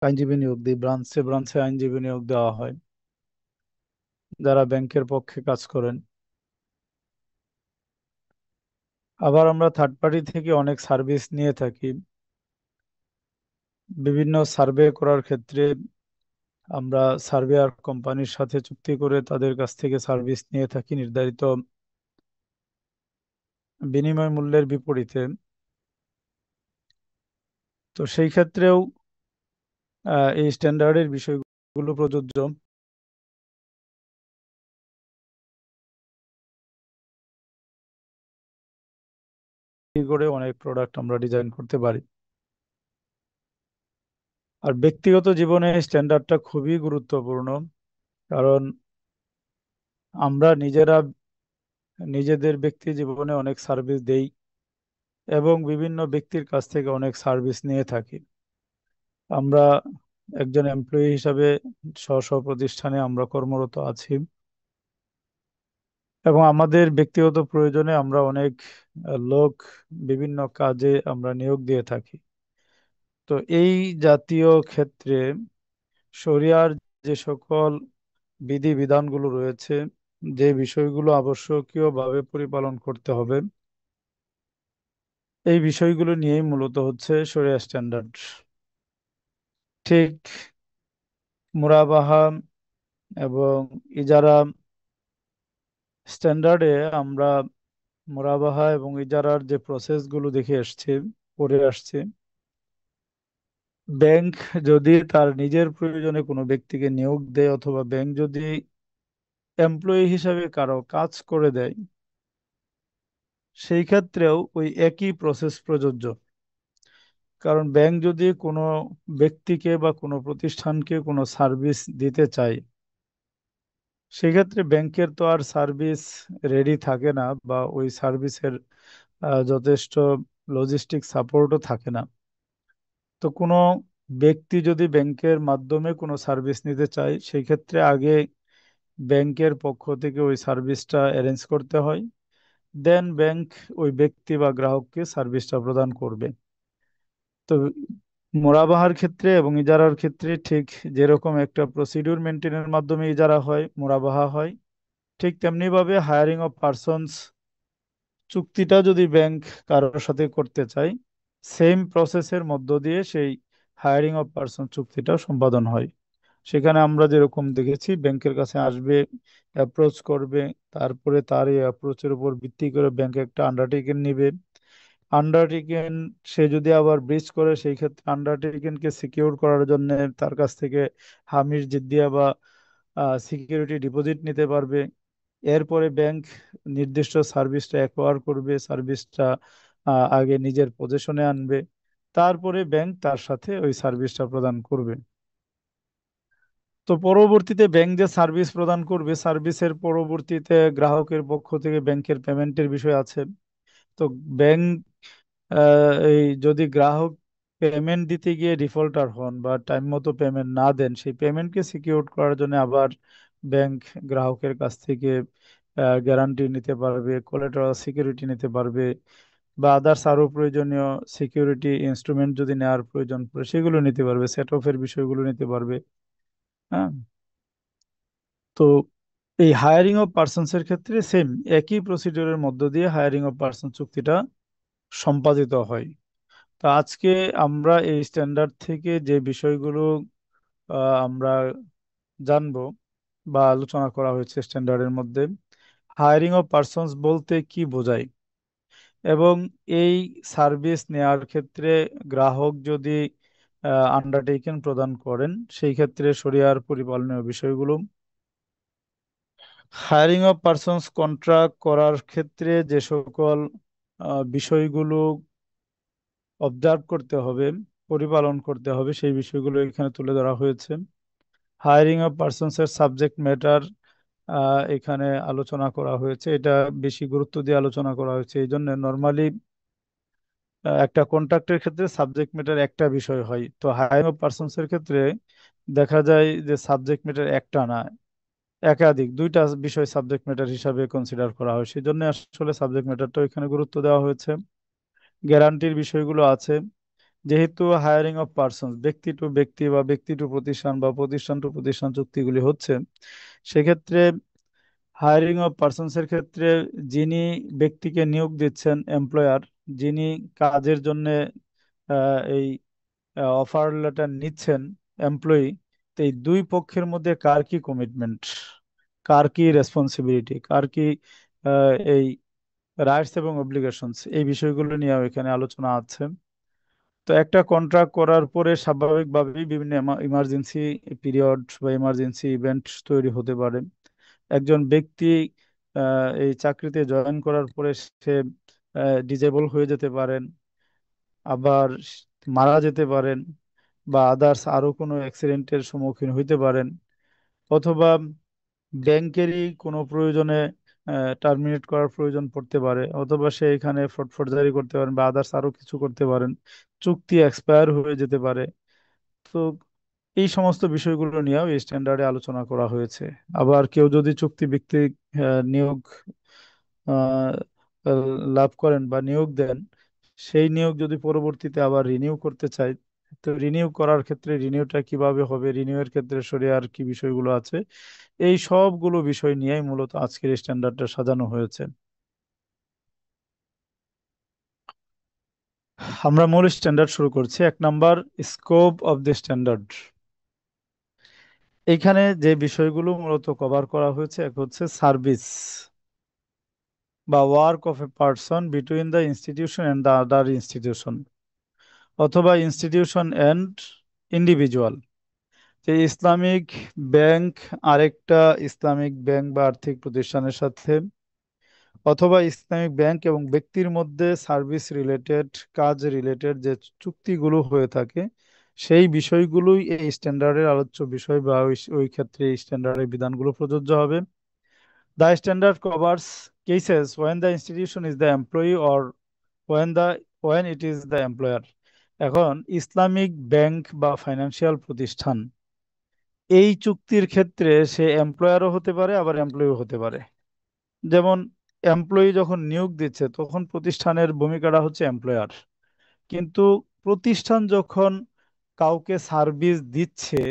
আইনজীবী নিয়োগ দিই, ব্রাঞ্চে ব্রাঞ্চে আইনজীবী নিয়োগ দেওয়া হয় যারা ব্যাংকের পক্ষে কাজ করেন। আবার আমরা থার্ড পার্টি থেকে অনেক সার্ভিস নিয়ে থাকি। বিভিন্ন সার্ভে করার ক্ষেত্রে আমরা সার্ভেয়ার কোম্পানির সাথে চুক্তি করে তাদের কাছ থেকে সার্ভিস নিয়ে থাকি নির্ধারিত বিনিময় মূল্যের বিপরীতে। তো সেই ক্ষেত্রেও এই স্ট্যান্ডার্ডের বিষয়গুলো প্রযোজ্য। এই করে অনেক প্রোডাক্ট আমরা ডিজাইন করতে পারি। আর ব্যক্তিগত জীবনে স্ট্যান্ডার্ডটা খুবই গুরুত্বপূর্ণ, কারণ আমরা নিজেরা নিজেদের ব্যক্তি জীবনে অনেক সার্ভিস দেই এবং বিভিন্ন ব্যক্তির কাছ থেকে অনেক সার্ভিস নিয়ে থাকি। আমরা একজন এমপ্লয়ি হিসাবে স্ব স্ব প্রতিষ্ঠানে আমরা কর্মরত আছি এবং আমাদের ব্যক্তিগত প্রয়োজনে আমরা অনেক লোক বিভিন্ন কাজে আমরা নিয়োগ দিয়ে থাকি। তো এই জাতীয় ক্ষেত্রে শরিয়ার যে সকল বিধিবিধানগুলো রয়েছে, যে বিষয়গুলো আবশ্যকীয়ভাবে পরিপালন করতে হবে, এই বিষয়গুলো নিয়েই মূলত হচ্ছে শরিয়া স্ট্যান্ডার্ড। ঠিক মুরাবাহা এবং ইজারা স্ট্যান্ডার্ডে আমরা মুরাবাহা এবং ইজারার যে প্রসেসগুলো দেখে আসছি, করে আসছি। ব্যাংক যদি তার নিজের প্রয়োজনে কোনো ব্যক্তিকে নিয়োগ দেয় অথবা ব্যাংক যদি এমপ্লয়ি হিসাবে কারো কাজ করে দেয়, সেই ক্ষেত্রেও ওই একই প্রসেস প্রযোজ্য। কারণ ব্যাংক যদি কোনো ব্যক্তিকে বা কোনো প্রতিষ্ঠানকে কোনো সার্ভিস দিতে চায়, সেক্ষেত্রে ব্যাংকের তো আর সার্ভিস রেডি থাকে না বা ওই সার্ভিসের যথেষ্ট লজিস্টিক সাপোর্টও থাকে না। তো কোনো ব্যক্তি যদি ব্যাংকের মাধ্যমে কোনো সার্ভিস নিতে চায়, সেই ক্ষেত্রে আগে ব্যাংকের পক্ষ থেকে ওই সার্ভিসটা অ্যারেঞ্জ করতে হয়, দেন ব্যাংক ওই ব্যক্তি বা গ্রাহককে সার্ভিসটা প্রদান করবে। তো মোরাবাহার ক্ষেত্রে এবং ইজারার ক্ষেত্রে ঠিক যেরকম একটা প্রসিডিউর মেনটেনের মাধ্যমে ইজারা হয়, মোরাবাহা হয়, ঠিক তেমনি ভাবে হায়ারিং অফ পার্সনস চুক্তিটা যদি ব্যাংক কারোর সাথে করতে চায়, সেম প্রসেসের মধ্য দিয়ে সেই হায়ারিং অফ পার্সন চুক্তিটা সম্পাদন হয়। সেখানে আমরা যেরকম দেখেছি, ব্যাংকের কাছে আসবে, অ্যাপ্রোচ করবে, তারপরে তার এই অ্যাপ্রোচের উপর ভিত্তি করে ব্যাংক একটা আন্ডারটেকিং নিবে। আন্ডারটেকিং সে যদি আবার ব্রিচ করে, সেই ক্ষেত্রে আন্ডারটেকিংকে সিকিউর করার জন্য তার কাছ থেকে হামির জিদ্দিয়া বা সিকিউরিটি ডিপোজিট নিতে পারবে। এরপরে ব্যাংক নির্দিষ্ট সার্ভিসটা অ্যাকোয়ার করবে, সার্ভিসটা আগে নিজের পজিশনে আনবে, তারপরে ব্যাংক তার সাথে ওই সার্ভিসটা প্রদান করবে। তো পরবর্তীতে ব্যাংক যে সার্ভিস প্রদান করবে, সার্ভিসের পরবর্তীতে গ্রাহকের পক্ষ থেকে ব্যাংকের পেমেন্টের বিষয় আছে। তো ব্যাংক এই যদি গ্রাহক পেমেন্ট দিতে গিয়ে ডিফল্টার হন বা টাইম মতো পেমেন্ট না দেন, সেই পেমেন্টকে সিকিউর করার জন্য আবার ব্যাংক গ্রাহকের কাছ থেকে গ্যারান্টি নিতে পারবে, কোলাটেরাল সিকিউরিটি নিতে পারবে, বা আদার্স আরো প্রয়োজনীয় সিকিউরিটি ইনস্ট্রুমেন্ট যদি নেওয়ার প্রয়োজন পড়ে সেগুলো নিতে পারবে, সেট অফের বিষয়গুলো নিতে পারবে। হ্যাঁ। তো এই হায়ারিং অফ পার্সনস এর ক্ষেত্রে সেম একই প্রসিডিউরের মধ্য দিয়ে হায়ারিং অফ পার্সন চুক্তিটা সম্পাদিত হয়। তো আজকে আমরা এই স্ট্যান্ডার্ড থেকে যে বিষয়গুলো আমরা জানবো বা আলোচনা করা হয়েছে স্ট্যান্ডার্ডের মধ্যে, হায়ারিং অফ পার্সনস বলতে কি বোঝায়, এবং এই সার্ভিস নেওয়ার ক্ষেত্রে গ্রাহক যদি আন্ডারটেকিং প্রদান করেন, সেই ক্ষেত্রে শরিয়ার পরিপালনীয় বিষয়গুলো, হায়ারিং অফ পার্সনস কন্ট্রাক্ট করার ক্ষেত্রে যে সকল বিষয়গুলো অবজার্ভ করতে হবে, পরিপালন করতে হবে, সেই বিষয়গুলো এখানে তুলে ধরা হয়েছে। হায়ারিং অফ পার্সনস এর সাবজেক্ট ম্যাটার এখানে আলোচনা করা হয়েছে। এটা বেশি গুরুত্ব দিয়ে আলোচনা করা হয়েছে, এই জন্য নর্মালি একটা কন্ট্রাক্টের ক্ষেত্রে সাবজেক্ট ম্যাটার একটা বিষয় হয়, তো হায়ারিং অফ পার্সনস এর ক্ষেত্রে দেখা যায় যে সাবজেক্ট ম্যাটার একটা না, একাধিক দুইটা বিষয় সাবজেক্ট ম্যাটার হিসাবে কনসিডার করা হয়। সেই জন্য আসলে সাবজেক্ট ম্যাটারটা এখানে গুরুত্ব দেওয়া হয়েছে। গ্যারান্টির বিষয়গুলো আছে, যেহেতু হায়ারিং অফ পার্সন, ব্যক্তি টু ব্যক্তি বা ব্যক্তি টু প্রতিষ্ঠান বা প্রতিষ্ঠান টু প্রতিষ্ঠান চুক্তিগুলি হচ্ছে, সেক্ষেত্রে হায়ারিং অফ পার্সনস এর ক্ষেত্রে যিনি ব্যক্তিকে নিয়োগ দিচ্ছেন, এমপ্লয়ার, যিনি কাজের জন্য এই অফার লেটার নিচ্ছেন, এমপ্লয়ি, তো এই দুই পক্ষের মধ্যে কার কি কমিটমেন্ট, কার কি রেসপন্সিবিলিটি, কার কি এই রাইটস এবং অব্লিগেশনস, এই বিষয়গুলো নিয়ে এখানে আলোচনা আছে। তো একটা কন্ট্রাক্ট করার পরে স্বাভাবিকভাবেই বিভিন্ন ইমার্জেন্সি পিরিয়ড বা ইমার্জেন্সি ইভেন্ট তৈরি হতে পারে। একজন ব্যক্তি এই চাকরিতে জয়েন করার পরে সে ডিজেবল হয়ে যেতে পারেন, আবার মারা যেতে পারেন, বা আদার্স আরো কোনো অ্যাক্সিডেন্টের সম্মুখীন হইতে পারেন, অথবা ব্যাংকেরই কোনো প্রয়োজনে টার্মিনেট করার প্রয়োজন পড়তে পারে, অথবা সে এখানে ফ্রড ফর্জারি করতে পারেন বা আদার্স আরো কিছু করতে পারেন, চুক্তি এক্সপায়ার হয়ে যেতে পারে। তো এই সমস্ত বিষয়গুলো নিয়েও এই স্ট্যান্ডার্ডে আলোচনা করা হয়েছে। আবার কেউ যদি চুক্তি ভিত্তিক নিয়োগ আহ, লাভ করেন বা নিয়োগ দেন, সেই নিয়োগ যদি পরবর্তীতে আবার রিনিউ করতে চায়, তো রিনিউ করার ক্ষেত্রে রিনিউটা কিভাবে হবে, রিনিউ এর ক্ষেত্রে শরিয়ার কি বিষয়গুলো আছে, এই সবগুলো বিষয় নিয়েই মূলত আজকের স্ট্যান্ডার্ডটা সাজানো হয়েছে। আমরা মূল স্ট্যান্ডার্ড শুরু করছি। 1 number, scope of the standard. এখানে যে বিষয়গুলো মূলত কভার করা হয়েছে, এক হচ্ছে সার্ভিস বা work of a person between the institution and the other institution, অথবা ইনস্টিটিউশন অ্যান্ড ইন্ডিভিজুয়াল। যে ইসলামিক ব্যাংক আরেকটা ইসলামিক ব্যাংক বা আর্থিক প্রতিষ্ঠানের সাথে, অথবা ইসলামিক ব্যাংক এবং ব্যক্তির মধ্যে সার্ভিস রিলেটেড, কাজ রিলেটেড যে চুক্তিগুলো হয়ে থাকে, সেই বিষয়গুলোই এই স্ট্যান্ডার্ডের আলোচ্য বিষয় বা ওই ওই ক্ষেত্রে এই স্ট্যান্ডার্ডের বিধানগুলো প্রযোজ্য হবে। The standard covers cases when the institution is the employee or when it is the employer। এখন ইসলামিক ব্যাংক বা ফাইন্যান্সিয়াল প্রতিষ্ঠান, এই চুক্তির ক্ষেত্রে সে এমপ্লয়ারও হতে পারে আবার এমপ্লয়িও হতে পারে। যেমন এমপ্লয়ি যখন নিয়োগ দিচ্ছে তখন প্রতিষ্ঠানের ভূমিকাটা হচ্ছে এমপ্লয়ার, কিন্তু প্রতিষ্ঠান যখন কাউকে সার্ভিস দিচ্ছে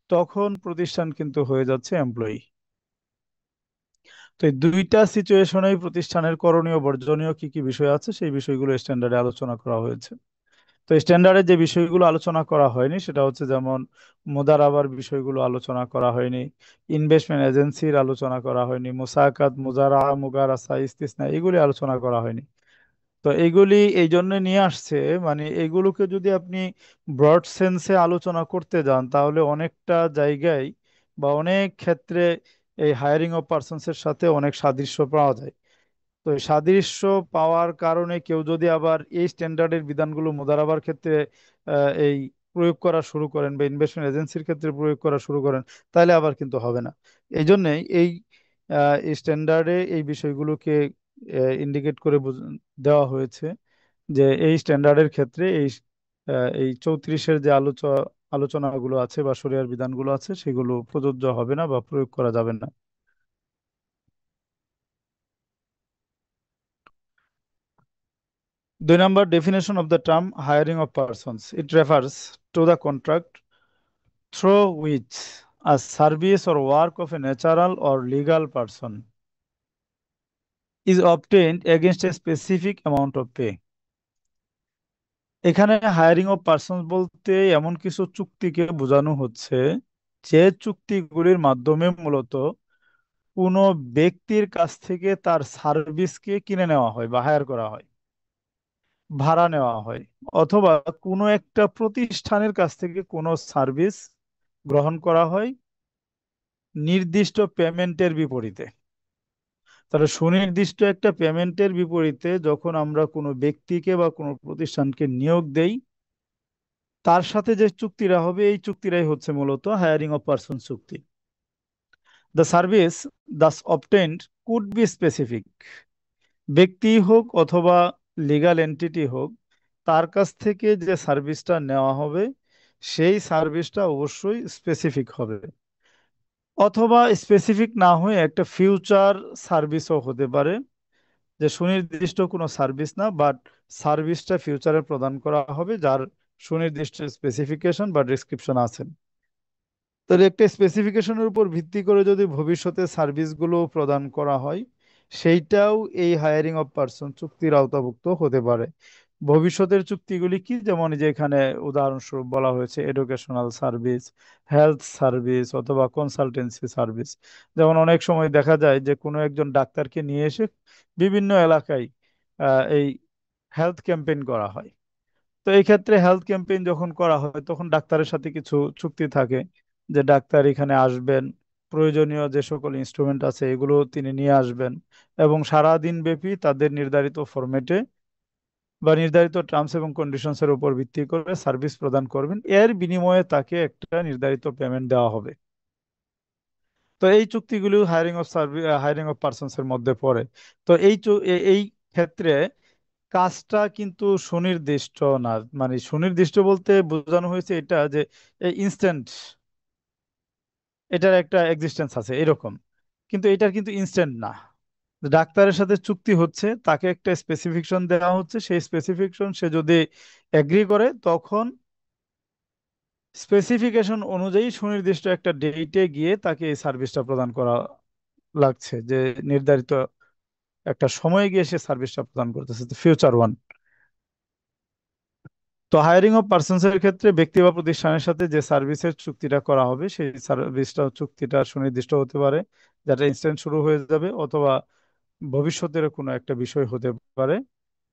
তখন প্রতিষ্ঠান কিন্তু হয়ে যাচ্ছে এমপ্লয়ি। তো এই দুইটা সিচুয়েশনেই প্রতিষ্ঠানের করণীয় বর্জনীয় কি কি বিষয় আছে সেই বিষয়গুলো স্ট্যান্ডার্ডে আলোচনা করা হয়েছে। তো স্ট্যান্ডার্ডে যে বিষয়গুলো আলোচনা করা হয়নি সেটা হচ্ছে যেমন মুদারাবার বিষয়গুলো আলোচনা করা হয়নি, ইনভেস্টমেন্ট এজেন্সির আলোচনা করা হয়নি, মুসাকাত, মুজারাহা, মুগারাসা, ইস্তিসনা, এগুলি আলোচনা করা হয়নি। তো এইগুলি এই জন্য নিয়ে আসছে, মানে এগুলোকে যদি আপনি ব্রড সেন্সে আলোচনা করতে যান তাহলে অনেকটা জায়গায় বা অনেক ক্ষেত্রে এই হায়ারিং অফ পার্সনস এর সাথে অনেক সাদৃশ্য পাওয়া যায়। তো এই সাদৃশ্য পাওয়ার কারণে কেউ যদি আবার এই স্ট্যান্ডার্ডের বিধানগুলো মোদারাবার ক্ষেত্রে এই প্রয়োগ করা শুরু করেন বা ইনভেস্টমেন্ট এজেন্সির ক্ষেত্রে প্রয়োগ করা শুরু করেন, তাহলে আবার কিন্তু হবে না। এই জন্যই এই স্ট্যান্ডার্ডে এই বিষয়গুলোকে ইন্ডিকেট করে দেওয়া হয়েছে যে এই স্ট্যান্ডার্ডের ক্ষেত্রে এই 34-এর যে আলোচনাগুলো আছে বা শরিয়ার বিধানগুলো আছে সেগুলো প্রযোজ্য হবে না বা প্রয়োগ করা যাবে না। 2 number, definition of the term hiring of persons. It refers to the contract through which a service or work of a natural or legal person is obtained against a specific amount of pay। এখানে hiring of person বলতে এমন কিছু চুক্তিকে বোঝানো হচ্ছে যে চুক্তিগুলির মাধ্যমে মূলত কোনো ব্যক্তির কাছ থেকে তার সার্ভিসকে কিনে নেওয়া হয় বা হায়ার করা হয়, ভাড়া নেওয়া হয়, অথবা কোনো একটা প্রতিষ্ঠানের কাছ থেকে কোনো সার্ভিস গ্রহণ করা হয় নির্দিষ্ট পেমেন্টের বিপরীতে। তাহলে সুনির্দিষ্ট একটা পেমেন্টের বিপরীতে যখন আমরা কোনো ব্যক্তিকে বা কোনো প্রতিষ্ঠানকে নিয়োগ দেই, তার সাথে যে চুক্তিটা হবে এই চুক্তিটাই হচ্ছে মূলত হায়ারিং অফ পারসন চুক্তি। The service Das obtained could be specific, ব্যক্তি হোক অথবা লিগ্যাল এন্টিটি হোক, তার কাছ থেকে যে সার্ভিসটা নেওয়া হবে সেই সার্ভিসটা অবশ্যই স্পেসিফিক হবে, অথবা স্পেসিফিক না হয়ে একটা ফিউচার সার্ভিসও হতে পারে, যে সুনির্দিষ্ট কোনো সার্ভিস না, বাট সার্ভিসটা ফিউচারে প্রদান করা হবে যার সুনির্দিষ্ট স্পেসিফিকেশন বা ডেসক্রিপশন আছে। তাহলে একটা স্পেসিফিকেশনের উপর ভিত্তি করে যদি ভবিষ্যতে সার্ভিসগুলো প্রদান করা হয়, সেইটাও এই হায়ারিং অফ পারসন চুক্তির আওতাভুক্ত হতে পারে। ভবিষ্যতের চুক্তিগুলি কি, যেমন এই যে এখানে উদাহরণস্বরূপ বলা হয়েছে এডুকেশনাল সার্ভিস, হেলথ সার্ভিস অথবা কনসালটেন্সি সার্ভিস। যেমন অনেক সময় দেখা যায় যে কোনো একজন ডাক্তারকে নিয়ে এসে বিভিন্ন এলাকায় এই হেলথ ক্যাম্পেইন করা হয়। তো এই ক্ষেত্রে হেলথ ক্যাম্পেইন যখন করা হয় তখন ডাক্তারের সাথে কিছু চুক্তি থাকে, যে ডাক্তার এখানে আসবেন, প্রয়োজনীয় যে সকল ইনস্ট্রুমেন্ট আছে এগুলো তিনি নিয়ে আসবেন, এবং সারা দিন ব্যাপী তাদের নির্ধারিত ফরম্যাটে বা নির্ধারিত টার্মস এবং কন্ডিশনস এর উপর ভিত্তি করে সার্ভিস প্রদান করবেন। এর বিনিময়ে তাকে একটা নির্ধারিত পেমেন্ট দেওয়া হবে। তো এই চুক্তিগুলো হায়ারিং অফ পারসনস এর মধ্যে পড়ে। তো এই ক্ষেত্রে কাজটা কিন্তু সুনির্দিষ্ট না। মানে সুনির্দিষ্ট বলতে বোঝানো হয়েছে এটা যে ইনস্ট্যান্ট, এটার একটা এক্সিস্টেন্স আছে এরকম, কিন্তু এটার কিন্তু ইনস্ট্যান্ট না। ডাক্তারের সাথে চুক্তি হচ্ছে, তাকে একটা স্পেসিফিকেশন দেওয়া হচ্ছে, সেই স্পেসিফিকেশন সে যদি এগ্রি করে তখন স্পেসিফিকেশন অনুযায়ী সুনির্দিষ্ট একটা ডেটে গিয়ে তাকে এই সার্ভিসটা প্রদান করা লাগছে, যে নির্ধারিত একটা সময়ে গিয়ে সে সার্ভিসটা প্রদান করতেছে, ফিউচার ওয়ান। তো হায়ারিং অফ পার্সনস এর ক্ষেত্রে ব্যক্তি বা প্রতিষ্ঠানের সাথে যে সার্ভিসের চুক্তিটা করা হবে সেই সার্ভিসটা চুক্তিটা সুনির্দিষ্ট হতে পারে, যেটা ইনস্ট্যান্ট শুরু হয়ে যাবে, অথবা ভবিষ্যতের কোনো একটা বিষয় হতে পারে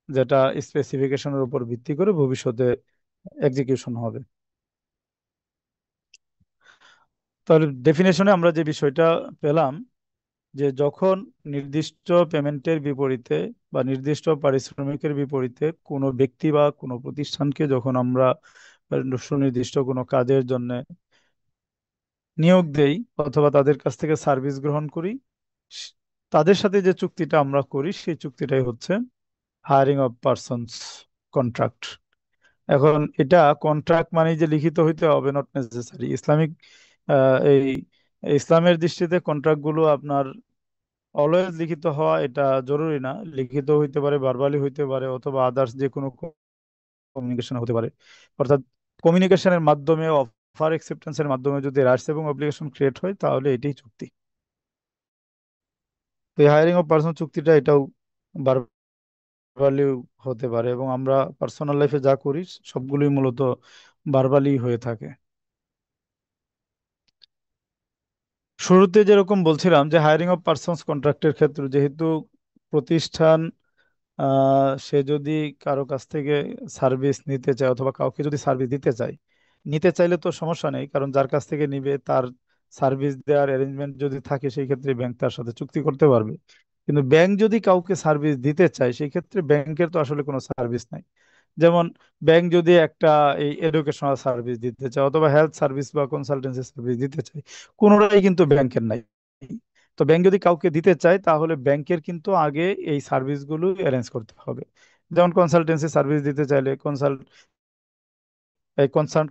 যেটা স্পেসিফিকেশনের উপর ভিত্তি করে ভবিষ্যতে এক্সিকিউশন হবে। তাহলে ডেফিনেশনে আমরা যে বিষয়টা পেলাম, যে যখন নির্দিষ্ট পেমেন্টের বিপরীতে বা নির্দিষ্ট পারিশ্রমিকের বিপরীতে কোনো ব্যক্তি বা কোনো প্রতিষ্ঠানকে যখন আমরা সুনির্দিষ্ট কোনো কাজের জন্য নিয়োগ দেই অথবা তাদের কাছ থেকে সার্ভিস গ্রহণ করি, স- তাদের সাথে যে চুক্তিটা আমরা করি সেই চুক্তিটাই হচ্ছে হায়ারিং অফ পারসনস কন্ট্রাক্ট। এখন এটা কন্ট্রাক্ট মানে যে লিখিত হইতে হবে, নট নেসেসারি। এই ইসলামের দৃষ্টিতে কন্ট্রাক্ট গুলো আপনার অলওয়েজ লিখিত হওয়া এটা জরুরি না। লিখিত হইতে পারে, ভার্বালি হইতে পারে, অথবা আদার্স যে কোনো কমিউনিকেশন হতে পারে। অর্থাৎ কমিউনিকেশনের মাধ্যমে, অফার অ্যাকসেপ্টেন্সের মাধ্যমে যদি রাইটস এবং অব্লিগেশন ক্রিয়েট হয় তাহলে এটাই চুক্তি। তো এই হায়ারিং অফ পার্সন চুক্তিটা এটাও ভার্বালি হতে পারে, এবং আমরা পার্সোনাল লাইফে যা করি সবগুলোই মূলত ভার্বালি হয়ে থাকে। শুরুতে যেরকম বলছিলাম যে হায়ারিং অফ পার্সনস কন্ট্রাক্টের ক্ষেত্রে যেহেতু প্রতিষ্ঠান সে যদি কারো কাছ থেকে সার্ভিস নিতে চায় অথবা কাউকে যদি সার্ভিস দিতে চায়, নিতে চাইলে তো সমস্যা নেই, কারণ যার কাছ থেকে নিবে তার সার্ভিস দেওয়ার অ্যারেঞ্জমেন্ট যদি থাকে সেই ক্ষেত্রে ব্যাংক তার সাথে চুক্তি করতে পারবে। কিন্তু ব্যাংক যদি কাউকে সার্ভিস দিতে চায় সেই ক্ষেত্রে ব্যাংকের তো আসলে কোনো সার্ভিস নাই। যেমন ব্যাংক যদি একটা এই এডুকেশনাল সার্ভিস দিতে চায় অথবা হেলথ সার্ভিস বা কনসালটেন্সি সার্ভিস দিতে চায়, কোনোটাই কিন্তু ব্যাংকের নাই। তো ব্যাংক যদি কাউকে দিতে চায় তাহলে ব্যাংকের কিন্তু আগে এই সার্ভিসগুলো অ্যারেঞ্জ করতে হবে। যেমন কনসালটেন্সি সার্ভিস দিতে চাইলে এই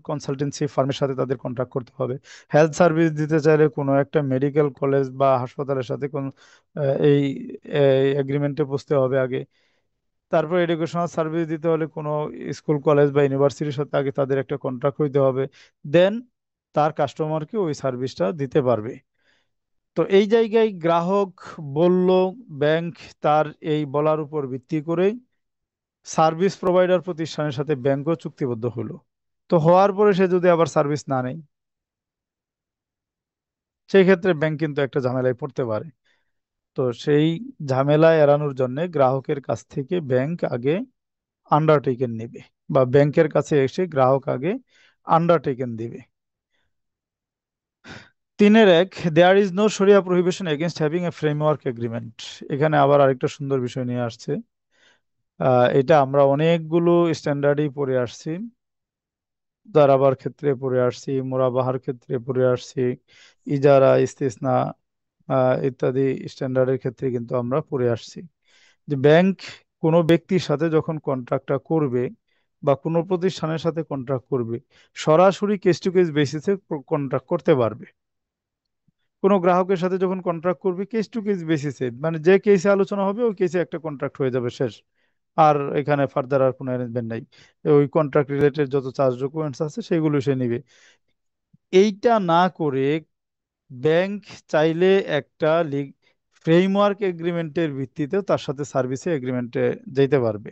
কনসালটেন্সি ফার্মের সাথে তাদের কন্ট্যাক্ট করতে হবে। হেলথ সার্ভিস দিতে চাইলে কোনো একটা মেডিকেল কলেজ বা হাসপাতালের সাথে এই এগ্রিমেন্টে বসতে হবে আগে। তারপর এডুকেশনাল সার্ভিস দিতে হলে কোনো স্কুল কলেজ বা ইউনিভার্সিটির সাথে আগে তাদের একটা কন্ট্রাক্ট হইতে হবে, দেন তার কাস্টমারকে ওই সার্ভিসটা দিতে পারবে। তো এই জায়গায় গ্রাহক বলল, ব্যাংক তার এই বলার উপর ভিত্তি করে সার্ভিস প্রোভাইডার প্রতিষ্ঠানের সাথে ব্যাংকও চুক্তিবদ্ধ হলো। তো হওয়ার পরে সে যদি আবার সার্ভিস না নেয় সেই ক্ষেত্রে ব্যাংক কিন্তু একটা ঝামেলায় পড়তে পারে। তো সেই ঝামেলা এড়ানোর জন্য গ্রাহকের কাছ থেকে ব্যাংক আগে আন্ডারটেকেন নেবে, বা ব্যাংকের কাছে এসে গ্রাহক আগে আন্ডারটেকেন দিবে। 3-1, দেয়ার is no Sharia prohibition against having a framework agreement. এখানে আবার আরেকটা সুন্দর বিষয় নিয়ে আসছে। এটা আমরা অনেকগুলো স্ট্যান্ডার্ডই পড়ে আসছি, দারাবার ক্ষেত্রে পড়ে আসছি, মোরাবাহার ক্ষেত্রে পড়ে আসছি, ইজারা, ইস্তিসনা ইত্যাদি স্ট্যান্ডার্ডের ক্ষেত্রে কিন্তু আমরা পড়ে আসছি যে ব্যাংক কোনো ব্যক্তির সাথে যখন কন্ট্রাক্টটা করবে বা কোনো প্রতিষ্ঠানের সাথে কন্ট্রাক্ট করবে, সরাসরি কেস টু কেস বেসিসে কন্ট্রাক্ট করতে পারবে। কোনো গ্রাহকের সাথে যখন কন্ট্রাক্ট করবে কেস টু কেস বেসিসে, মানে যে কেসে আলোচনা হবে ওই কেসে একটা কন্ট্রাক্ট হয়ে যাবে, শেষ। আর এখানে ফার্দার আর কোনো অ্যারেঞ্জমেন্ট নাই। ওই কন্ট্রাক্ট রিলেটেড যত চার্জ ডকুমেন্টস আছে সেগুলো সে নিবে। এইটা না করে ব্যাংক চাইলে একটা ফ্রেমওয়ার্ক এগ্রিমেন্টের ভিত্তিতে তার সাথে সার্ভিসে এগ্রিমেন্টে যেতে পারবে।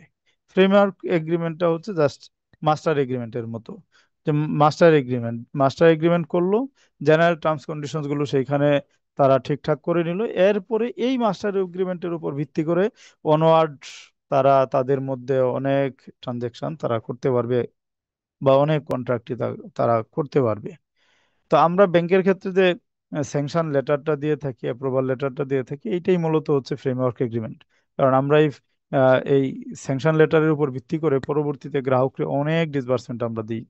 ফ্রেমওয়ার্ক এগ্রিমেন্টটা হচ্ছে জাস্ট মাস্টার এগ্রিমেন্টের মতো। যে মাস্টার এগ্রিমেন্ট করলো, জেনারেল টার্মস কন্ডিশনস গুলো সেইখানে তারা ঠিকঠাক করে নিল। এরপরে এই মাস্টার এগ্রিমেন্টের উপর ভিত্তি করে অনওয়ার্ড তারা তাদের মধ্যে অনেক ট্রানজেকশন তারা করতে পারবে, বা অনেক কন্ট্রাক্টই তারা করতে পারবে। তো আমরা ব্যাংকের ক্ষেত্রে যে স্যাংশন লেটারটা দিয়ে থাকি, অ্যাপ্রুভাল লেটারটা দিয়ে থাকি, এইটাই মূলত হচ্ছে ফ্রেমওয়ার্ক এগ্রিমেন্ট। কারণ আমরা এই স্যাংশন লেটারের উপর ভিত্তি করে পরবর্তীতে গ্রাহককে অনেক ডিসবার্সমেন্ট আমরা দিই।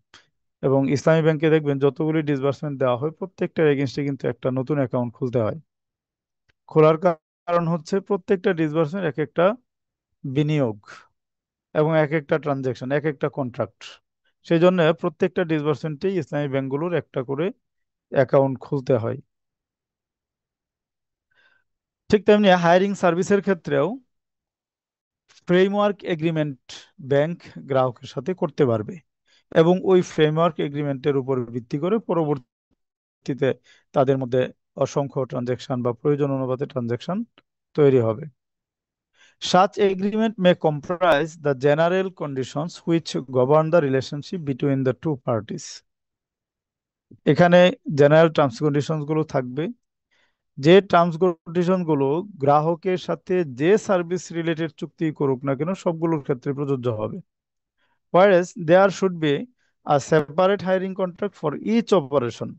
এবং ইসলামী ব্যাংকে দেখবেন যতগুলি ডিসবার্সমেন্ট দেওয়া হয় প্রত্যেকটার এগেনস্টে কিন্তু একটা নতুন অ্যাকাউন্ট খুলতে হয়। খোলার কারণ হচ্ছে প্রত্যেকটা ডিসবার্সমেন্ট এক একটা বিনিয়োগ, এবং এক একটা ট্রানজেকশন এক একটা কন্ট্রাক্ট। সেই জন্য প্রত্যেকটা ডিসবার্সমেন্টেই ইসলামী ব্যাংকগুলোর একটা করে অ্যাকাউন্ট খুলতে হয়। ঠিক তেমনি হায়ারিং সার্ভিসের ক্ষেত্রেও ফ্রেমওয়ার্ক এগ্রিমেন্ট ব্যাংক গ্রাহকের সাথে করতে পারবে, এবং ওই ফ্রেমওয়ার্ক এগ্রিমেন্টের উপর ভিত্তি করে পরবর্তীতে তাদের মধ্যে অসংখ্য ট্রানজেকশন বা প্রয়োজন অনুপাতে ট্রানজেকশন তৈরি হবে। Such agreement may comprise the general conditions which govern the relationship between the two parties. এখানে জেনারেল টার্মস কন্ডিশনস গুলো থাকবে, যে টার্মস কন্ডিশন গুলো গ্রাহকের সাথে যে সার্ভিস রিলেটেড চুক্তি করুক না কেন সবগুলোর ক্ষেত্রে প্রযোজ্য হবে। Whereas there should be a separate hiring contract for each operation.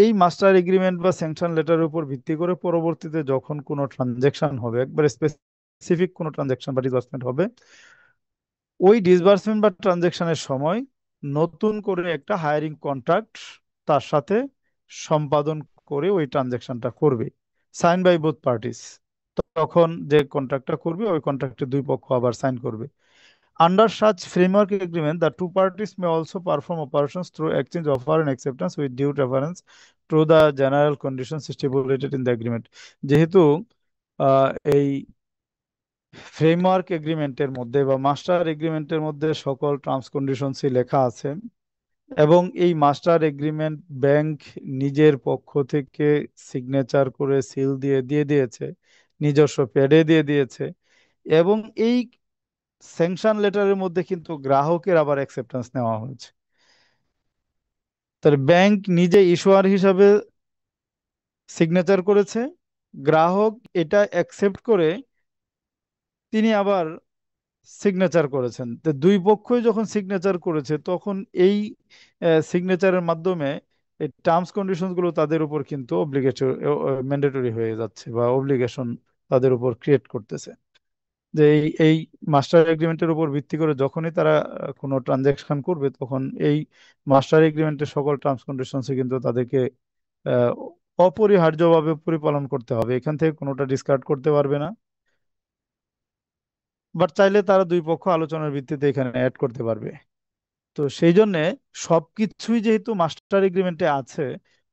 এই মাস্টার এগ্রিমেন্ট বা স্যাংশন লেটারের উপর ভিত্তি করে পরবর্তীতে যখন কোনো ট্রানজেকশন হবে, একবার স্পেসিফিক কোনো ট্রানজেকশন বা ডিসবার্সমেন্ট হবে, ওই ডিসবার্সমেন্ট বা ট্রানজেকশনের সময় নতুন করে একটা হায়ারিং কন্ট্রাক্ট তার সাথে সম্পাদন করে ওই ট্রানজেকশনটা করবে, সাইন বাই বোথ পার্টিস। তখন যে কন্ট্রাক্টটা করবে ওই কন্ট্রাক্টে দুই পক্ষ আবার সাইন করবে। Under such framework agreement, the two parties may also perform operations through exchange offer and acceptance with due reference to the general conditions stipulated in the agreement. যেহেতু এই ফ্রেমওয়ার্ক এগ্রিমেন্টের মধ্যে বা মাস্টার এগ্রিমেন্টের মধ্যে সকল টার্মস কন্ডিশনসই লেখা আছে, এবং এই মাস্টার এগ্রিমেন্ট ব্যাংক নিজের পক্ষ থেকে সিগনেচার করে সিল দিয়ে দিয়ে দিয়েছে, নিজস্ব প্যাডে দিয়ে দিয়েছে, এবং এই স্যাংশন লেটারের মধ্যে কিন্তু গ্রাহকের আবার অ্যাকসেপ্টেন্স নেওয়া হয়েছে। তার ব্যাংক নিজে ইস্যুয়ার হিসাবে সিগনেচার করেছে, গ্রাহক এটা অ্যাকসেপ্ট করে তিনি আবার সিগনেচার করেছেন। তো দুই পক্ষই যখন সিগনেচার করেছে তখন এই সিগনেচারের মাধ্যমে এই টার্মস কন্ডিশনস গুলো তাদের উপর কিন্তু অব্লিগেটরি ম্যান্ডেটরি হয়ে যাচ্ছে, বা অব্লিগেশন তাদের উপর ক্রিয়েট করতেছে। যে এই মাস্টার এগ্রিমেন্টের উপর ভিত্তি করে যখনই তারা কোনো ট্রানজাকশন করবে তখন এই মাস্টার এগ্রিমেন্টের সকল টার্মস কন্ডিশনস কিন্তু তাদেরকে আহ, অপরিহার্যভাবে পরিপালন করতে হবে, এখান থেকে কোনোটা ডিসকার্ড করতে পারবে না। বাট চাইলে তারা দুই পক্ষ আলোচনার ভিত্তিতে এখানে অ্যাড করতে পারবে। তো সেই জন্যে সবকিছুই যেহেতু মাস্টার এগ্রিমেন্টে আছে,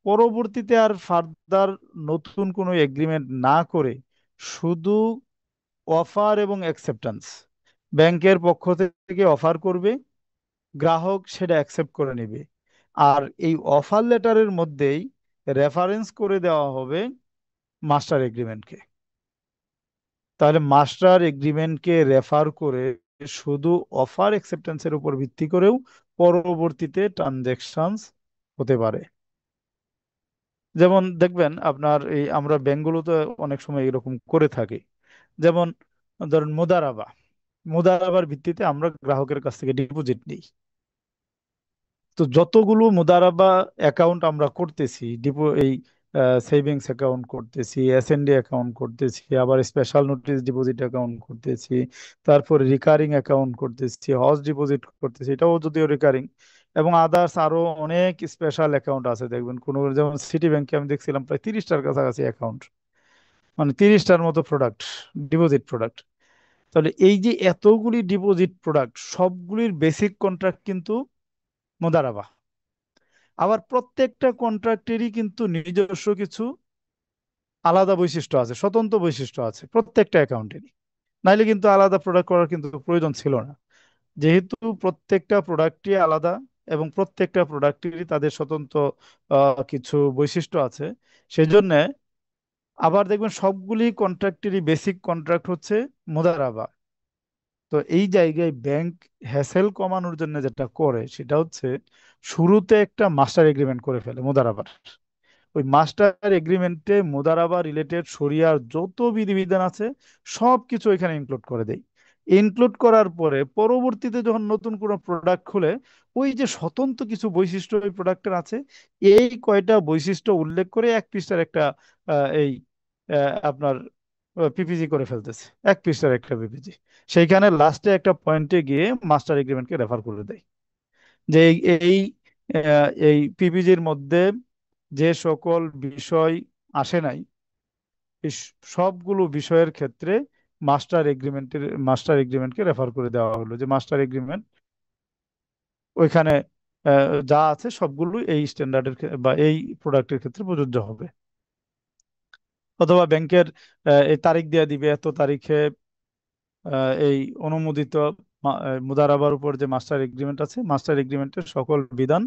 পরবর্তীতে আর ফার্দার নতুন কোনো এগ্রিমেন্ট না করে শুধু অফার এবং অ্যাকসেপ্টেন্স, ব্যাংকের পক্ষ থেকে অফার করবে, গ্রাহক সেটা অ্যাকসেপ্ট করে নেবে, আর এই অফার লেটারের মধ্যেই রেফারেন্স করে দেওয়া হবে মাস্টার এগ্রিমেন্টকে। তাহলে মাস্টার এগ্রিমেন্টকে রেফার করে শুধু অফার অ্যাকসেপ্টেন্সের উপর ভিত্তি করেও পরবর্তীতে ট্রানজ্যাকশনস হতে পারে। যেমন দেখবেন আপনার এই আমরা ব্যাংকগুলোতে অনেক সময় এরকম করে থাকি। যেমন ধরুন মুদারাবা, মুদারাবার ভিত্তিতে আমরা গ্রাহকের কাছ থেকে ডিপোজিট নিই। তো যতগুলো মুদারাবা অ্যাকাউন্ট আমরা করতেছি, এই সেভিংস অ্যাকাউন্ট করতেছি, এসএনডি অ্যাকাউন্ট করতেছি, আবার স্পেশাল নোটিস ডিপোজিট অ্যাকাউন্ট করতেছি, তারপর রিকারিং অ্যাকাউন্ট করতেছি, হজ ডিপোজিট করতেছি, এটাও যদিও রিকারিং, এবং আদার্স আরো অনেক স্পেশাল অ্যাকাউন্ট আছে দেখবেন। কোনো যেমন সিটি ব্যাংকে আমি দেখছিলাম প্রায় 30টার কাছাকাছি অ্যাকাউন্ট, মানে 30টার মতো প্রোডাক্ট, ডিপোজিট প্রোডাক্ট। তাহলে এই যে এতগুলি ডিপোজিট প্রোডাক্ট সবগুলির বেসিক কন্ট্রাক্ট কিন্তু মোদারাবা। আবার প্রত্যেকটা কন্ট্রাক্টেরই কিন্তু নিজস্ব কিছু আলাদা বৈশিষ্ট্য আছে, স্বতন্ত্র বৈশিষ্ট্য আছে প্রত্যেকটা অ্যাকাউন্টেরই। নাইলে কিন্তু আলাদা প্রোডাক্ট করার কিন্তু প্রয়োজন ছিল না। যেহেতু প্রত্যেকটা প্রোডাক্টই আলাদা এবং প্রত্যেকটা প্রোডাক্টেরই তাদের স্বতন্ত্র কিছু বৈশিষ্ট্য আছে, সেজন্য আবার দেখবেন সবগুলি কন্ট্রাক্টেরই বেসিক কন্ট্রাক্ট হচ্ছে মুদারাবা। তো এই জায়গায় ব্যাংক হ্যাসেল কমানোর জন্য যেটা করে সেটা হচ্ছে শুরুতে একটা মাস্টার এগ্রিমেন্ট করে ফেলে মুদারাবার। ওই মাস্টার এগ্রিমেন্টে মুদারাবা রিলেটেড শরিয়ার যত বিধিবিধান আছে সব কিছু এখানে ইনক্লুড করে দেয়। ইনক্লুড করার পরে পরবর্তীতে যখন নতুন কোনো প্রোডাক্ট খুলে, ওই যে স্বতন্ত্র কিছু বৈশিষ্ট্য ওই প্রোডাক্টের আছে, এই কয়টা বৈশিষ্ট্য উল্লেখ করে এক পৃষ্ঠার একটা এই আপনার পিপিজি করে ফেলতেছে, এক পৃষ্ঠার একটা পিপিজি। সেইখানে লাস্টে একটা পয়েন্টে গিয়ে মাস্টার এগ্রিমেন্টকে রেফার করে দেয় যে এই এই পিপিজির মধ্যে যে সকল বিষয় আসে নাই, এই সবগুলো বিষয়ের ক্ষেত্রে মাস্টার এগ্রিমেন্টকে রেফার করে দেওয়া হলো, যে মাস্টার এগ্রিমেন্ট ওইখানে যা আছে সবগুলো এই স্ট্যান্ডার্ডের বা এই প্রোডাক্টের ক্ষেত্রে প্রযোজ্য হবে। অথবা ব্যাংকের এই তারিখ দিয়ে দিবে, এত তারিখে এই অনুমোদিত মুদারাবার উপর যে মাস্টার এগ্রিমেন্ট আছে, মাস্টার এগ্রিমেন্টের সকল বিধান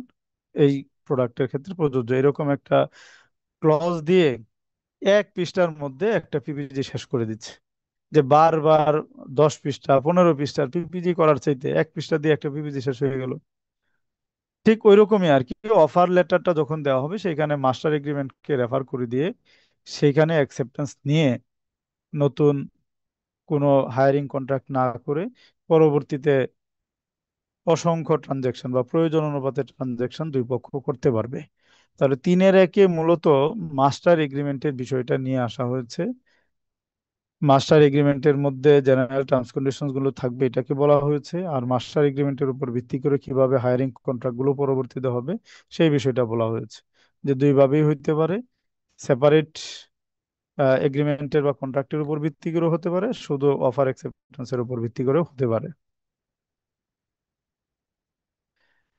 এই প্রোডাক্টের ক্ষেত্রে প্রযোজ্য, এরকম একটা ক্লজ দিয়ে এক পৃষ্ঠার মধ্যে একটা পিপিজি শেষ করে দিচ্ছে। যে বারবার 10 পৃষ্ঠা 15 পৃষ্ঠার পিপিজি করার চাইতে এক পৃষ্ঠা দিয়ে একটা পিপিজি শেষ হয়ে গেল। ঠিক ওই রকমই আর কি, অফার লেটারটা যখন দেওয়া হবে সেখানে মাস্টার এগ্রিমেন্টকে রেফার করে দিয়ে সেইখানে অ্যাকসেপ্টেন্স নিয়ে নতুন কোনো হায়ারিং কন্ট্রাক্ট না করে পরবর্তীতে অসংখ্য ট্রানজেকশন বা প্রয়োজন অনুপাতে ট্রানজেকশন দুই পক্ষ করতে পারবে। তাহলে 3-এর 1-এ মূলত মাস্টার এগ্রিমেন্টের বিষয়টা নিয়ে আসা হয়েছে। মাস্টার এগ্রিমেন্টের মধ্যে জেনারেল টার্মস কন্ডিশনস গুলো থাকবে এটাকে বলা হয়েছে, আর মাস্টার এগ্রিমেন্টের উপর ভিত্তি করে কিভাবে হায়ারিং কন্ট্রাক্ট গুলো পরবর্তীতে হবে সেই বিষয়টা বলা হয়েছে। যে দুইভাবেই হইতে পারে, সেপারেট এগ্রিমেন্টের বা কন্ট্রাক্টের উপর ভিত্তি করে হতে পারে, শুধু অফার অ্যাকসেপ্টেন্সের উপর ভিত্তি করে হতে পারে।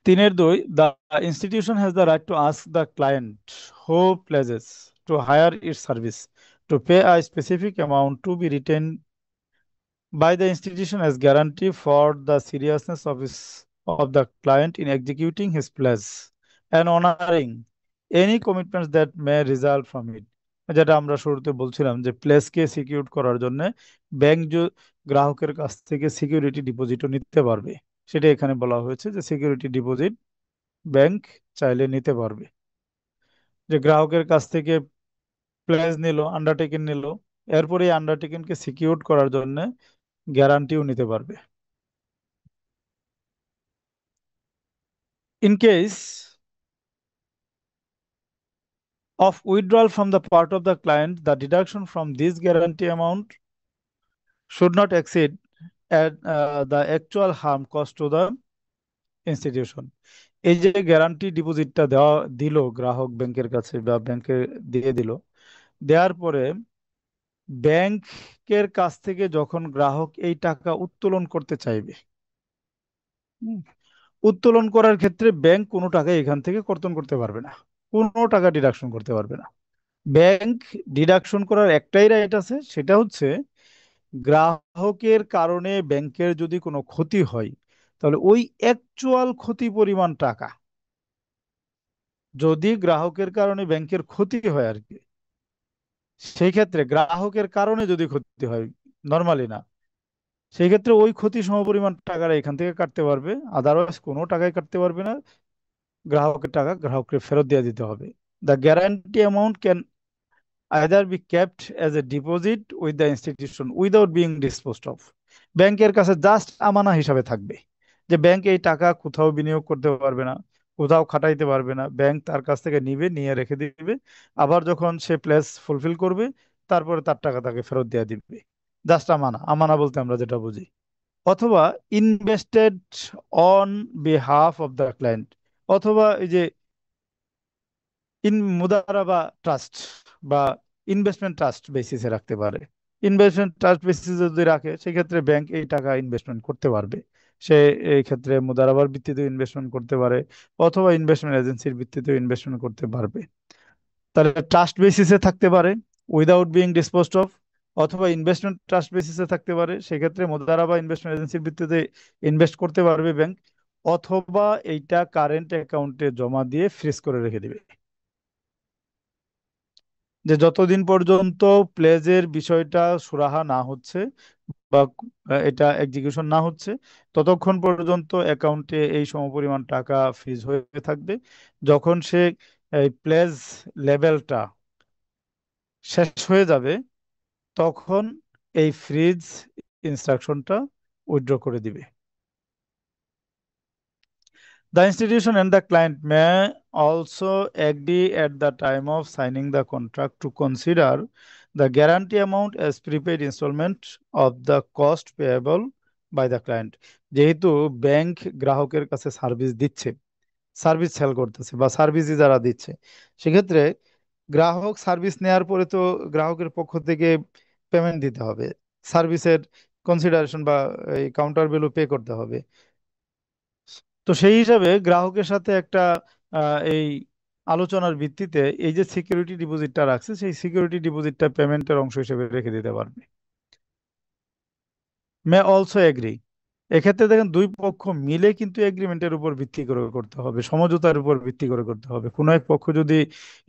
3-এর 2, the institution has the right to ask the client who pledges to hire its service to pay a specific amount to be retained by the institution as guarantee for the seriousness of the client in executing his pledge and honoring any commitments that may result from it। যেটা আমরা শুরুতে বলছিলাম যে প্লেসকে secure করার জন্য bank গ্রাহকের কাছ থেকে সিকিউরিটি ডিপোজিটও নিতে পারবে। সেটা এখানে বলা হয়েছে যে সিকিউরিটি ডিপোজিট ব্যাংক চাইলে নিতে পারবে। যে গ্রাহকের কাছ থেকে প্লেজ নিল, আন্ডারটেকেন নিল, এরপরে এই আন্ডারটেকেনকে সিকিউর করার জন্য গ্যারান্টিও নিতে পারবে। In case of withdrawal from the part of the client, the deduction from this guarantee amount should not exceed the actual harm caused to the institution। এই যে গ্যারান্টি ডিপোজিটটা দিল গ্রাহক ব্যাংকের কাছে বা ব্যাংকে দিয়ে দিল, দেওয়ার পরে ব্যাংকের কাছ থেকে যখন গ্রাহক এই টাকা উত্তোলন করতে চাইবে, হুম, উত্তোলন করার ক্ষেত্রে ব্যাংক কোনো টাকা এখান থেকে কর্তন করতে পারবে না, কোনো টাকা ডিডাকশন করতে পারবে না। ব্যাংক ডিডাকশন করার একটাই রাইট আছে, সেটা হচ্ছে গ্রাহকের কারণে ব্যাংকের যদি কোনো ক্ষতি হয়, তাহলে ওই অ্যাকচুয়াল ক্ষতি পরিমাণ টাকা, যদি গ্রাহকের কারণে ব্যাংকের ক্ষতি হয় আর কি, সেই ক্ষেত্রে গ্রাহকের কারণে যদি ক্ষতি হয়, নর্মালি না, সেই ক্ষেত্রে ওই ক্ষতি সমপরিমাণ টাকাটা এখান থেকে কাটতে পারবে, আদারওয়াইজ কোনো টাকাই কাটতে পারবে না। গ্রাহকের টাকা গ্রাহককে ফেরত দিয়ে দিতে হবে। The guarantee amount can either be kept as a deposit with the institution without being disposed of। ব্যাংকের কাছে জাস্ট আমানা হিসাবে থাকবে, যে ব্যাংক এই টাকা কোথাও বিনিয়োগ করতে পারবে না, কোথাও খাটাইতে পারবে না, ব্যাংক তার কাছ থেকে নিবে, নিয়ে রেখে দিবে, আবার যখন সে প্লেস ফুলফিল করবে তারপরে তার টাকা তাকে ফেরত দিয়ে দিবে। জাস্ট আমানা, আমানা বলতে আমরা যেটা বুঝি। অথবা invested on behalf of the client, অথবা এই যে মুদারাবা ট্রাস্ট বা ইনভেস্টমেন্ট ট্রাস্ট বেসিসে রাখতে পারে। ইনভেস্টমেন্ট ট্রাস্ট বেসিসে যদি রাখে সেক্ষেত্রে ব্যাংক এই টাকা ইনভেস্টমেন্ট করতে পারবে। সে এই ক্ষেত্রে মুদারাবার ভিত্তিতে ইনভেস্টমেন্ট করতে পারে, অথবা ইনভেস্টমেন্ট এজেন্সির ভিত্তিতে ইনভেস্টমেন্ট করতে পারবে। তাহলে ট্রাস্ট বেসিসে থাকতে পারে উইদাউট বিং ডিসপোজড অফ, অথবা ইনভেস্টমেন্ট ট্রাস্ট বেসিসে থাকতে পারে, সেক্ষেত্রে মুদারাবা ইনভেস্টমেন্ট এজেন্সির ভিত্তিতে ইনভেস্ট করতে পারবে ব্যাংক। অথবা এইটা কারেন্ট অ্যাকাউন্টে জমা দিয়ে ফ্রিজ করে রেখে দিবে, যে যতদিন পর্যন্ত প্লেজের বিষয়টা সুরাহা না হচ্ছে বা এটা এক্সিকিউশন না হচ্ছে, ততক্ষণ পর্যন্ত অ্যাকাউন্টে এই সমপরিমাণ টাকা ফ্রিজ হয়ে থাকবে। যখন সে এই প্লেজ লেভেলটা শেষ হয়ে যাবে, তখন এই ফ্রিজ ইনস্ট্রাকশনটা উইথড্র করে দিবে। The institution and the client may also agree at the time of signing the contract to consider the guarantee amount as prepaid installment of the cost payable by the client. যেহেতু bank গ্রাহকের কাছে service দিচ্ছে, service sell করতেছে বা সার্ভিসই যারা দিচ্ছে, সেক্ষেত্রে গ্রাহক সার্ভিস নেওয়ার পরে তো গ্রাহকের পক্ষ থেকে পেমেন্ট দিতে হবে, সার্ভিসের কনসিডারেশন বা এই কাউন্টার ভ্যালু পে করতে হবে। তো সেই হিসাবে গ্রাহকের সাথে একটা এই আলোচনার ভিত্তিতে এই যে সিকিউরিটি ডিপোজিটটা রাখছে, সেই সিকিউরিটি ডিপোজিটটা পেমেন্টের অংশ হিসেবে রেখে দিতে পারবে। মে অলসো এগ্রি, এক্ষেত্রে দেখেন দুই পক্ষ মিলে কিন্তু এগ্রিমেন্টের উপর ভিত্তি করে করতে হবে, সমঝোতার উপর ভিত্তি করে করতে হবে। কোনো এক পক্ষ যদি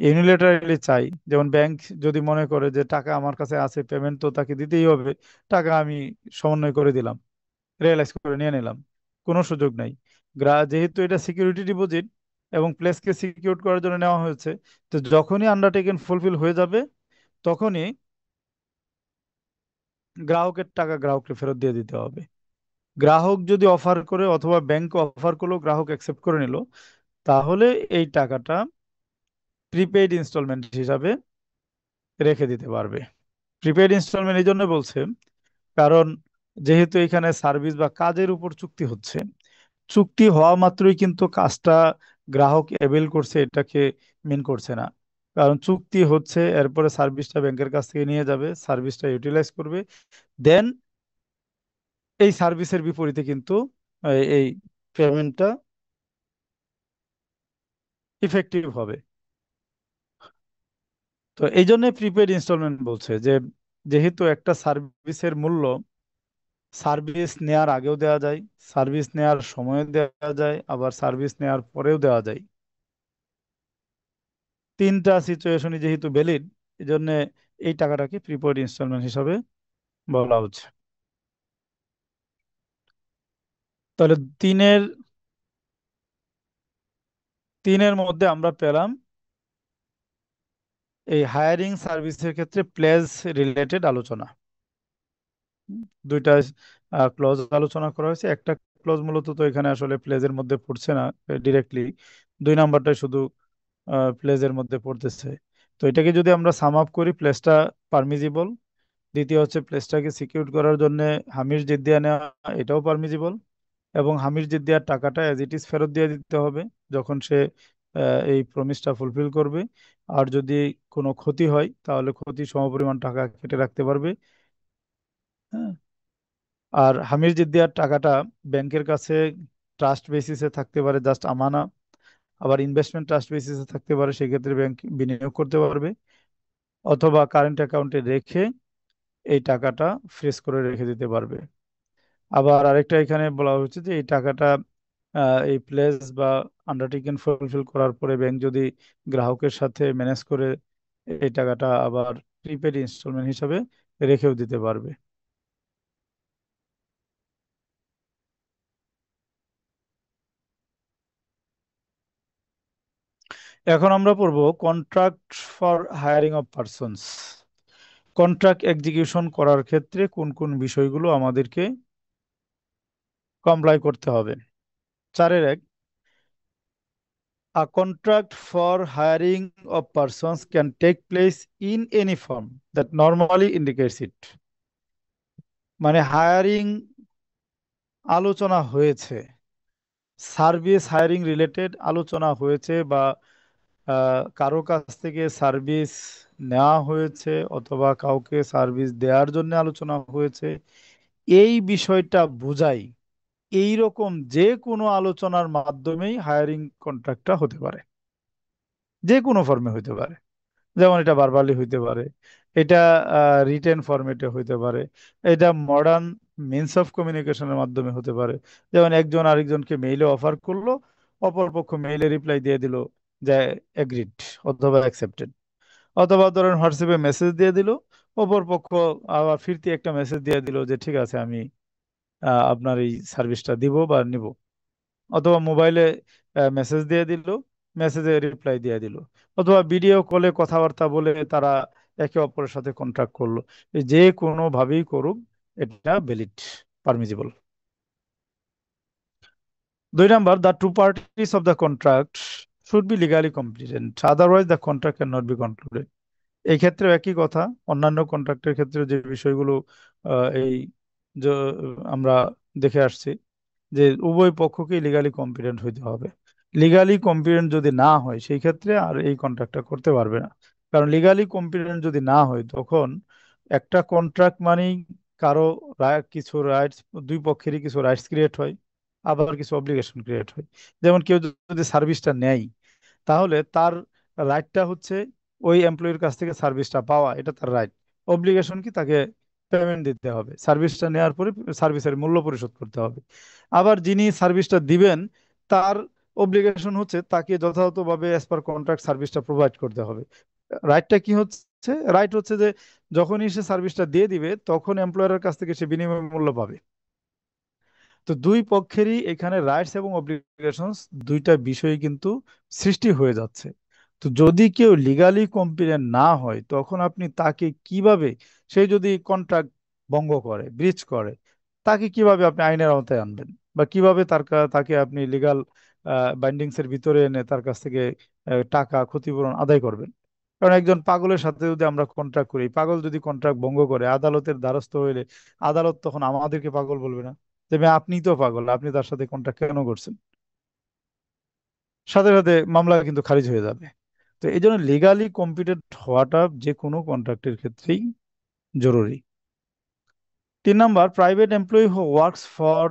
ইউনিলেটারালি চাই, যেমন ব্যাংক যদি মনে করে যে টাকা আমার কাছে আছে, পেমেন্ট তো তাকে দিতেই হবে, টাকা আমি সমন্বয় করে দিলাম, রিয়েলাইজ করে নিয়ে নিলাম, কোনো সুযোগ নাই। যেহেতু এটা সিকিউরিটি ডিপোজিট এবং প্লেসকে সিকিউর করার জন্য নেওয়া হয়েছে, তো যখনই আন্ডারটেকেন ফুলফিল হয়ে যাবে, তখনই গ্রাহকের টাকা গ্রাহককে ফেরত দিয়ে দিতে হবে। গ্রাহক যদি অফার করে অথবা ব্যাংক অফার করলো, গ্রাহক অ্যাকসেপ্ট করে নিল, তাহলে এই টাকাটা প্রিপেইড ইনস্টলমেন্ট হিসাবে রেখে দিতে পারবে। প্রিপেইড ইনস্টলমেন্ট এই জন্য বলছে, কারণ যেহেতু এখানে সার্ভিস বা কাজের উপর চুক্তি হচ্ছে, চুক্তি হওয়া মাত্রই কিন্তু কাজটা গ্রাহক অ্যাভেল করছে এটাকে মিন করছে না। কারণ চুক্তি হচ্ছে, এরপরে সার্ভিসটা ব্যাংকের কাছ থেকে নিয়ে যাবে, সার্ভিসটা ইউটিলাইজ করবে, দেন এই সার্ভিসের বিপরীতে কিন্তু এই পেমেন্টটা ইফেক্টিভ হবে। তো এই জন্য প্রিপেড ইনস্টলমেন্ট বলছে যে, যেহেতু একটা সার্ভিসের মূল্য সার্ভিস নেয়ার আগেও দেওয়া যায়, সার্ভিস নেয়ার সময় দেওয়া যায়, আবার সার্ভিস নেয়ার পরেও দেওয়া যায়, তিনটা সিচুয়েশনই যেহেতু ভ্যালিড, এই জন্য এই টাকাটাকে প্রিপেড ইনস্টলমেন্ট হিসাবে বলা হচ্ছে। তাহলে তিনের তিনের মধ্যে আমরা পেলাম এই হায়ারিং সার্ভিসের ক্ষেত্রে প্লেস রিলেটেড আলোচনা। দুইটা ক্লজ আলোচনা করা হয়েছে, একটা ক্লজ মূলত তো এখানে আসলে প্লেজের মধ্যে পড়ছে না ডিরেক্টলি, দুই নাম্বারটা শুধু প্লেজের মধ্যে পড়তেছে। তো এটাকে যদি আমরা সাম আপ করি, প্লেসটা পারমিজিবল। দ্বিতীয় হচ্ছে প্লেসটাকে সিকিউর করার জন্য হামির জিদ্দিয়া নেওয়া, এটাও পারমিজিবল। এবং হামির জিদ্দিয়ার টাকাটা অ্যাজ ইট ইজ ফেরত দিয়ে দিতে হবে যখন সে এই প্রমিসটা ফুলফিল করবে। আর যদি কোনো ক্ষতি হয়, তাহলে ক্ষতি সমপরিমাণ টাকা কেটে রাখতে পারবে। হ্যাঁ। আর হামির জিদ্দিয়ার টাকাটা ব্যাংকের কাছে ট্রাস্ট বেসিসে থাকতে পারে, জাস্ট আমানা। আবার ইনভেস্টমেন্ট ট্রাস্ট বেসিসে থাকতে পারে, সেক্ষেত্রে ব্যাংক বিনিয়োগ করতে পারবে। অথবা কারেন্ট অ্যাকাউন্টে রেখে এই টাকাটা ফ্রিজ করে রেখে দিতে পারবে। আবার আরেকটা এখানে বলা হচ্ছে যে এই টাকাটা এই প্লেস বা আন্ডারটেকিং ফুলফিল করার পরে ব্যাংক যদি গ্রাহকের সাথে ম্যানেজ করে, এই টাকাটা আবার প্রিপেড ইনস্টলমেন্ট হিসাবে রেখেও দিতে পারবে। এখন আমরা পড়বো contract for hiring of persons. Contract execution করার ক্ষেত্রে কোন কোন বিষয়গুলো আমাদেরকে কমপ্লাই করতে হবে। 4-1, a contract for hiring of persons can take place in any form that normally indicates it। মানে হায়ারিং আলোচনা হয়েছে, সার্ভিস হায়ারিং রিলেটেড আলোচনা হয়েছে, বা কারো কাছ থেকে সার্ভিস নেওয়া হয়েছে, অথবা কাউকে সার্ভিস দেওয়ার জন্য আলোচনা হয়েছে, এই বিষয়টা বোঝাই এই রকম যে কোনো আলোচনার মাধ্যমেই হায়ারিং কন্ট্রাক্টটা হতে পারে, যে কোনো ফর্মে হতে পারে। যেমন এটা ভার্বালি হইতে পারে, এটা রিটেন ফরম্যাটে হইতে পারে, এটা মডার্ন মিনস অফ কমিউনিকেশনের মাধ্যমে হতে পারে। যেমন একজন আরেকজনকে মেইলে অফার করলো, অপর পক্ষ মেইলে রিপ্লাই দিয়ে দিল যে এগ্রিড অথবা অ্যাকসেপ্টেড। অথবা ধরেন হোয়াটসঅ্যাপে মেসেজ দিয়ে দিল, অপর পক্ষ আবার ফিরতি একটা মেসেজ দিয়ে দিল যে ঠিক আছে আমি আপনার এই সার্ভিসটা দিব বা নিব। অথবা মোবাইলে মেসেজ দিয়ে দিল, মেসেজে রিপ্লাই দিয়ে দিল। অথবা ভিডিও কলে কথাবার্তা বলে তারা একে অপরের সাথে কন্ট্যাক্ট করলো। এই যে কোনো ভাবেই করুক, এটা valid, permissible. 2 number, the two parties of the contract should be legally competent, otherwise the contract can not be concluded. এই ক্ষেত্রেও একই কথা, অন্যান্য কন্ট্রাক্টের ক্ষেত্রে যে বিষয়গুলো এই যে আমরা দেখে আসছি, যে উভয় পক্ষকেই লিগালি কম্পিটেন্ট হইতে হবে। লিগালি কম্পিটেন্ট যদি না হয় সেই ক্ষেত্রে আর এই কন্ট্রাক্টটা করতে পারবে না। কারণ লিগালি কম্পিটেন্ট যদি না হয় তখন একটা কন্ট্রাক্ট মানেই কারো কিছু রাইটস, দুই পক্ষেরই কিছু রাইটস ক্রিয়েট হয়, আবার কিছু অব্লিগেশন ক্রিয়েট হয়। যেমন কেউ যদি সার্ভিসটা নেয়, তাহলে তার রাইটটা হচ্ছে ওই এমপ্লয়ির কাছ থেকে সার্ভিসটা পাওয়া, এটা তার রাইট। অব্লিগেশন কি, তাকে পেমেন্ট দিতে হবে, সার্ভিসটা নেওয়ার পরে সার্ভিসের মূল্য পরিশোধ করতে হবে। আবার যিনি সার্ভিসটা দিবেন, তার অব্লিগেশন হচ্ছে তাকে যথাযথভাবে অ্যাজ পার কন্ট্রাক্ট সার্ভিসটা প্রোভাইড করতে হবে। রাইটটা কি হচ্ছে, রাইট হচ্ছে যে যখনই সে সার্ভিসটা দিয়ে দিবে তখন এমপ্লয়ারের কাছ থেকে সে বিনিময় মূল্য পাবে। তো দুই পক্ষেরই এখানে রাইটস এবং অব্লিগেশনস, দুইটা বিষয় কিন্তু সৃষ্টি হয়ে যাচ্ছে। তো যদি কেউ লিগালি কম্পিটেন্ট না হয় তখন আপনি তাকে কিভাবে, সে যদি কন্ট্রাক্ট ভঙ্গ করে, ব্রিচ করে, তাকে কিভাবে আপনি আইনের আওতায় আনবেন? বা কিভাবে তাকে আপনি লিগাল বাইন্ডিংস এর ভিতরে এনে তার কাছ থেকে টাকা ক্ষতিপূরণ আদায় করবেন? কারণ একজন পাগলের সাথে যদি আমরা কন্ট্রাক্ট করি, পাগল যদি কন্ট্রাক্ট ভঙ্গ করে আদালতের দ্বারস্থ হইলে আদালত তখন আমাদেরকে পাগল বলবে না? যে ভাই আপনিই তো পাগল, আপনি তার সাথে কন্ট্যাক্ট কেন করছেন? সাথে সাথে মামলা কিন্তু খারিজ হয়ে যাবে। তো এই জন্য লিগালি কম্পিটেন্ট হওয়াটা যে কোনো কন্ট্রাক্টের ক্ষেত্রেই জরুরি। 3 number, private employee who works for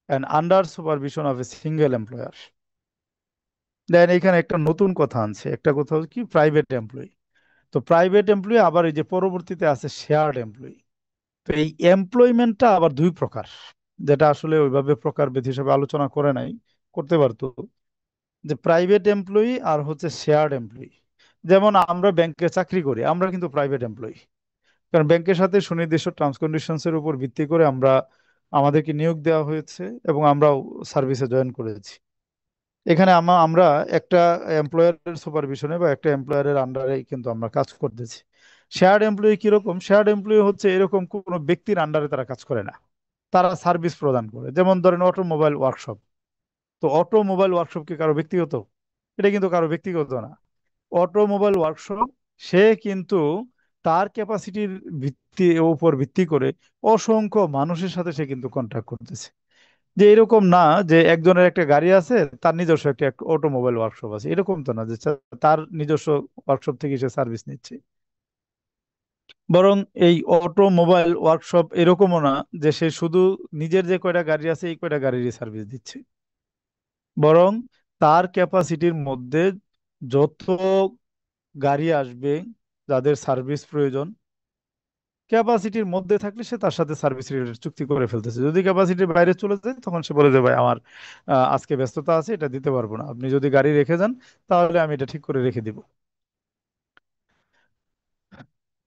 and under supervision of a single employer. Then এখানে একটা নতুন কথা আনছে, একটা কথা হচ্ছে কি, প্রাইভেট এমপ্লয়ি। তো প্রাইভেট এমপ্লয়ি আবার এই যে পরবর্তীতে আছে শেয়ার্ড এমপ্লয়ি। তো এই এমপ্লয়মেন্টটা আবার দুই প্রকার, যেটা আসলে ওইভাবে প্রকারভেদ হিসেবে আলোচনা করে নাই, করতে পারতো। যে প্রাইভেট এমপ্লয়ি আর হচ্ছে শেয়ার্ড এমপ্লয়ি। যেমন আমরা ব্যাংকে চাকরি করি, আমরা কিন্তু প্রাইভেট এমপ্লয়ি। কারণ ব্যাংকের সাথে সুনির্দিষ্ট টার্মস কন্ডিশনস এর উপর ভিত্তি করে আমাদেরকে নিয়োগ দেওয়া হয়েছে এবং আমরাও সার্ভিসে জয়েন করেছি। এখানে আমরা একটা এমপ্লয়ারের সুপারভিশনে বা একটা এমপ্লয়ারের আন্ডারে কিন্তু আমরা কাজ করতেছি। শেয়ার্ড এমপ্লয়ি কিরকম? শেয়ার্ড এমপ্লয়ি হচ্ছে এরকম কোনো ব্যক্তির আন্ডারে তারা কাজ করে না, তারা সার্ভিস প্রদান করে। যেমন ধরেন অটোমোবাইল ওয়ার্কশপ। তো অটোমোবাইল ওয়ার্কশপ কি কারো ব্যক্তিগত? এটা কিন্তু কারো ব্যক্তিগত না। অটোমোবাইল ওয়ার্কশপ, সে কিন্তু তার ক্যাপাসিটির উপর ভিত্তি করে অসংখ্য মানুষের সাথে সে কিন্তু কন্ট্যাক্ট করতেছে। যে এরকম না যে একজনের একটা গাড়ি আছে, তার নিজস্ব একটা অটোমোবাইল ওয়ার্কশপ আছে, এরকম তো না যে তার নিজস্ব ওয়ার্কশপ থেকে সে সার্ভিস নিচ্ছে। বরং এই অটোমোবাইল ওয়ার্কশপ এরকমও না যে সে শুধু নিজের যে কয়টা গাড়ি আছে এই কয়টা গাড়িরই সার্ভিস দিচ্ছে। বরং তার ক্যাপাসিটির মধ্যে যত গাড়ি আসবে যাদের সার্ভিস প্রয়োজন, ক্যাপাসিটির মধ্যে থাকলে সে তার সাথে সার্ভিস রিলেটেড চুক্তি করে ফেলতেছে। যদি ক্যাপাসিটির বাইরে চলে যায় তখন সে বলে যে ভাই আমার আজকে ব্যস্ততা আছে, এটা দিতে পারবো না, আপনি যদি গাড়ি রেখে যান তাহলে আমি এটা ঠিক করে রেখে দিব।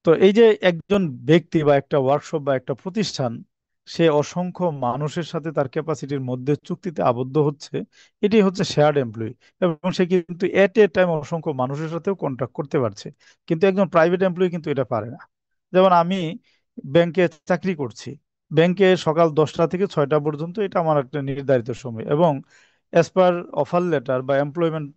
তো এই যে একজন ব্যক্তি বা একটা ওয়ার্কশপ বা একটা প্রতিষ্ঠান, সে অসংখ্য মানুষের সাথে তার ক্যাপাসিটির মধ্যে চুক্তিতে আবদ্ধ হচ্ছে, এটি হচ্ছে শেয়ার্ড এমপ্লয়ি। এবং সে কিন্তু এট এ টাইম অসংখ্য মানুষের সাথেও কন্ট্যাক্ট করতে পারছে। কিন্তু একজন প্রাইভেট এমপ্লয়ি কিন্তু এটা পারে না। যেমন আমি ব্যাংকে চাকরি করছি, ব্যাংকে সকাল 10টা থেকে 6টা পর্যন্ত, এটা আমার একটা নির্ধারিত সময়। এবং অ্যাজ পার অফার লেটার বা এমপ্লয়মেন্ট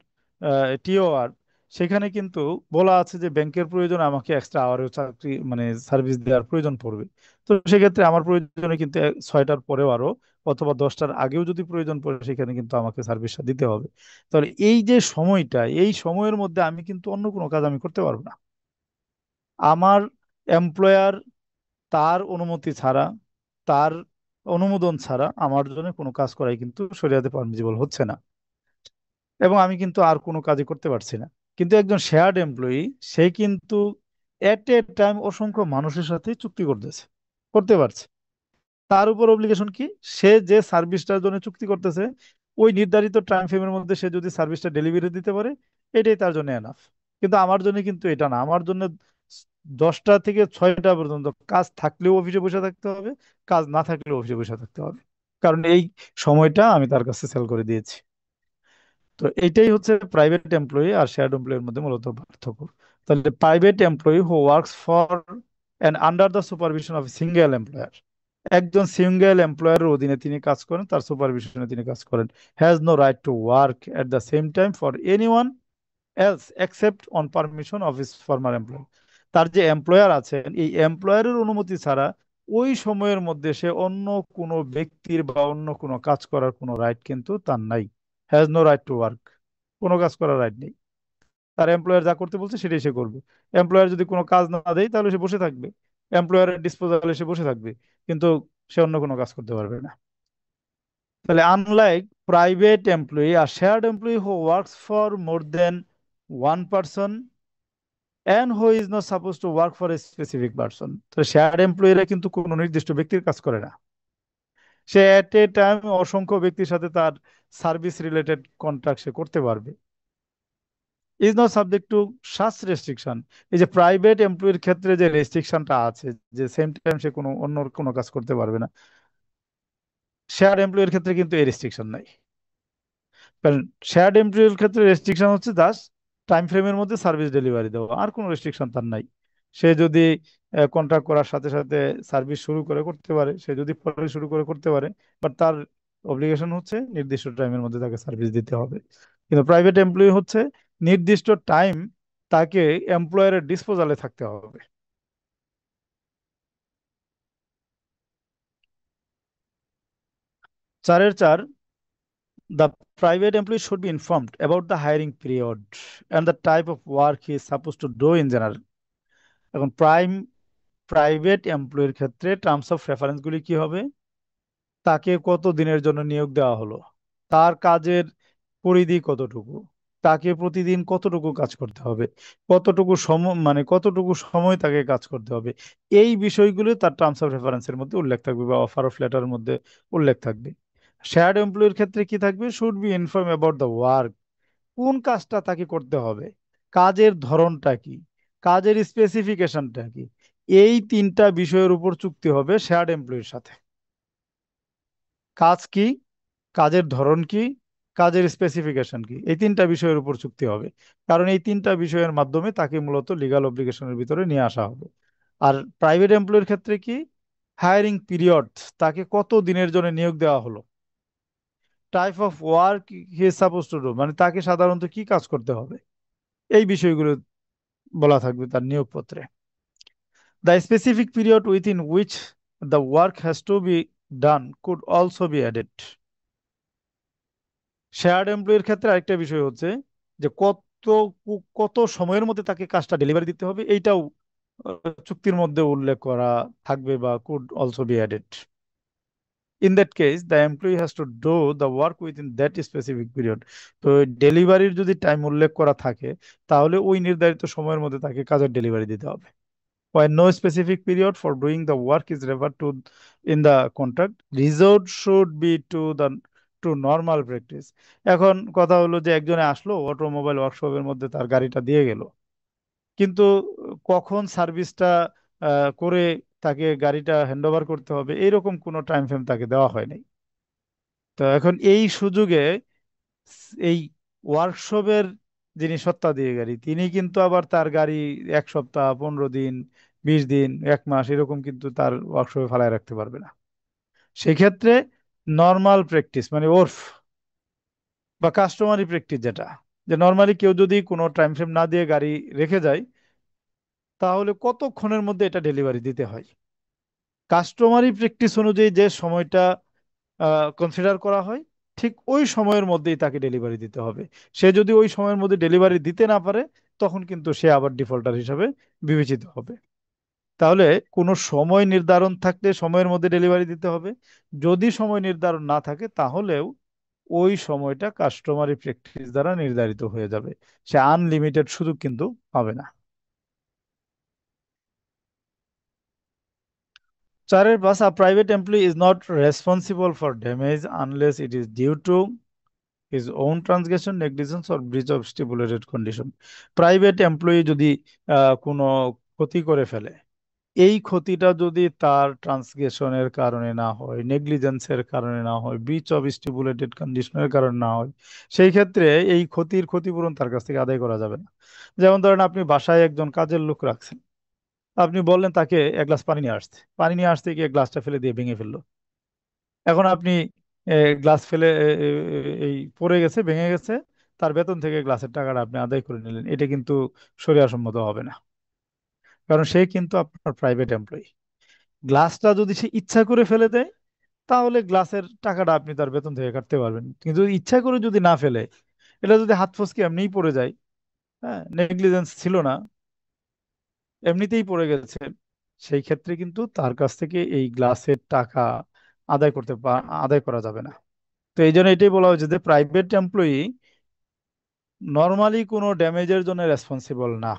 টিওআর, সেখানে কিন্তু বলা আছে যে ব্যাংকের প্রয়োজন আমাকে এক্সট্রা আওয়ারেও চাকরি মানে সার্ভিস দেওয়ার প্রয়োজন পড়বে। তো সেক্ষেত্রে আমার প্রয়োজনে কিন্তু 6টার পরেও আরো, অথবা 10টার আগেও যদি প্রয়োজন পড়ে সেখানে কিন্তু আমাকে সার্ভিসটা দিতে হবে। তাহলে এই যে সময়টা, এই সময়ের মধ্যে আমি কিন্তু অন্য কোনো কাজ আমি করতে পারবো না। আমার এমপ্লয়ার তার অনুমতি ছাড়া, তার অনুমোদন ছাড়া আমার জন্য কোনো কাজ করাই কিন্তু শরিয়াতে পারমিজিবল হচ্ছে না। এবং আমি কিন্তু আর কোনো কাজই করতে পারছি না। কিন্তু একজন শেয়ার্ড এমপ্লয়ি, সে কিন্তু এট এ টাইম অসংখ্য মানুষের সাথে চুক্তি করতে পারছে। তার উপর অব্লিগেশন কি? সে যে সার্ভিসটার জন্য চুক্তি করতেছে, ওই নির্ধারিত টাইম ফ্রেমের মধ্যে সে যদি সার্ভিসটা ডেলিভারি দিতে পারে, এটাই তার জন্য এনাফ। কিন্তু আমার জন্য কিন্তু এটা না। আমার জন্য 10টা থেকে 6টা পর্যন্ত কাজ থাকলেও অফিসে বসে থাকতে হবে, কাজ না থাকলেও অফিসে বসে থাকতে হবে। কারণ এই সময়টা আমি তার কাছে সেল করে দিয়েছি। তো এইটাই হচ্ছে প্রাইভেট এমপ্লয়ি আর শেয়ার্ড এমপ্লয়ির মধ্যে মূলত পার্থক্য। তাহলে private employee who works for and under the supervision of single employer, একজন সিঙ্গেল এমপ্লয়ারের অধীনে তিনি কাজ করেন, তার সুপারভিশনে তিনি কাজ করেন, has no right to work at the same time for anyone else except on permission of his former employ. তার যে এমপ্লয়ার আছেন, এই এমপ্লয়ারের অনুমতি ছাড়া ওই সময়ের মধ্যে সে অন্য কোনো ব্যক্তির বা অন্য কোনো কাজ করার কোনো রাইট কিন্তু তার নাই। Has no right to work, কোনো কাজ করার রাইট নেই। তার এমপ্লয়ার যা করতে বলছে সেটাই সে করবে। এমপ্লয়ার যদি কোনো কাজ না দেয় তাহলে সে বসে থাকবে, এমপ্লয়ারের ডিসপোজালে সে বসে থাকবে, কিন্তু সে অন্য কোনো কাজ করতে পারবে না। তাহলে আনলাইক প্রাইভেট এমপ্লয়ি আর shared employee who works for more than one person and who is not suppose to work for a specific person. তো শেয়ার্ড এমপ্লয়িরা কিন্তু কোনো নির্দিষ্ট ব্যক্তির কাজ করে না। সে এট এ টাইম অসংখ্য ব্যক্তির সাথে তার সার্ভিস রিলেটেড কন্ট্রাক্ট সে করতে পারবে, is not subject to such restriction. এই যে প্রাইভেট এমপ্লয়ির ক্ষেত্রে যে রেস্ট্রিকশনটা আছে, যে সেম টাইম সে কোনো অন্য কোনো কাজ করতে পারবে না, শেয়ার এমপ্লয়ির ক্ষেত্রে কিন্তু এই রেস্ট্রিকশন নাই। কারণ শেয়ার্ড এমপ্লয়ির ক্ষেত্রে রেস্ট্রিকশন হচ্ছে জাস্ট টাইম ফ্রেমের মধ্যে সার্ভিস ডেলিভারি দেওয়া, আর কোনো রেস্ট্রিকশন তার নাই। সে যদি কন্ট্রাক্ট করার সাথে সাথে সার্ভিস শুরু করে করতে পারে, সে যদি পরে শুরু করে করতে পারে, বাট তার অব্লিগেশন হচ্ছে নির্দিষ্ট টাইমের মধ্যে তাকে সার্ভিস দিতে হবে। কিন্তু প্রাইভেট এমপ্লয়ি হচ্ছে নির্দিষ্ট টাইম তাকে এমপ্লয়ারের ডিসপোজালে থাকতে হবে। 4-4, the private employee should be informed about the hiring period and the type of work he is supposed to do in general. এখন প্রাইভেট এমপ্লয়ির ক্ষেত্রে টার্মস অফ রেফারেন্স গুলি কি হবে? তাকে কত দিনের জন্য নিয়োগ দেওয়া হলো, তার কাজের পরিধি কতটুকু, তাকে প্রতিদিন কতটুকু কাজ করতে হবে, কতটুকু সময়, মানে কতটুকু সময় তাকে কাজ করতে হবে, এই বিষয়গুলো তার টার্মস অফ রেফারেন্সের মধ্যে উল্লেখ থাকবে বা অফার অফ লেটারের মধ্যে উল্লেখ থাকবে। শেয়ার্ড এমপ্লয়ির ক্ষেত্রে কি থাকবে? Should be inform about the work, কোন কাজটা তাকে করতে হবে, কাজের ধরনটা কি, কাজের স্পেসিফিকেশনটা কি, এই 3টা বিষয়ের উপর চুক্তি হবে শেয়ার্ড এমপ্লয়ির সাথে। কাজ কি, কাজের ধরন কি, কাজের স্পেসিফিকেশন কি, এই 3টা বিষয়ের উপর চুক্তি হবে। কারণ এই 3টা বিষয়ের মাধ্যমে তাকে মূলত লিগাল অব্লিগেশনের ভিতরে নিয়ে আসা হবে। আর প্রাইভেট এমপ্লয়ের ক্ষেত্রে কি? হায়ারিং পিরিয়ড, তাকে কত দিনের জন্য নিয়োগ দেওয়া হলো, type of work he is suppose to do, মানে তাকে সাধারণত কি কাজ করতে হবে, এই বিষয়গুলো বলা থাকবে তার নিয়োগপত্রে। The specific period within which the work has to be done could also be added. Shared এমপ্লয়ির ক্ষেত্রে আরেকটা বিষয় হচ্ছে যে কত সময়ের মধ্যে তাকে কাজটা ডেলিভারি দিতে হবে, এইটাও চুক্তির মধ্যে উল্লেখ করা থাকবে বা could also be added. In that case the employee has to do the work within that specific period. তো ডেলিভারির যদি টাইম উল্লেখ করা থাকে, তাহলে ওই নির্ধারিত সময়ের মধ্যে তাকে কাজের ডেলিভারি দিতে হবে। When no specific period for doing the work is referred to in the contract, resort should be to normal practice. এখন কথা হলো যে একজনে আসলো, অটোমোবাইল ওয়ার্কশপের মধ্যে তার গাড়িটা দিয়ে গেল, কিন্তু কখন সার্ভিসটা করে তাকে গাড়িটা হ্যান্ড ওভার করতে হবে এইরকম কোনো টাইম ফ্রেম তাকে দেওয়া হয়নি। তো এখন এই সুযোগে এই ওয়ার্কশপের যিনি সত্ত্বাধিকারী, তিনি কিন্তু আবার তার গাড়ি 1 সপ্তাহ, 15 দিন, 20 দিন, 1 মাস এরকম কিন্তু তার ওয়ার্কশপে ফেলায় রাখতে পারবে না। সেক্ষেত্রে নর্মাল প্র্যাকটিস মানে ওরফ বা কাস্টমারি প্র্যাকটিস, যেটা যে নর্মালি কেউ যদি কোনো টাইম ফ্রেম না দিয়ে গাড়ি রেখে যায়, তাহলে কতক্ষণের মধ্যে এটা ডেলিভারি দিতে হয়, কাস্টমারি প্র্যাকটিস অনুযায়ী যে সময়টা কনসিডার করা হয়, ঠিক ওই সময়ের মধ্যেই তাকে ডেলিভারি দিতে হবে। সে যদি ওই সময়ের মধ্যে ডেলিভারি দিতে না পারে, তখন কিন্তু সে আবার ডিফল্টার হিসাবে বিবেচিত হবে। তাহলে কোনো সময় নির্ধারণ থাকলে সময়ের মধ্যে ডেলিভারি দিতে হবে, যদি সময় নির্ধারণ না থাকে তাহলেও ওই সময়টা কাস্টমারি প্র্যাকটিস দ্বারা নির্ধারিত হয়ে যাবে। সে আনলিমিটেড সুযোগ কিন্তু পাবে না। 4-এর 5, a private employee is not responsible for damage unless it is due to his own transgression, negligence or breach of stipulated condition. Private employee যদি কোনো ক্ষতি করে ফেলে, এই ক্ষতিটা যদি তার ট্রান্সগ্রেশনের কারণে না হয়, নেগলিজেন্সের কারণে না হয়, ব্রিচ অফ স্টিপুলেটেড কন্ডিশনের কারণে না হয়, সেই ক্ষেত্রে এই ক্ষতির ক্ষতিপূরণ তার কাছ থেকে আদায় করা যাবে না। যেমন ধরেন আপনি বাসায় একজন কাজের লোক রাখছেন, আপনি বললেন তাকে এক গ্লাস পানি নিয়ে আসতে, পানি নিয়ে আসতে গিয়ে গ্লাসটা ফেলে দিয়ে ভেঙে ফেললো। এখন আপনি গ্লাস ফেলে এই পড়ে গেছে, ভেঙে গেছে, তার বেতন থেকে গ্লাসের টাকাটা আপনি আদায় করে নিলেন, এটা কিন্তু শরিয়াসম্মত হবে না। কারণ সে কিন্তু আপনার প্রাইভেট এমপ্লয়ি। গ্লাসটা যদি সে ইচ্ছা করে ফেলে দেয়, তাহলে গ্লাসের টাকাটা আপনি তার বেতন থেকে কাটতে পারবেন। কিন্তু ইচ্ছা করে যদি না ফেলে, এটা যদি হাত ফসকে এমনিই পড়ে যায়, হ্যাঁ, নেগলিজেন্স ছিল না, এমনিতেই পড়ে গেছে, সেই ক্ষেত্রে কিন্তু তার কাছ থেকে এই গ্লাসের টাকা আদায় করা যাবে না। তো এই জন্য এটাই বলা হয়েছে যে প্রাইভেট এমপ্লয়ি নর্মালি কোনো ড্যামেজের জন্য রেসপন্সিবল না।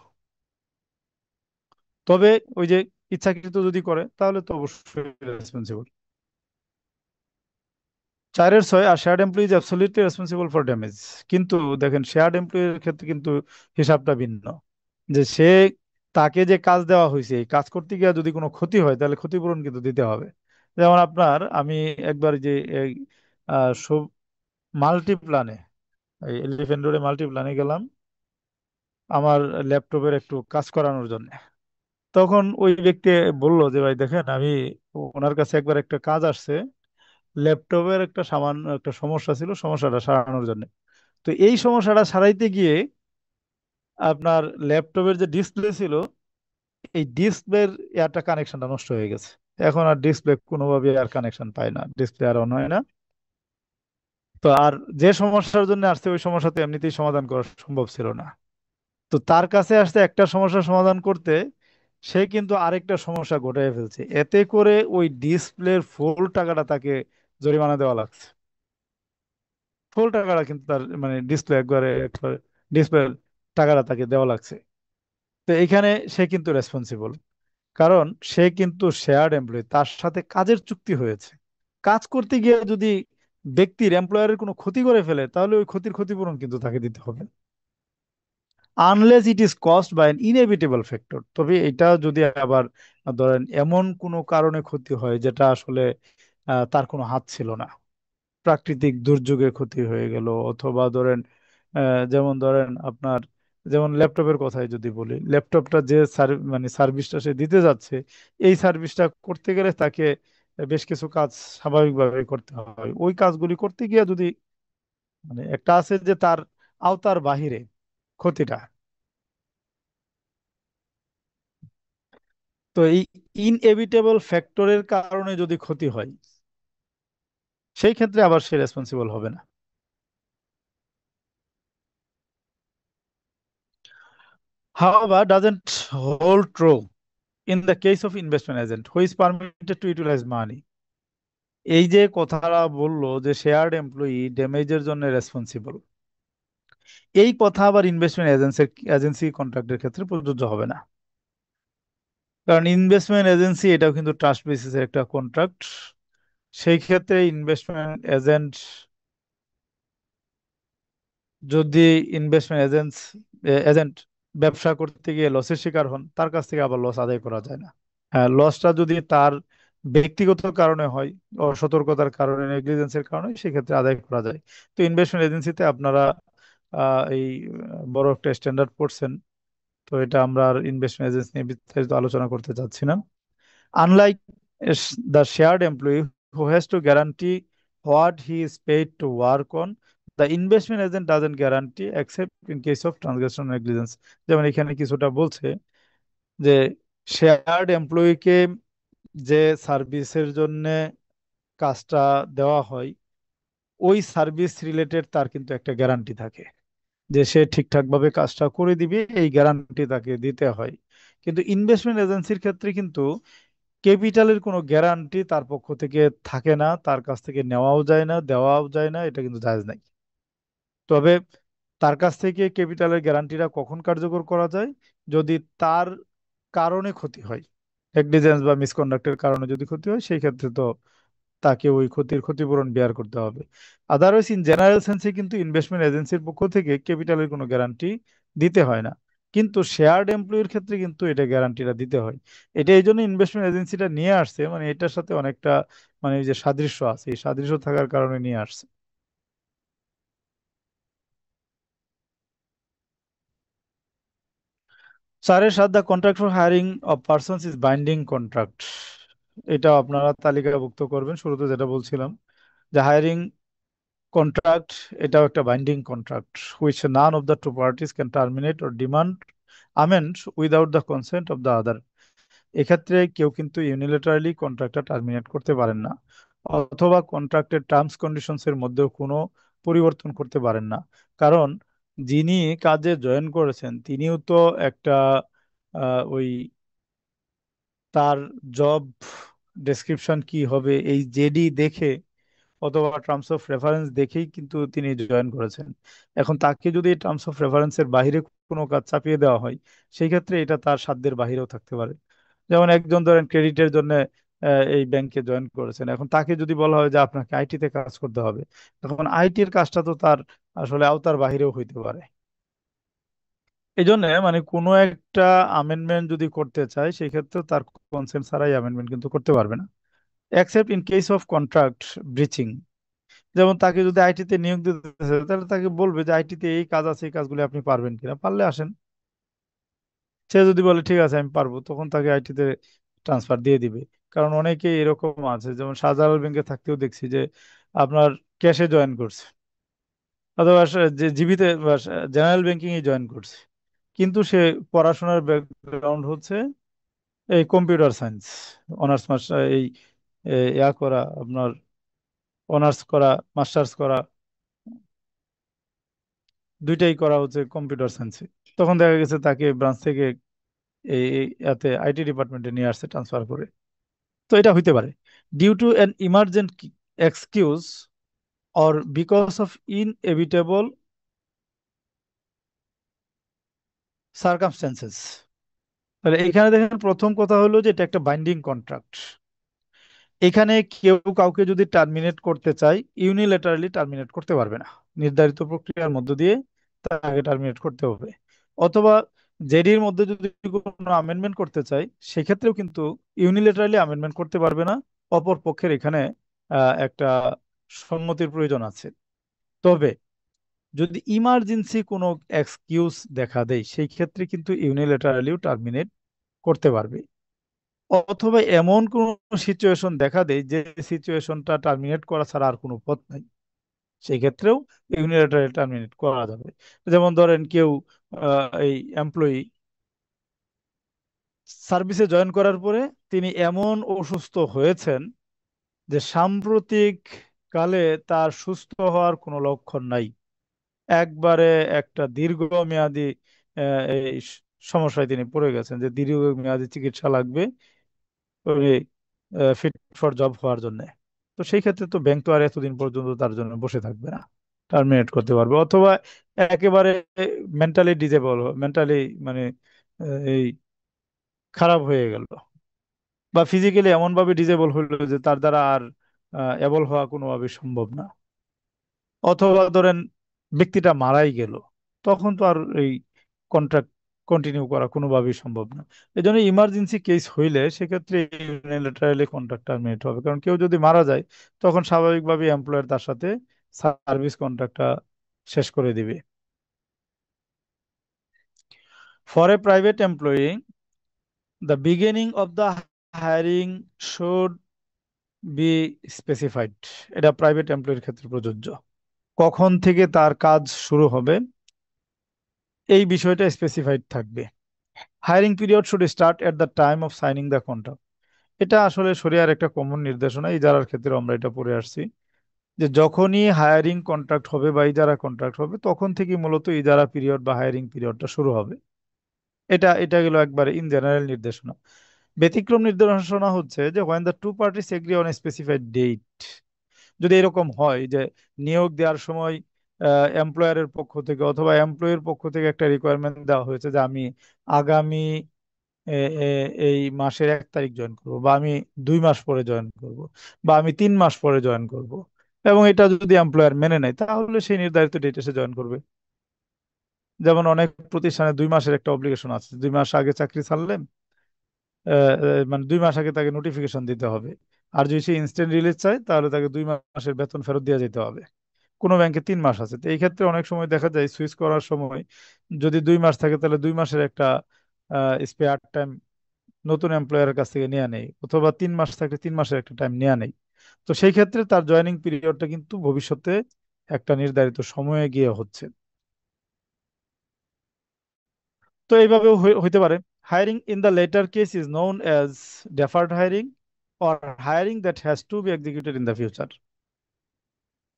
তবে ওই যে ইচ্ছাকৃত যদি করে তাহলে তো অবশ্যই রেসপন্সিবল। 4-এর 6, আর shared employee is absolutely responsible for damage. কিন্তু দেখেন, শেয়ার্ড এমপ্লয়ির ক্ষেত্রে কিন্তু হিসাবটা ভিন্ন। যে সে, তাকে যে কাজ দেওয়া হয়েছে, এই কাজ করতে গিয়ে যদি কোনো ক্ষতি হয় তাহলে ক্ষতিপূরণ কিন্তু দিতে হবে। যেমন আমি একবার যে এই মাল্টিপ্লানে, এই এলিফেন্ট রোডে মাল্টিপ্লানে গেলাম আমার ল্যাপটপের একটু কাজ করানোর জন্য। তখন ওই ব্যক্তি বলল যে ভাই দেখেন, আমি ওনার কাছে একবার একটা কাজ আসছে, ল্যাপটপের একটা সামান্য একটা সমস্যা ছিল, সমস্যাটা সারানোর জন্য। তো এই সমস্যাটা সারাইতে গিয়ে আপনার ল্যাপটপের যে ডিসপ্লে ছিল, এই ডিসপ্লের একটা কানেকশনটা নষ্ট হয়ে গেছে। এখন আর ডিসপ্লে কোনোভাবে আর কানেকশন পায় না, ডিসপ্লে আর অন হয় না। তো আর যে সমস্যার জন্য আসছে ওই সমস্যাতে এমনিতেই সমাধান করা সম্ভব ছিল না। তো তার কাছে আসতে একটা সমস্যার সমাধান করতে, সে কিন্তু আরেকটা সমস্যা ঘটায় ফেলছে, এতে করে ওই ডিসপ্লের ফুল টাকাটা তাকে জরিমানা দেওয়া লাগছে। ফুল টাকাটা কিন্তু তার মানে ডিসপ্লে একবারে ডিসপ্লে টাকাটা তাকে দেওয়া লাগছে। তো এখানে সে কিন্তু রেসপন্সিবল, কারণ সে কিন্তু শেয়ার্ড এমপ্লয়ি, তার সাথে কাজের চুক্তি হয়েছে। কাজ করতে গিয়ে যদি ব্যক্তির এমপ্লয়ারের কোনো ক্ষতি করে ফেলে, তাহলে ওই ক্ষতির ক্ষতিপূরণ কিন্তু তাকে দিতে হবে, unless it is caused by an inevitable factor. তবে এটা যদি আবার ধরেন এমন কোনো কারণে ক্ষতি হয় যেটা আসলে তার কোনো হাত ছিল না, প্রাকৃতিক দুর্যোগে ক্ষতি হয়ে গেল, অথবা ধরেন যেমন ধরেন আপনার, যেমন ল্যাপটপের কথাই যদি বলি, ল্যাপটপটা যে মানে সার্ভিসটা সে দিতে যাচ্ছে, এই সার্ভিসটা করতে গেলে তাকে বেশ কিছু কাজ স্বাভাবিকভাবে করতে হয়। ওই কাজগুলি করতে গিয়ে যদি মানে একটা আছে যে তার আওতার বাহিরে ক্ষতিটা, তো এই ইনএভিটেবল ফ্যাক্টরের কারণে যদি ক্ষতি হয়, সেই ক্ষেত্রে আবার সে রেসপন্সিবল হবে না। However, doesn't hold true in the case of investment agent who is permitted to utilize money. এই যে কথাটা বললো যে শেয়ার্ড এমপ্লয়ি ড্যামেজের জন্য রেসপন্সিবল, এই কথা আবার ইনভেস্টমেন্ট এজেন্সি কন্ট্রাক্টের ক্ষেত্রে প্রযোজ্য হবে না। কারণ ইনভেস্টমেন্ট এজেন্সি এটাও কিন্তু ট্রাস্ট বেসিসের একটা কন্ট্রাক্ট। সেই ক্ষেত্রে ইনভেস্টমেন্ট এজেন্ট যদি ইনভেস্টমেন্ট এজেন্ট ব্যবসা করতে গিয়ে লসের শিকার হন, তার কাছ থেকে আবার লস আদায় করা যায় না। হ্যাঁ, লসটা যদি তার ব্যক্তিগত কারণে হয়, অসতর্কতার কারণে, নেগলিজেন্সের কারণে, সেক্ষেত্রে আদায় করা যায়। তো ইনভেস্টমেন্ট এজেন্সিতে আপনারা এই বড় একটা স্ট্যান্ডার্ড পড়ছেন, তো এটা আমরা আর ইনভেস্টমেন্ট এজেন্সি নিয়ে বিস্তারিত আলোচনা করতে চাচ্ছি না। Unlike the shared employee who has to guarantee what he is paid to work on, the investment agent doesn't guarantee except in case of transaction negligence. যেমন এখানে কিছুটা বলছে যে শেয়ার্ড এমপ্লয়িকে যে সার্ভিসের জন্য কাজটা দেওয়া হয়, ওই সার্ভিস রিলেটেড তার কিন্তু একটা গ্যারান্টি থাকে, যে সে ঠিকঠাক ভাবে কাজটা করে দিবে, এই গ্যারান্টি তাকে দিতে হয়। কিন্তু ইনভেস্টমেন্ট এজেন্সির ক্ষেত্রে কিন্তু ক্যাপিটালের কোনো গ্যারান্টি তার পক্ষ থেকে থাকে না, তার কাছ থেকে নেওয়াও যায় না, দেওয়াও যায় না, এটা কিন্তু জায়েজ নাই। তবে তার কাছ থেকে ক্যাপিটালের গ্যারান্টিটা কখন কার্যকর করা যায়? যদি তার কারণে ক্ষতি হয়, নেগলিজেন্স বা মিসকন্ডাক্টের কারণে যদি ক্ষতি হয়, সেই ক্ষেত্রে তো তাকে ওই ক্ষতির ক্ষতিপূরণ বেয়ার করতে হবে। আদারওয়াইজ ইন জেনারেল সেন্সে কিন্তু ইনভেস্টমেন্ট এজেন্সির পক্ষ থেকে ক্যাপিটালের কোনো গ্যারান্টি দিতে হয় না। কিন্তু শেয়ার্ড এমপ্লয়ির ক্ষেত্রে কিন্তু এটা গ্যারান্টিটা দিতে হয়। এটা এই জন্য ইনভেস্টমেন্ট এজেন্সিটা নিয়ে আসছে, মানে এটার সাথে অনেকটা মানে এই যে সাদৃশ্য আছে, এই সাদৃশ্য থাকার কারণে নিয়ে আসছে। স্যারের সাথে the contract for hiring of persons is binding contract. এটা আপনারা তালিকাভুক্ত করবেন, শুরুতে যেটা বলছিলাম যে হায়ারিং কন্ট্রাক্ট, এটাও একটা binding contract, which none of the two parties can terminate or demand amends without the consent of the other. এক্ষেত্রে কেউ কিন্তু ইউনিলেটারালি কন্ট্রাক্টটা টার্মিনেট করতে পারেন না, অথবা কন্ট্রাক্টের টার্মস কন্ডিশনস এর মধ্যেও কোনো পরিবর্তন করতে পারেন না। কারণ যিনি কাজে জয়েন করেছেন তিনিও তো একটা ওই তার জব ডেসক্রিপশন কি হবে এই জেডি দেখে অথবা টার্মস অফ রেফারেন্স দেখেই কিন্তু তিনি জয়েন করেছেন। এখন তাকে যদি টার্মস অফ রেফারেন্সের বাইরে কোনো কাজ চাপিয়ে দেওয়া হয়, সেই ক্ষেত্রে এটা তার সাধ্যের বাইরেও থাকতে পারে। যেমন একজন ধরেন ক্রেডিটের জন্য এই ব্যাংকে জয়েন করেছেন, এখন তাকে যদি বলা হয় যে আপনাকে আইটিতে কাজ করতে হবে, তখন আইটির কাজটা তো তার আসলে আওতার বাইরেও হইতে পারে। এই জন্য মানে কোনো একটা আমেন্ডমেন্ট যদি করতে চায়, সেই ক্ষেত্রে তার কনসেন্ট ছাড়াই আমেন্ডমেন্ট কিন্তু করতে পারবে না, except in case of contract breaching. যেমন তাকে যদি আইটিতে নিয়োগ দিতে চায়, তাহলে তাকে বলবে যে আইটিতে এই কাজ আছে, এই কাজগুলো আপনি পারবেন কিনা, পারলে আসেন। সে যদি বলে ঠিক আছে আমি পারবো, তখন তাকে আইটিতে ট্রান্সফার দিয়ে দিবে। কারণ অনেকে এরকম আছে, যেমন শাহজালাল ব্যাংকে থাকতেও দেখছি যে আপনার ক্যাশে জয়েন করছে, অথবা যে জিবিতে জেনারেল ব্যাংকিং এ জয়েন করছে, কিন্তু সে পড়াশোনার ব্যাকগ্রাউন্ড হচ্ছে এই কম্পিউটার সায়েন্স, অনার্স মাস্টার এই ইয়া করা আপনার, অনার্স করা, মাস্টার্স করা, দুইটাই করা হচ্ছে কম্পিউটার সায়েন্সে। তখন দেখা গেছে তাকে ব্রাঞ্চ থেকে ইয়াতে আইটি ডিপার্টমেন্টে নিয়ে আসছে ট্রান্সফার করে। তো এটা হইতে পারে due to an emergent excuse or because of inevitable circumstances. তাহলে এখানে দেখেন প্রথম কথা হলো যে এটা একটা বাইন্ডিং কন্ট্রাক্ট। এখানে কেউ কাউকে যদি টার্মিনেট করতে চায়, ইউনিল্যাটারালি টার্মিনেট করতে পারবে না, নির্ধারিত প্রক্রিয়ার মধ্য দিয়ে তাকে টার্মিনেট করতে হবে। অথবা জেডির মধ্যে যদি কোনো আমেন্ডমেন্ট করতে চায়, সেক্ষেত্রেও কিন্তু ইউনিল্যাটারালি আমেন্ডমেন্ট করতে পারবে না, অপর পক্ষের এখানে একটা সম্মতির প্রয়োজন আছে। তবে যদি ইমার্জেন্সি কোনো এক্সকিউজ দেখা দেয়, সেই ক্ষেত্রে কিন্তু ইউনিল্যাটারালিও টার্মিনেট করতে পারবে। অথবা এমন কোন সিচুয়েশন দেখা দেয় যে সিচুয়েশনটা টার্মিনেট করা ছাড়া আর কোনো পথ নাই, সেই ক্ষেত্রেও ইউনিলেটারালি টার্মিনেট করা যাবে। যেমন ধরেন কেউ এই এমপ্লয়ি সার্ভিসে জয়েন করার পরে তিনি এমন অসুস্থ হয়েছেন যে সাম্প্রতিক কালে তার সুস্থ হওয়ার কোনো লক্ষণ নাই, একবারে একটা দীর্ঘমেয়াদী এই সমস্যায় তিনি পড়ে গেছেন, যে দীর্ঘমেয়াদী চিকিৎসা লাগবে ফিট ফর জব হওয়ার জন্য। তো সেই ক্ষেত্রে তো ব্যাংক তো আর এতদিন পর্যন্ত তার জন্য বসে থাকবে না, টার্মিনেট করতে পারবে। অথবা একেবারে মেন্টালি ডিজেবল, মেন্টালি মানে এই খারাপ হয়ে গেল, বা ফিজিক্যালি এমন ভাবে ডিজেবল হলো যে তার দ্বারা আর এবল হওয়া কোনোভাবে সম্ভব না। অথবা ধরেন ব্যক্তিটা মারাই গেল, তখন তো আর এই কন্ট্রাক্ট কন্টিনিউ করা কোনোভাবেই সম্ভব না। এই জন্য ইমার্জেন্সি কেস হইলে সেক্ষেত্রে ইউনিল্যাটারালি কন্ট্রাক্ট টার্মিনেট হবে, কারণ কেউ যদি মারা যায়, তখন স্বাভাবিকভাবে এমপ্লয়ার তার সাথে সার্ভিস কন্ট্রাক্টটা শেষ করে দিবে। For a private employee the beginning of the hiring should be specified. এটা প্রাইভেট এমপ্লয়ির ক্ষেত্রে প্রযোজ্য, কখন থেকে তার কাজ শুরু হবে এই বিষয়টা স্পেসিফাইড থাকবে। Hiring period should start at the time of signing the contract. এটা আসলে শরিয়ার একটা কমন নির্দেশনা, ইজারার ক্ষেত্রে আমরা এটা পড়ে আসছি, যে যখনই হায়ারিং কন্ট্রাক্ট হবে বা ইজারা কন্ট্রাক্ট হবে, তখন থেকে মূলত ইজারা পিরিয়ড বা হায়ারিং পিরিয়ডটা শুরু হবে। এটা এটা গেল একবারে ইন জেনারেল নির্দেশনা। ব্যতিক্রম নির্দেশনা হচ্ছে যে when the two parties agree on a specified date, যদি এরকম হয় যে নিয়োগ দেওয়ার সময় এমপ্লয়ারের পক্ষ থেকে অথবা এমপ্লয়ের পক্ষ থেকে একটা রিকোয়ারমেন্ট দেওয়া হয়েছে যে আমি আগামী এই মাসের 1 তারিখ জয়েন করব, বা আমি 2 মাস পরে জয়েন করব, বা আমি 3 মাস পরে জয়েন করব, এবং এটা যদি এমপ্লয়ার মেনে নেয় তাহলে সেই নির্ধারিত ডেটে সে জয়েন করবে। যেমন অনেক প্রতিষ্ঠানে 2 মাসের একটা অব্লিগেশন আছে, 2 মাস আগে চাকরি ছাড়লেন, মানে 2 মাস আগে তাকে নোটিফিকেশন দিতে হবে। আর যদি সে ইনস্ট্যান্ট রিলিজ চায় তাহলে তাকে 2 মাসের বেতন ফেরত দিয়ে যেতে হবে। কোনো ব্যাংকে 3 মাস আছে, তো এই ক্ষেত্রে অনেক সময় দেখা যায় সুইচ করার সময় যদি 2 মাস থাকে তাহলে 2 মাসের একটা স্পেয়ার টাইম নতুন এমপ্লয়ারের কাছ থেকে নেওয়া নেই, অথবা 3 মাস থাকলে 3 মাসের একটা টাইম নেওয়া নেই। তো সেই ক্ষেত্রে তার জয়েনিং পিরিয়ডটা কিন্তু ভবিষ্যতে একটা নির্ধারিত সময়ে গিয়ে হচ্ছে। তো এইভাবেও হইতে পারে। Hiring in the letter case is known as deferred hiring or hiring that has to B executed in the future.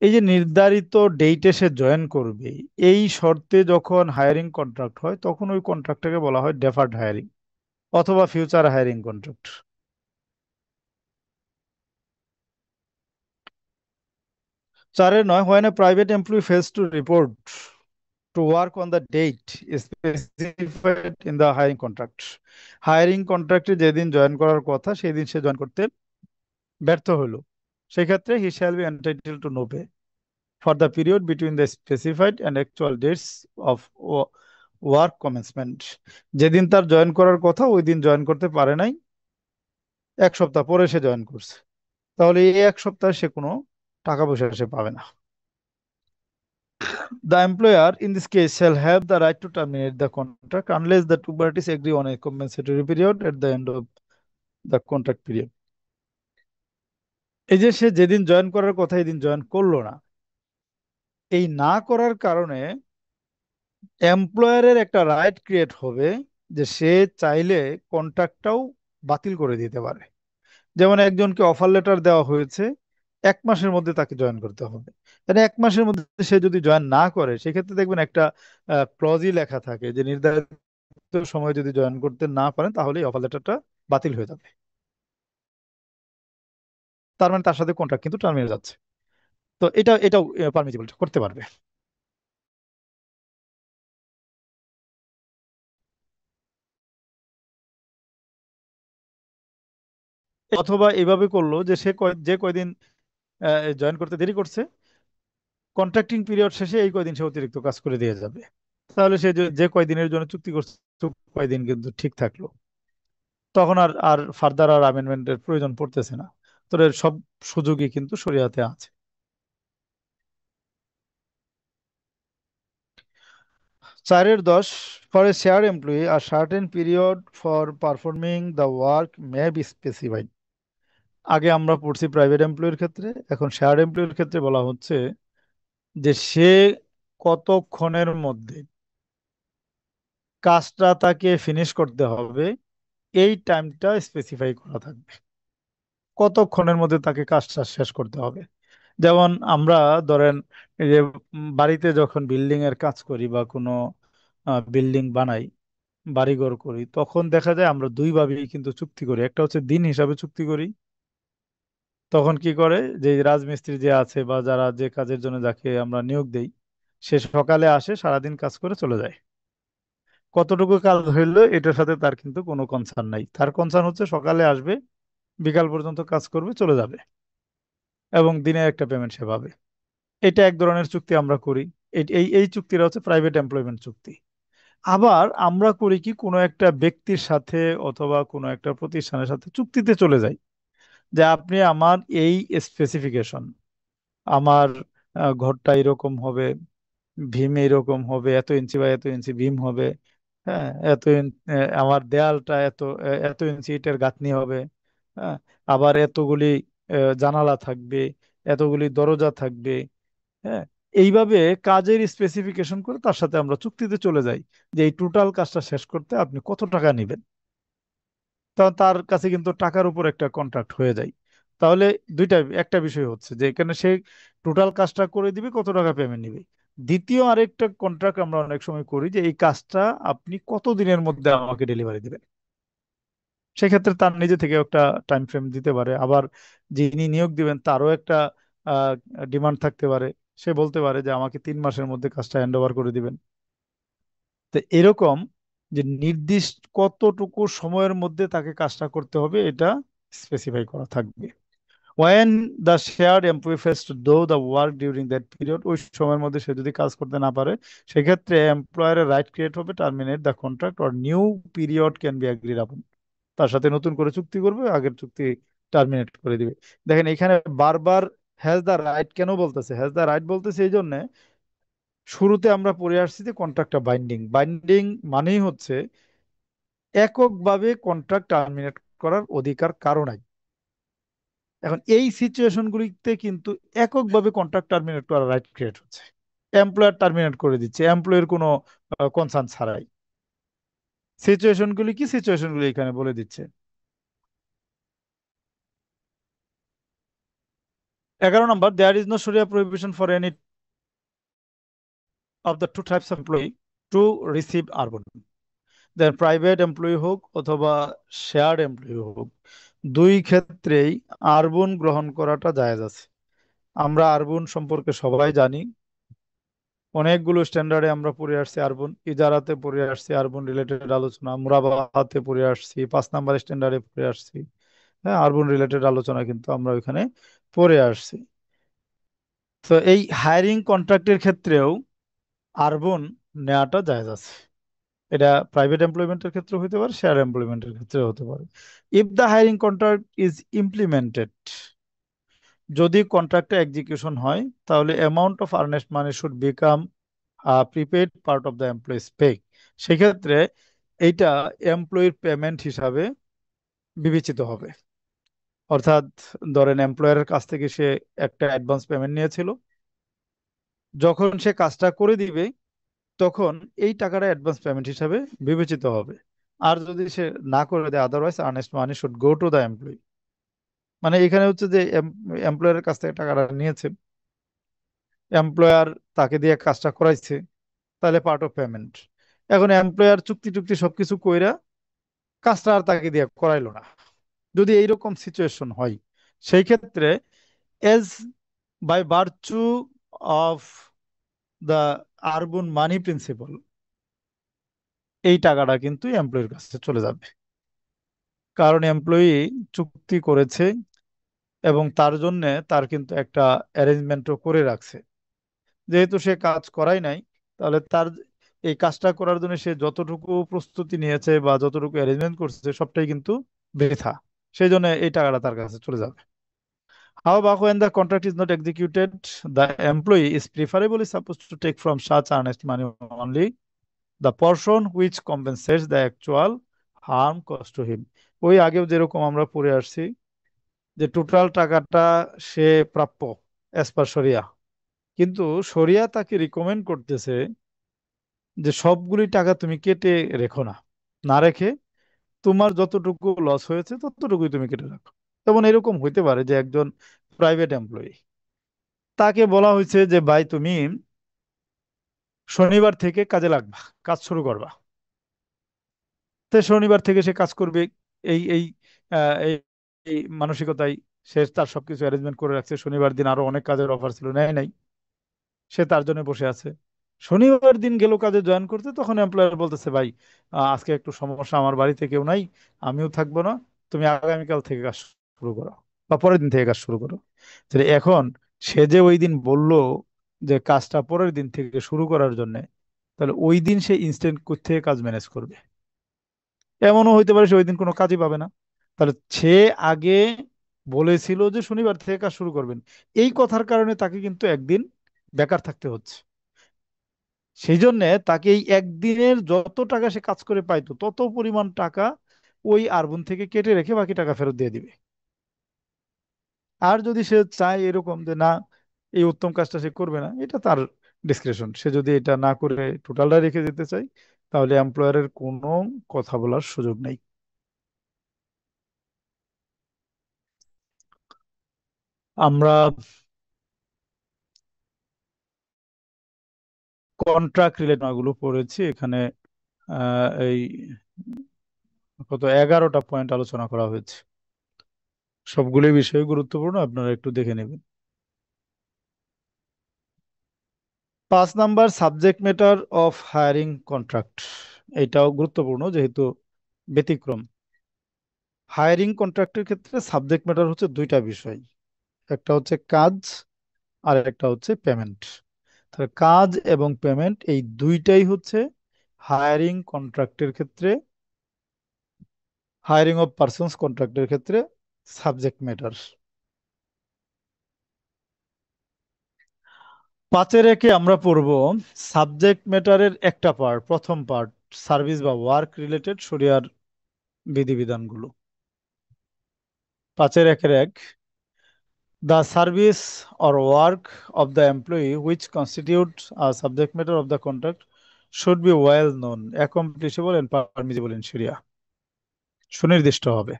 এই যে নির্ধারিত ডেটে সে জয়েন করবে, এই শর্তে যখন হায়ারিং কন্ট্রাক্ট হয় তখন ওই কন্ট্রাক্টটাকে বলা হয় ডেফার্ড হায়ারিং অথবা future hiring contract. 4-9, when a private employee fails to report to work on the date specified in the hiring contract, hiring কন্ট্রাক্টে যেদিন জয়েন করার কথা সেই দিন সে জয়েন করতে ব্যর্থ হলো, সেক্ষেত্রে he shall be entitle to no pay for the period between the specified and actual dates of work commencement. যেদিন তার জয়েন করার কথা ওই দিন জয়েন করতে পারে নাই, 1 সপ্তাহ পরে সে জয়েন করছে, তাহলে এই 1 সপ্তাহে সে কোনো টাকা পয়সা সে পাবে না। The employer in this case shall have the right to terminate the contract unless the two parties agree on a compensatory period at the end of the contract period. এই যে সে যেদিন জয়েন করার কথা এই দিন জয়েন করলো না, এই না করার কারণে এমপ্লয়ারের একটা রাইট ক্রিয়েট হবে যে সে চাইলে কন্ট্রাক্টটাও বাতিল করে দিতে পারে। যেমন একজনকে অফার লেটার দেওয়া হয়েছে, 1 মাসের মধ্যে তাকে জয়েন করতে হবে, তাহলে 1 মাসের মধ্যে সে যদি জয়েন না করে সেক্ষেত্রে দেখবেন একটা ক্লজই লেখা থাকে যে নির্ধারিত সময় যদি জয়েন করতে না পারেন তাহলে অফার লেটারটা বাতিল হয়ে যাবে। তার মানে তার সাথে কন্ট্রাক্ট কিন্তু টার্মিনেট যাচ্ছে। তো এটাও পারমিসিবল করতে পারবে। অথবা এইভাবে করলো যে সে যে কয়দিন জয়েন করতে দেরি করছে, কন্ট্রাক্টিং পিরিয়ড শেষে এই কয়দিন সে অতিরিক্ত কাজ করে দিয়ে যাবে, তাহলে সে যে কয়দিনের জন্য চুক্তি করছে কয়দিন কিন্তু ঠিক থাকলো, তখন আর আর ফার্দার আর অ্যামেন্ডমেন্টের প্রয়োজন পড়তেছে না। তো এর সব সুযোগই কিন্তু শরিয়াতে আছে। 4-10, for a share employee are certain period for performing the work may be specified. আগে আমরা পড়ছি প্রাইভেট এমপ্লয়ির ক্ষেত্রে, এখন শেয়ার এমপ্লয়ির ক্ষেত্রে বলা হচ্ছে যে সে কতক্ষণের মধ্যে কাজটা তাকে ফিনিশ করতে হবে, এই টাইমটা স্পেসিফাই করা থাকবে, কতক্ষণের মধ্যে তাকে কাজটা শেষ করতে হবে। যেমন আমরা ধরেন এই যে বাড়িতে যখন বিল্ডিং এর কাজ করি বা কোনো বিল্ডিং বানাই, বাড়িঘর করি, তখন দেখা যায় আমরা দুইভাবেই কিন্তু চুক্তি করি। একটা হচ্ছে দিন হিসাবে চুক্তি করি, তখন কি করে যে রাজমিস্ত্রি যে আছে বা যারা যে কাজের জন্য যাকে আমরা নিয়োগ দেই, সে সকালে আসে সারাদিন কাজ করে চলে যায়, কতটুকু কাজ হইলো এটার সাথে তার কিন্তু কোনো কনসার্ন নাই, তার কনসার্ন হচ্ছে সকালে আসবে, বিকাল পর্যন্ত কাজ করবে চলে যাবে, এবং দিনের একটা পেমেন্ট সে পাবে। এটা এক ধরনের চুক্তি আমরা করি। এই চুক্তিটা হচ্ছে প্রাইভেট এমপ্লয়মেন্ট চুক্তি। আবার আমরা করি কি, কোনো একটা ব্যক্তির সাথে অথবা কোনো একটা প্রতিষ্ঠানের সাথে চুক্তিতে চলে যাই যে আপনি আমার এই স্পেসিফিকেশন, আমার ঘরটা এরকম হবে, ভীম এরকম হবে, এত ইঞ্চি বা এত ইঞ্চি ভীম হবে, হ্যাঁ আমার দেয়ালটা এত ইঞ্চি ইটের গাঁথনি হবে, হ্যাঁ আবার এতগুলি জানালা থাকবে, এতগুলি দরজা থাকবে, হ্যাঁ এইভাবে কাজের স্পেসিফিকেশন করে তার সাথে আমরা চুক্তিতে চলে যাই যে এই টোটাল কাজটা শেষ করতে আপনি কত টাকা নেবেন। তখন তার কাছে কিন্তু টাকার উপর একটা কন্ট্রাক্ট হয়ে যায়। তাহলে দুইটা, একটা বিষয় হচ্ছে যে এখানে সে টোটাল কাজটা করে দিবে, কত টাকা পেমেন্ট নিবে। দ্বিতীয় আরেকটা কন্ট্রাক্ট আমরা অনেক সময় করি যে এই কাজটা আপনি কত দিনের মধ্যে আমাকে ডেলিভারি দিবেন। সেক্ষেত্রে তার নিজে থেকে একটা টাইম ফ্রেম দিতে পারে। আবার যিনি নিয়োগ দিবেন তারও একটা ডিমান্ড থাকতে পারে। সে বলতে পারে যে আমাকে 3 মাসের মধ্যে কাজটা হ্যান্ড ওভার করে দিবেন। তো এরকম যে নির্দিষ্ট কতটুকু সময়ের মধ্যে তাকে কাজটা করতে হবে এটা স্পেসিফাই করা থাকবে। When the shared employee fails to do the work during that period, ওই সময়ের মধ্যে সে যদি কাজ করতে না পারে, সেক্ষেত্রে এমপ্লয়ারের রাইট ক্রিয়েট হবে terminate the contract or new period can be agreed আপন। তার সাথে নতুন করে চুক্তি করবে, আগের চুক্তি টার্মিনেট করে দিবে। দেখেন এখানে বারবার হ্যাজ দ্য রাইট কেন বলতেছে? হ্যাজ দ্য রাইট বলতেছে এই জন্য, শুরুতে আমরা পড়ে আসছি যে কন্ট্রাক্টটা বাইন্ডিং। বাইন্ডিং মানেই হচ্ছে এককভাবে কন্ট্রাক্ট টার্মিনেট করার অধিকার কারো নাই। এখন এই সিচুয়েশনগুলিতে কিন্তু এককভাবে কন্ট্রাক্ট টার্মিনেট করার রাইট ক্রিয়েট হচ্ছে। এমপ্লয়ার টার্মিনেট করে দিচ্ছে এমপ্লয়ের কোনো কনসার্ন ছাড়াই। সিচুয়েশনগুলি কি? সিচুয়েশনগুলি এখানে বলে দিচ্ছে। 11 number, there is no Sharia prohibition for any of the two types of employee to receive arbun. Then private employee হোক অথবা শেয়ার্ড এমপ্লয়ি হোক, দুই ক্ষেত্রেই আরবন গ্রহণ করাটা জায়েজ আছে। আমরা আরবন সম্পর্কে সবাই জানি। অনেকগুলো স্ট্যান্ডার্ডে আমরা পড়ে আসছি আরবন। ইজারাতে পড়ে আসছি আরবন রিলেটেড আলোচনা, মুরাবাহাতে পড়ে আসছি, 5 নাম্বার স্ট্যান্ডার্ডে পড়ে আসছি। হ্যাঁ, আরবন রিলেটেড আলোচনা কিন্তু আমরা ওইখানে পড়ে আসছি। তো এই হায়ারিং কন্ট্রাক্টের ক্ষেত্রেও আরবন নেওয়াটা জায়েজ আছে। এটা প্রাইভেট এমপ্লয়মেন্টের ক্ষেত্রে হতে পারে, শেয়ার এমপ্লয়মেন্টের ক্ষেত্রে হতে পারে। If the hiring contract is implemented, যদি কন্ট্রাক্টটা এক্সিকিউশন হয়, তাহলে amount of earnest money should become prepaid part of the employees pay. সেক্ষেত্রে এইটা এমপ্লয়ির পেমেন্ট হিসাবে বিবেচিত হবে। অর্থাৎ ধরেন এমপ্লয়ারের কাছ থেকে সে একটা অ্যাডভান্স পেমেন্ট নিয়েছিল, যখন সে কাজটা করে দিবে তখন এই টাকাটা অ্যাডভান্স পেমেন্ট হিসাবে বিবেচিত হবে। আর যদি সে না করে দেয়, otherwise earnest money should go to the employee. মানে এখানে হচ্ছে যে এমপ্লয়ারের কাছ থেকে টাকাটা নিয়েছে, এমপ্লয়ার তাকে দিয়ে কাজটা করাইছে, তাহলে পার্ট অফ পেমেন্ট। এখন এমপ্লয়ার চুক্তি টুক্তি সবকিছু কইরা কাজটা আর তাকে দিয়ে করাইলো না, যদি এইরকম সিচুয়েশন হয়, সেই ক্ষেত্রে as by virtue of the arbun money principal, এই টাকাটা কিন্তু এমপ্লয়ির কাছে চলে যাবে। কারণ এমপ্লয়ি চুক্তি করেছে এবং তার জন্য তার কিন্তু একটা অ্যারেঞ্জমেন্টও করে রাখছে। যেহেতু সে কাজ করাই নাই, তাহলে তার এই কাজটা করার জন্য সে যতটুকু প্রস্তুতি নিয়েছে বা যতটুকু অ্যারেঞ্জমেন্ট করছে সবটাই কিন্তু বৃথা। সেই জন্য এই টাকাটা তার কাছে চলে যাবে। However, when the contract is not executed, the employee is preferably supposed to take from such earnest money only the portion which compensates the actual harm caused to him. ওই আগেও যেরকম আমরা পড়ে আসছি যে টোটাল টাকাটা সে প্রাপ্য অ্যাজ পার শরিয়া, কিন্তু শরিয়া তাকে রিকমেন্ড করতেছে যে সবগুলি টাকা তুমি কেটে রেখো না, না রেখে তোমার যতটুকু লস হয়েছে ততটুকুই তুমি কেটে রাখো। যেমন এরকম হইতে পারে যে একজন প্রাইভেট এমপ্লয়ি, তাকে বলা হয়েছে যে ভাই তুমি শনিবার থেকে কাজে লাগবা, কাজ শুরু করবা। তো শনিবার থেকে সে কাজ করবে, এই এই এই এই মানসিকতায় সে তার সবকিছু অ্যারেঞ্জমেন্ট করে রাখছে। শনিবার দিন আরো অনেক কাজের অফার ছিল, নেয় নাই, সে তার জন্য বসে আছে। শনিবার দিন গেল কাজে জয়েন করতে, তখন এমপ্লয়ার বলতেছে ভাই আজকে একটু সমস্যা, আমার বাড়িতে কেউ নাই, আমিও থাকবো না, তুমি আগামীকাল থেকে কাজ শুরু করো বা পরের দিন থেকে কাজ শুরু করো। তাহলে এখন সে যে ওই দিন বলল যে কাজটা পরের দিন থেকে শুরু করার জন্য, তাহলে ওই দিন সে ইনস্ট্যান্ট থেকে কাজ ম্যানেজ করবে? এমনও হইতে পারে সে ওই দিন কোনো কাজই পাবে না। তাহলে সে আগে বলেছিল যে শনিবার থেকে কাজ শুরু করবেন, এই কথার কারণে তাকে কিন্তু একদিন বেকার থাকতে হচ্ছে। সেই জন্য তাকে এই একদিনের যত টাকা সে কাজ করে পাইতো তত পরিমাণ টাকা ওই আরবন থেকে কেটে রেখে বাকি টাকা ফেরত দিয়ে দিবে। আর যদি সে চায় এরকম যে না, এই উত্তম কাজটা সে করবে না, এটা তার ডিসক্রিপশন। সে যদি এটা না করে টোটালটা রেখে যেতে চায়, তাহলে এমপ্লয়ারের কোনো কথা বলার সুযোগ নেই। আমরা কন্ট্রাক্ট রিলেটেড গুলো পড়েছি এখানে। এই কত 11টা পয়েন্ট আলোচনা করা হয়েছে। সবগুলো বিষয় গুরুত্বপূর্ণ, আপনারা একটু দেখে নেবেন। 5 number, subject matter of hiring contract. এটাও গুরুত্বপূর্ণ, যেহেতু ব্যতিক্রম। হায়ারিং কন্ট্রাক্টের ক্ষেত্রে সাবজেক্ট ম্যাটার হচ্ছে দুইটা বিষয়, একটা হচ্ছে কাজ আর একটা হচ্ছে পেমেন্ট। তাহলে কাজ এবং পেমেন্ট এই দুইটাই হচ্ছে হায়ারিং কন্ট্রাক্টের ক্ষেত্রে, হায়ারিং অফ পার্সনস কন্ট্রাক্টের ক্ষেত্রে সাবজেক্ট ম্যাটার। 5-এ আমরা পড়ব সাবজেক্ট ম্যাটারের একটা পার্ট, প্রথম পার্ট, সার্ভিস বা ওয়ার্ক রিলেটেড শরিয়ার বিধিবিধানগুলো। 5-1 The service or work of the employee which constitutes a subject matter of the contract should be well known, accomplishable and permissible in Sharia. সুনির্দিষ্ট হবে।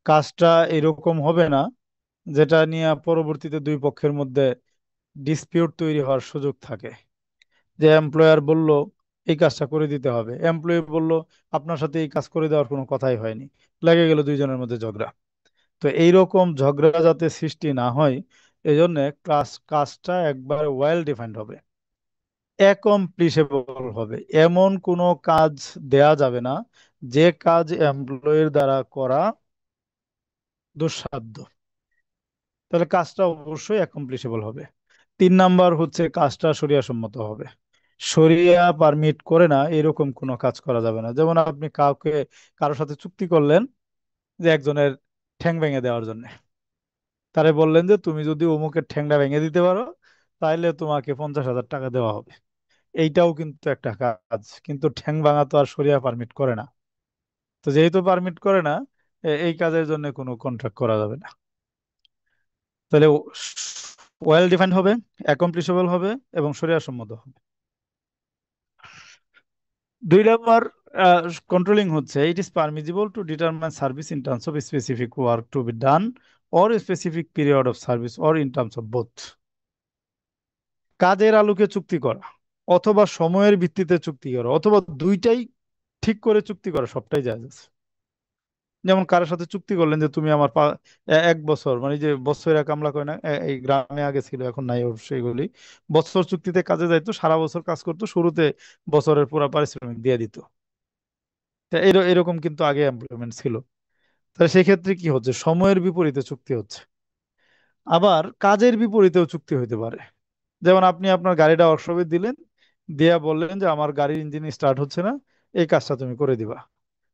কাজটা এরকম হবে না যেটা নিয়ে পরবর্তীতে দুই পক্ষের মধ্যে ডিসপিউট তৈরি হওয়ার সুযোগ থাকে। যে এমপ্লয়ার বলল এই কাজটা করে দিতে হবে, এমপ্লয়ি বলল আপনার সাথে এই কাজ করে দেওয়ার কোনো কথাই হয়নি, লেগে গেল দুইজনের মধ্যে ঝগড়া। তো এইরকম ঝগড়া যাতে সৃষ্টি না হয়, এজন্য কাজটা একবার ওয়েল ডিফাইন্ড হবে, অ্যাকমপ্লিশেবল হবে। এমন কোনো কাজ দেয়া যাবে না যে কাজ এমপ্লয়ির দ্বারা করা দুঃসাধ্য। তাহলে কাজটা অবশ্যই অ্যাকমপ্লিশেবল হবে। 3 নাম্বার হচ্ছে কাজটা শরিয়া সম্মত হবে। শরিয়া পারমিট করে না এরকম কোনো কাজ করা যাবে না। যেমন আপনি কারোর সাথে চুক্তি করলেন যে একজনের ঠ্যাং ভেঙে দেওয়ার জন্য, তারে বললেন যে তুমি যদি অমুকের ঠ্যাংটা ভেঙে দিতে পারো তাহলে তোমাকে 50,000 টাকা দেওয়া হবে। এইটাও কিন্তু একটা কাজ, কিন্তু ঠ্যাং ভাঙা তো আর শরিয়া পারমিট করে না। তো যেহেতু পারমিট করে না, এই কাজের জন্য কোনো কন্ট্রাক্ট করা যাবে না। তাহলে ওয়েল ডিফাইন্ড হবে, অ্যাকমপ্লিশেবল হবে এবং শরিয়া সম্মত হবে। 2 নাম্বার, কন্ট্রোলিং হচ্ছে it is permissible to determine service in terms of specific work to be done or specific period of service or in terms of both. কাজের আলোকে চুক্তি করা অথবা সময়ের ভিত্তিতে চুক্তি করা অথবা দুইটাই ঠিক করে চুক্তি করা, সবটাই জায়েজ আছে। যেমন কারোর সাথে চুক্তি করলেন যে তুমি আমার 1 বছর, মানে যে বছরে কামলা কয় না, এই গ্রামে আগে ছিল এখন নাই ওর সেগুলি, বছর চুক্তিতে কাজে যাইতো, সারা বছর কাজ করতো, শুরুতে বছরের পুরো পারিশ্রমিক দিয়ে দিত। তা এরকম কিন্তু আগে এমপ্লয়মেন্ট ছিল। তাহলে সেই ক্ষেত্রে কি হচ্ছে, সময়ের বিপরীতে চুক্তি হচ্ছে। আবার কাজের বিপরীতেও চুক্তি হইতে পারে। যেমন আপনি আপনার গাড়িটা ওয়ার্কশপে দিলেন, দিয়া বললেন যে আমার গাড়ির ইঞ্জিন স্টার্ট হচ্ছে না, এই কাজটা তুমি করে দিবা।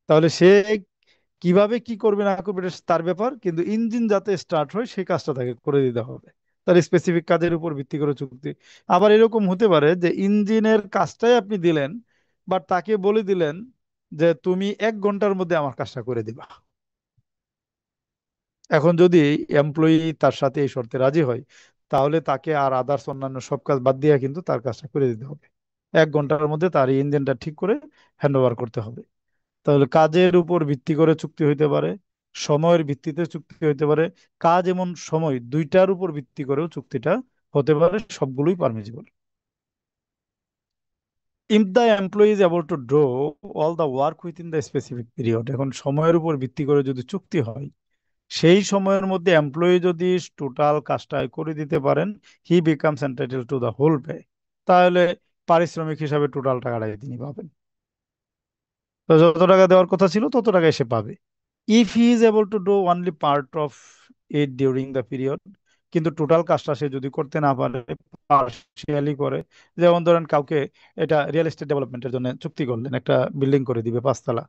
তাহলে সে কিভাবে কি করবে না করবে এটা তার ব্যাপার, কিন্তু ইঞ্জিন যাতে স্টার্ট হয় সেই কাজটা তাকে করে দিতে হবে। তার স্পেসিফিক কাজের উপর ভিত্তি করে চুক্তি। আবার এরকম হতে পারে যে ইঞ্জিনের কাজটাই আপনি দিলেন, বাট তাকে বলে দিলেন যে তুমি 1 ঘন্টার মধ্যে আমার কাজটা করে দিবা। এখন যদি এমপ্লয়ি তার সাথে এই শর্তে রাজি হয়, তাহলে তাকে আর আদার্স অন্যান্য সব কাজ বাদ দিয়ে কিন্তু তার কাজটা করে দিতে হবে। 1 ঘন্টার মধ্যে তার এই ইঞ্জিনটা ঠিক করে হ্যান্ড ওভার করতে হবে। তাহলে কাজের উপর ভিত্তি করে চুক্তি হইতে পারে, সময়ের ভিত্তিতে চুক্তি হইতে পারে, কাজ এমন সময় দুইটার উপর ভিত্তি করেও চুক্তিটা হতে পারে, সবগুলোই permissible. If the employee is able to do all the work within the specific period, এখন সময়ের উপর ভিত্তি করে যদি চুক্তি হয়, সেই সময়ের মধ্যে এমপ্লয়ি যদি টোটাল কাজটা করে দিতে পারেন, he becomes entitle to the whole pay. তাহলে পারিশ্রমিক হিসাবে টোটাল টাকাটাই তিনি পাবেন। তো যত টাকা দেওয়ার কথা ছিল তত টাকাই সে পাবে। If he is able to do only part of it during the period, কিন্তু টোটাল কাজটা সে যদি করতে না পারে, পার্শিয়ালি করে, যেমন ধরেন কাউকে এটা রিয়েল এস্টেট ডেভেলপমেন্টের জন্য চুক্তি করলেন, একটা বিল্ডিং করে দিবে 5 তলা,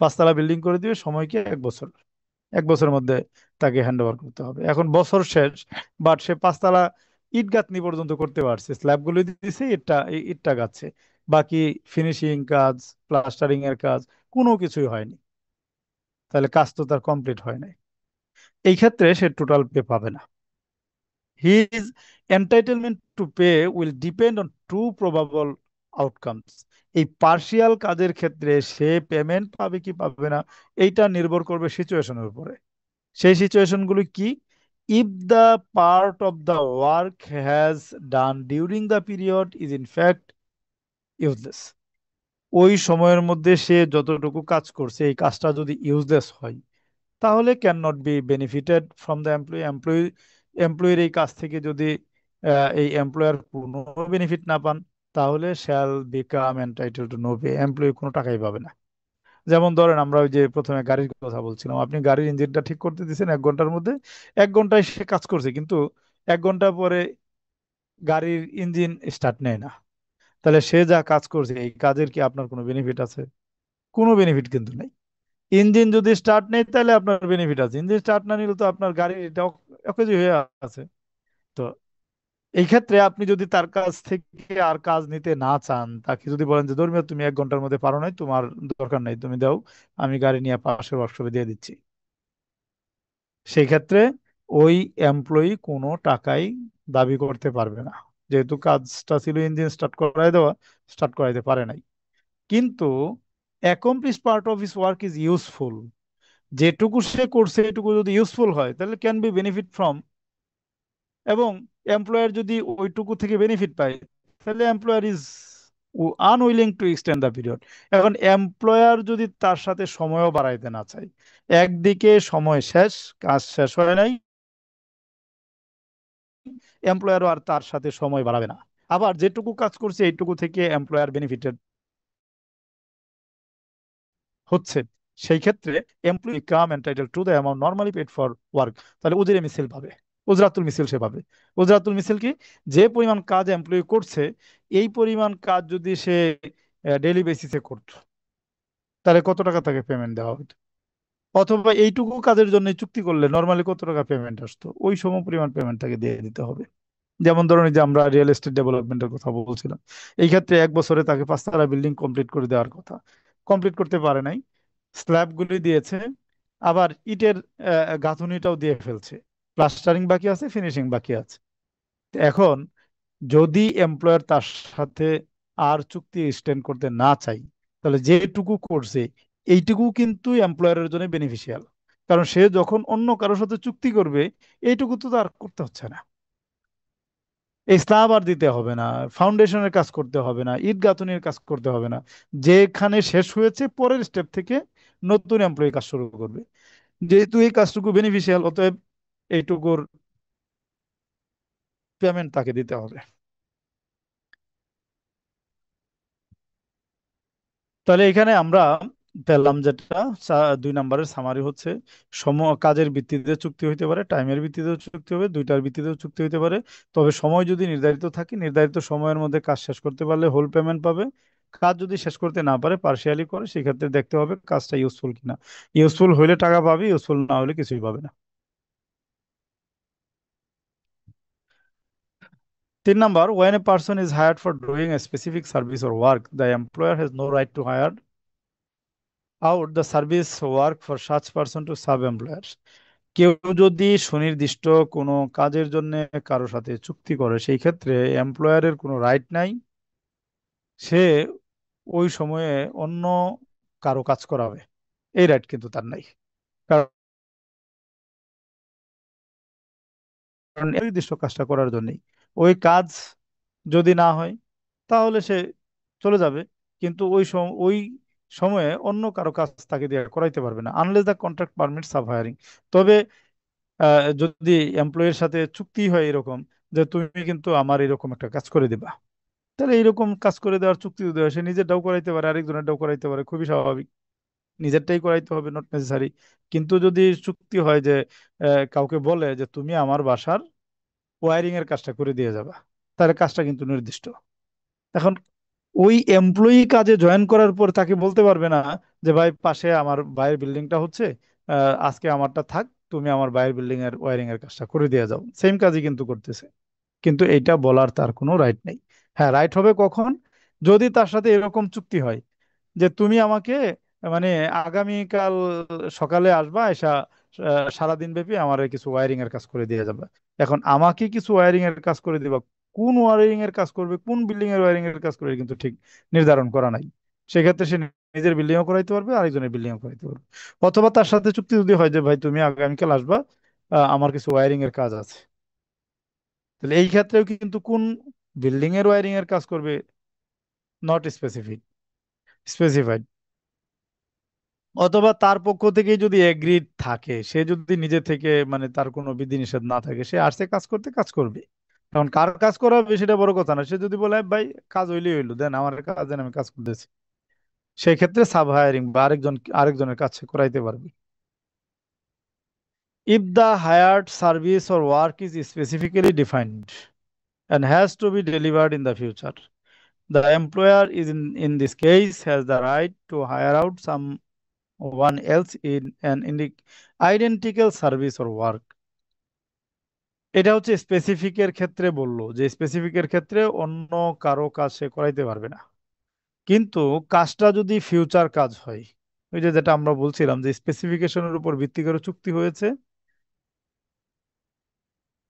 5 তলা বিল্ডিং করে দিবে, সময় কি 1 বছর, 1 বছরের মধ্যে তাকে হ্যান্ড ওভার করতে হবে। এখন বছর শেষ, বাট সে 5 তলা ইট গাঁথনি পর্যন্ত করতে পারছে, স্ল্যাবগুলো দিয়েছে, ইটটা গাচ্ছে, বাকি ফিনিশিং কাজ, প্লাস্টারিং এর কাজ কোনো কিছুই হয়নি, তাহলে কাজ তো তার কমপ্লিট হয় নাই। এই ক্ষেত্রে সে টোটাল পে পাবে না। His entitlement to pay will depend on two probable outcomes. এই পার্শিয়াল কাজের ক্ষেত্রে সে পেমেন্ট পাবে কি পাবে না, এইটা নির্ভর করবে সিচুয়েশনের উপরে। সেই সিচুয়েশনগুলো কি, if the part of the work has done during the period is in fact useless, ওই সময়ের মধ্যে সে যতটুকু কাজ করছে এই কাজটা যদি ইউজলেস হয়, তাহলে can not be benefited from the এমপ্লয়ির এই কাজ থেকে যদি এই এমপ্লয়ার কোনো বেনিফিট না পান, তাহলে shall become entitle to no pay, employee কোনো টাকাই পাবে না। যেমন ধরেন আমরা ওই যে প্রথমে গাড়ির কথা বলছিলাম, আপনি গাড়ির ইঞ্জিনটা ঠিক করতে দিয়েছেন 1 ঘন্টার মধ্যে, 1 ঘন্টায় সে কাজ করছে, কিন্তু 1 ঘন্টা পরে গাড়ির ইঞ্জিন স্টার্ট নেয় না। তাহলে সে যা কাজ করছে এই কাজের কি আপনার কোনো বেনিফিট আছে? কোনো বেনিফিট কিন্তু নেই। ইঞ্জিন যদি স্টার্ট নেই তাহলে আপনার বেনিফিট আছে, ইঞ্জিন স্টার্ট না নিলে তো আপনার গাড়ি এটা অকেজো হয়ে আছে। তো এই ক্ষেত্রে আপনি যদি তার কাছ থেকে আর কাজ নিতে না চান, তাকে যদি বলেন যে ধর্মীয় তুমি 1 ঘন্টার মধ্যে পারো নাই, তোমার দরকার নাই, তুমি দাও, আমি গাড়ি নিয়ে পাশের ওয়ার্কশপে দিয়ে দিচ্ছি, সেই ক্ষেত্রে ওই এমপ্লয়ি কোনো টাকাই দাবি করতে পারবে না, যেহেতু কাজটা ছিল ইঞ্জিন স্টার্ট করাই দেওয়া, স্টার্ট করাইতে পারে নাই। কিন্তু accomplish part of his work is useful, যেটুকু সে করছে এটুকু যদি ইউজফুল হয় তাহলে ক্যান বি বেনিফিট ফ্রম, এবং এমপ্লয়ার যদি ওইটুকু থেকে বেনিফিট পায়, তাহলে employer is unwilling to extend the period. এখন এমপ্লয়ার যদি তার সাথে সময়ও বাড়াইতে না চায়, একদিকে সময় শেষ, কাজ শেষ হয় নাই, এমপ্লয়ারও আর তার সাথে সময় বাড়াবে না। আবার যেটুকু কাজ করছে এইটুকু থেকে এমপ্লয়ার বেনিফিটেড হচ্ছে, সেই ক্ষেত্রে employee come entitle to the amount normally paid for work, তাহলে উজিরে মিছিল পাবে, উজরাতুল মিছিল সে পাবে। উজরাতুল মিছিল কি? যে পরিমাণ কাজ এমপ্লয়ি করছে, এই পরিমাণ কাজ যদি সে ডেইলি বেসিসে করতো, তাহলে কত টাকা তাকে পেমেন্ট দেওয়া হতো? অথবা এইটুকু কাজের জন্য চুক্তি করলে নর্মালি কত টাকা পেমেন্ট আসতো, ওই সম পরিমাণ পেমেন্ট তাকে দিয়ে দিতে হবে। যেমন ধরুন এই যে আমরা রিয়েল এস্টেট ডেভেলপমেন্টের কথা বলছিলাম, এই ক্ষেত্রে 1 বছরে তাকে 5 তলা বিল্ডিং কমপ্লিট করে দেওয়ার কথা, কমপ্লিট করতে পারে নাই, স্ল্যাবগুলি দিয়েছে, আবার ইটের গাঁথুনিটাও দিয়ে ফেলছে, প্লাস্টারিং বাকি আছে, ফিনিশিং বাকি আছে। এখন যদি এমপ্লয়ার তার সাথে আর চুক্তি এক্সটেন্ড করতে না চাই, তাহলে যেটুকু করছে এইটুকু কিন্তু এমপ্লয়ারের জন্য বেনিফিশিয়াল, কারণ সে যখন অন্য কারোর সাথে চুক্তি করবে, এইটুকু তো তার করতে হচ্ছে না, এই স্ল্যাব আর দিতে হবে না, ফাউন্ডেশনের কাজ করতে হবে না, ইট গাঁথুনির কাজ করতে হবে না, যেখানে শেষ হয়েছে পরের স্টেপ থেকে নতুন এমপ্লয়ি কাজ শুরু করবে। যেহেতু এই কাজটুকু বেনিফিশিয়াল, অতএব এইটুকুর পেমেন্ট তাকে দিতে হবে। তাহলে এখানে আমরা পেলাম যেটা 2 নম্বরের সামারি হচ্ছে, কাজের ভিত্তিতে চুক্তি হইতে পারে, টাইমের ভিত্তিতেও চুক্তি হবে, দুইটার ভিত্তিতেও চুক্তি হইতে পারে। তবে সময় যদি নির্ধারিত থাকে, নির্ধারিত সময়ের মধ্যে কাজ শেষ করতে পারলে হোল পেমেন্ট পাবে। কাজ যদি শেষ করতে না পারে, পার্শিয়ালি করে, সেক্ষেত্রে দেখতে হবে কাজটা ইউজফুল কিনা, ইউজফুল হইলে টাকা পাবে, ইউজফুল না হলে কিছুই পাবে না। 3 নম্বর, when a person is hired for doing a specific service or work, the employer has no right to hire out the service work for such person to sub employers। কেউ যদি সুনির্দিষ্ট কোনো কাজের জন্য কারো সাথে চুক্তি করে, সেই ক্ষেত্রে এমপ্লয়ারের কোনো রাইট নাই, সে ওই সময়ে অন্য কারো কাজ করাবে, এই রাইট কিন্তু তার নাই। কারণ এই নির্দিষ্ট কাজটা করার জন্যই, ওই কাজ যদি না হয় তাহলে সে চলে যাবে, কিন্তু ওই সময়ে অন্য কারো কাজ তাকে দিয়ে করাইতে পারবে না, unless the contract permit sub hiring. তবে যদি এমপ্লয়ের সাথে চুক্তি হয় এরকম, যে তুমি কিন্তু আমার এরকম একটা কাজ করে দিবা, তাহলে এইরকম কাজ করে দেওয়ার চুক্তি যদি হয়, সে নিজেরটাও করাইতে পারে, আরেকজনেরটাও করাইতে পারে, খুবই স্বাভাবিক। নিজেরটাই করাইতে হবে নট নেসেসারি। কিন্তু যদি চুক্তি হয় যে কাউকে বলে যে তুমি আমার বাসার ওয়ারিং এর কাজটা করে দিয়ে যাবা, তাহলে কাজটা কিন্তু নির্দিষ্ট। এখন ওই এমপ্লয়ি কাজে জয়েন করার পর তাকে বলতে পারবে না যে ভাই পাশে আমার বাইরের বিল্ডিংটা হচ্ছে, আজকে আমারটা থাক, তুমি আমার বাইরের বিল্ডিং এর ওয়ারিং এর কাজটা করে দিয়ে যাও, সেম কাজই কিন্তু করতেছে, কিন্তু এইটা বলার তার কোনো রাইট নেই। হ্যাঁ, রাইট হবে কখন? যদি তার সাথে এরকম চুক্তি হয় যে তুমি আমাকে মানে আগামীকাল সকালে আসবা, এসা সারাদিন ব্যাপী আমার কিছু ওয়ারিং এর কাজ করে দিয়ে যাবে। এখন আমাকে কিছু ওয়ারিং এর কাজ করে দিবা, কোন ওয়ারিং এর কাজ করবে, কোন বিল্ডিং এর ওয়ারিং এর কাজ করবে কিন্তু ঠিক নির্ধারণ করা নাই। সেক্ষেত্রে সে নিজের বিল্ডিংও করাইতে পারবে, আরেকজনের বিল্ডিংও করাইতে পারবে। অথবা তার সাথে চুক্তি যদি হয় যে ভাই তুমি আগামীকাল আসবা, আমার কিছু ওয়ারিং এর কাজ আছে, তাহলে এই ক্ষেত্রেও কিন্তু কোন বিল্ডিং এর ওয়ারিং এর কাজ করবে নট স্পেসিফিক, স্পেসিফাইড। অথবা তার পক্ষ থেকে যদি এগ্রিড থাকে, সে যদি নিজে থেকে মানে তার কোনো বিধিনিষেধ না থাকে, সে আসছে কাজ করতে, কাজ করবে। এখন কার কাজ করা হবে সেটা বড় কথা না, সে যদি বলে ভাই কাজ হইলেই হইলো, দেন আমার কাজ দেন, আমি কাজ করতেছি, সেই ক্ষেত্রে সাব হায়ারিং বা আরেকজনের কাছে করাইতে পারবে। If the hired service or work is specifically defined and has to be delivered in the future, the employer is in this case has the right to hire out someone else in an identical service or work. এটা হচ্ছে স্পেসিফিকের ক্ষেত্রে বললো যে স্পেসিফিকের ক্ষেত্রে অন্য কারো কাজ সে করাইতে পারবে না। কিন্তু কাজটা যদি ফিউচার কাজ হয়, ওই যে যেটা আমরা বলছিলাম যে স্পেসিফিকেশনের উপর ভিত্তি করে চুক্তি হয়েছে,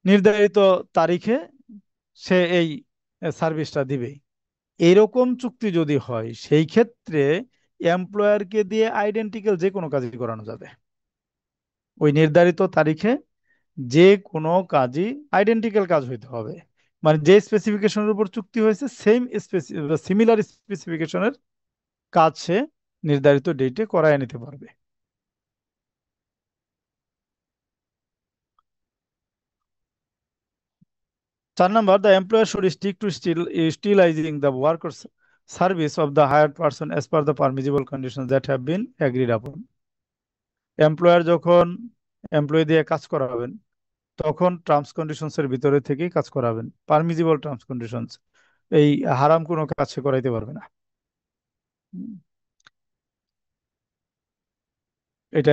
নির্ধারিত তারিখে সে এই সার্ভিসটা দিবে, এরকম চুক্তি যদি হয়, সেই ক্ষেত্রে এমপ্লয়ারকে দিয়ে আইডেন্টিক্যাল যে কোনো কাজই করানো যাবে। ওই নির্ধারিত তারিখে যে কোনো কাজই আইডেন্টিক্যাল কাজ হইতে হবে, মানে যে স্পেসিফিকেশনের উপর চুক্তি হয়েছে সেম সিমিলার স্পেসিফিকেশনের কাজ সে নির্ধারিত ডেটে করায় নিতে পারবে। 4 নম্বর, the employer should stick to utilizing the workers service of the hired person as per the permissible conditions that have been agreed upon. Employer যখন এমপ্লয়ি দিয়ে কাজ করাবেন, তখন টার্মস কন্ডিশনস এর ভিতরে থেকেই কাজ করাবেন, পারমিজিবল টার্মস কন্ডিশনস, এই হারাম কোনো কাজ সে করাইতে পারবে না। হুম। এটা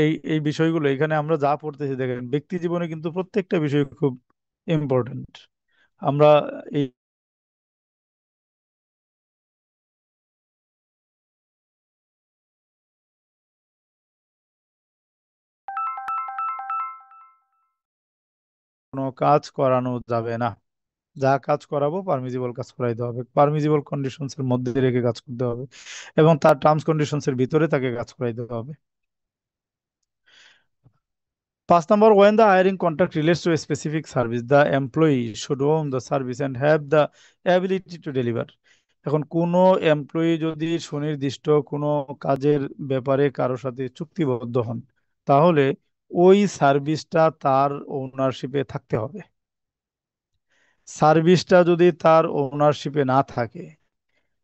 এই এই বিষয়গুলো এখানে আমরা যা পড়তেছি দেখেন, ব্যক্তি জীবনে কিন্তু প্রত্যেকটা বিষয় খুব ইম্পর্টেন্ট। আমরা এই কোনো কাজ করানো যাবে না, যা কাজ করাবো পারমিজিবল কাজ করাইতে হবে, পারমিজিবল কন্ডিশনস এর মধ্যে রেখে কাজ করতে হবে, এবং তার টার্মস কন্ডিশনস এর ভিতরে তাকে কাজ করাইতে হবে। 5 number, when the hiring contract relates to a specific service, the employee should own the service and have the ability to deliver. এখন কোনো এমপ্লয়ি যদি সুনির্দিষ্ট কোনো কাজের ব্যাপারে কারোর সাথে চুক্তিবদ্ধ হন, তাহলে ওই সার্ভিসটা তার ওনারশিপে থাকতে হবে। সার্ভিসটা যদি তার ওনারশিপে না থাকে,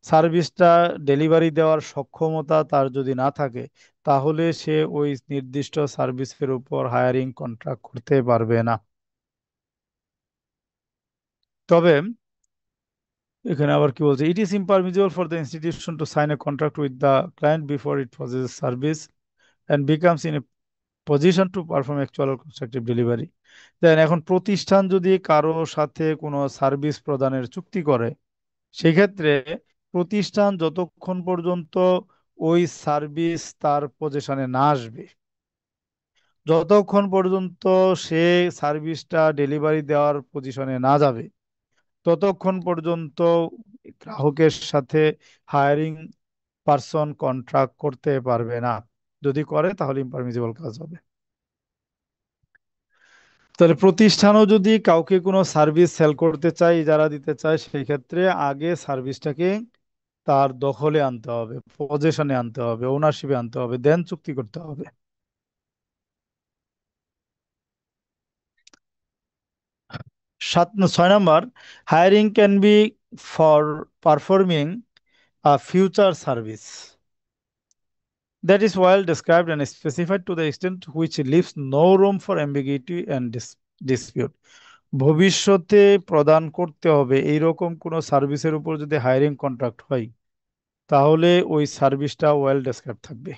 সার্ভিসটা ডেলিভারি দেওয়ার সক্ষমতা তার যদি না থাকে, তাহলে সে ওই নির্দিষ্ট সার্ভিসের উপর হায়ারিং কন্ট্রাক্ট করতে পারবে না। তবে এখানে আবার কি বলছে, it is impermissible for the institution to sign a contract with the client before it processes service and becomes in a position to perform actual constructive delivery. Then এখন প্রতিষ্ঠান যদি কারো সাথে কোনো সার্ভিস প্রদানের চুক্তি করে, সেক্ষেত্রে প্রতিষ্ঠান যতক্ষণ পর্যন্ত ওই সার্ভিস তার পজিশনে না আসবে, যতক্ষণ পর্যন্ত সে সার্ভিসটা ডেলিভারি দেওয়ার পজিশনে না যাবে, ততক্ষণ পর্যন্ত গ্রাহকের সাথে হায়ারিং পার্সন কন্ট্রাক্ট করতে পারবে না। যদি করে তাহলে ইমপারমিজিবল কাজ হবে। তাহলে প্রতিষ্ঠানও যদি কাউকে কোনো সার্ভিস সেল করতে চায়, ইজারা দিতে চায়, সেই ক্ষেত্রে আগে সার্ভিসটাকে তার দখলে আনতে হবে, পজেশনে আনতে হবে, ওনারশিপে আনতে হবে, দেন চুক্তি করতে হবে। 6 number, hiring can be for performing a future service that is well described and specified to the extent which leaves no room for ambiguity and dispute. ভবিষ্যতে প্রদান করতে হবে এইরকম কোনো সার্ভিসের উপর যদি হায়ারিং কন্ট্রাক্ট হয়, তাহলে ওই সার্ভিসটা ওয়েল ডেসক্রাইব থাকবে,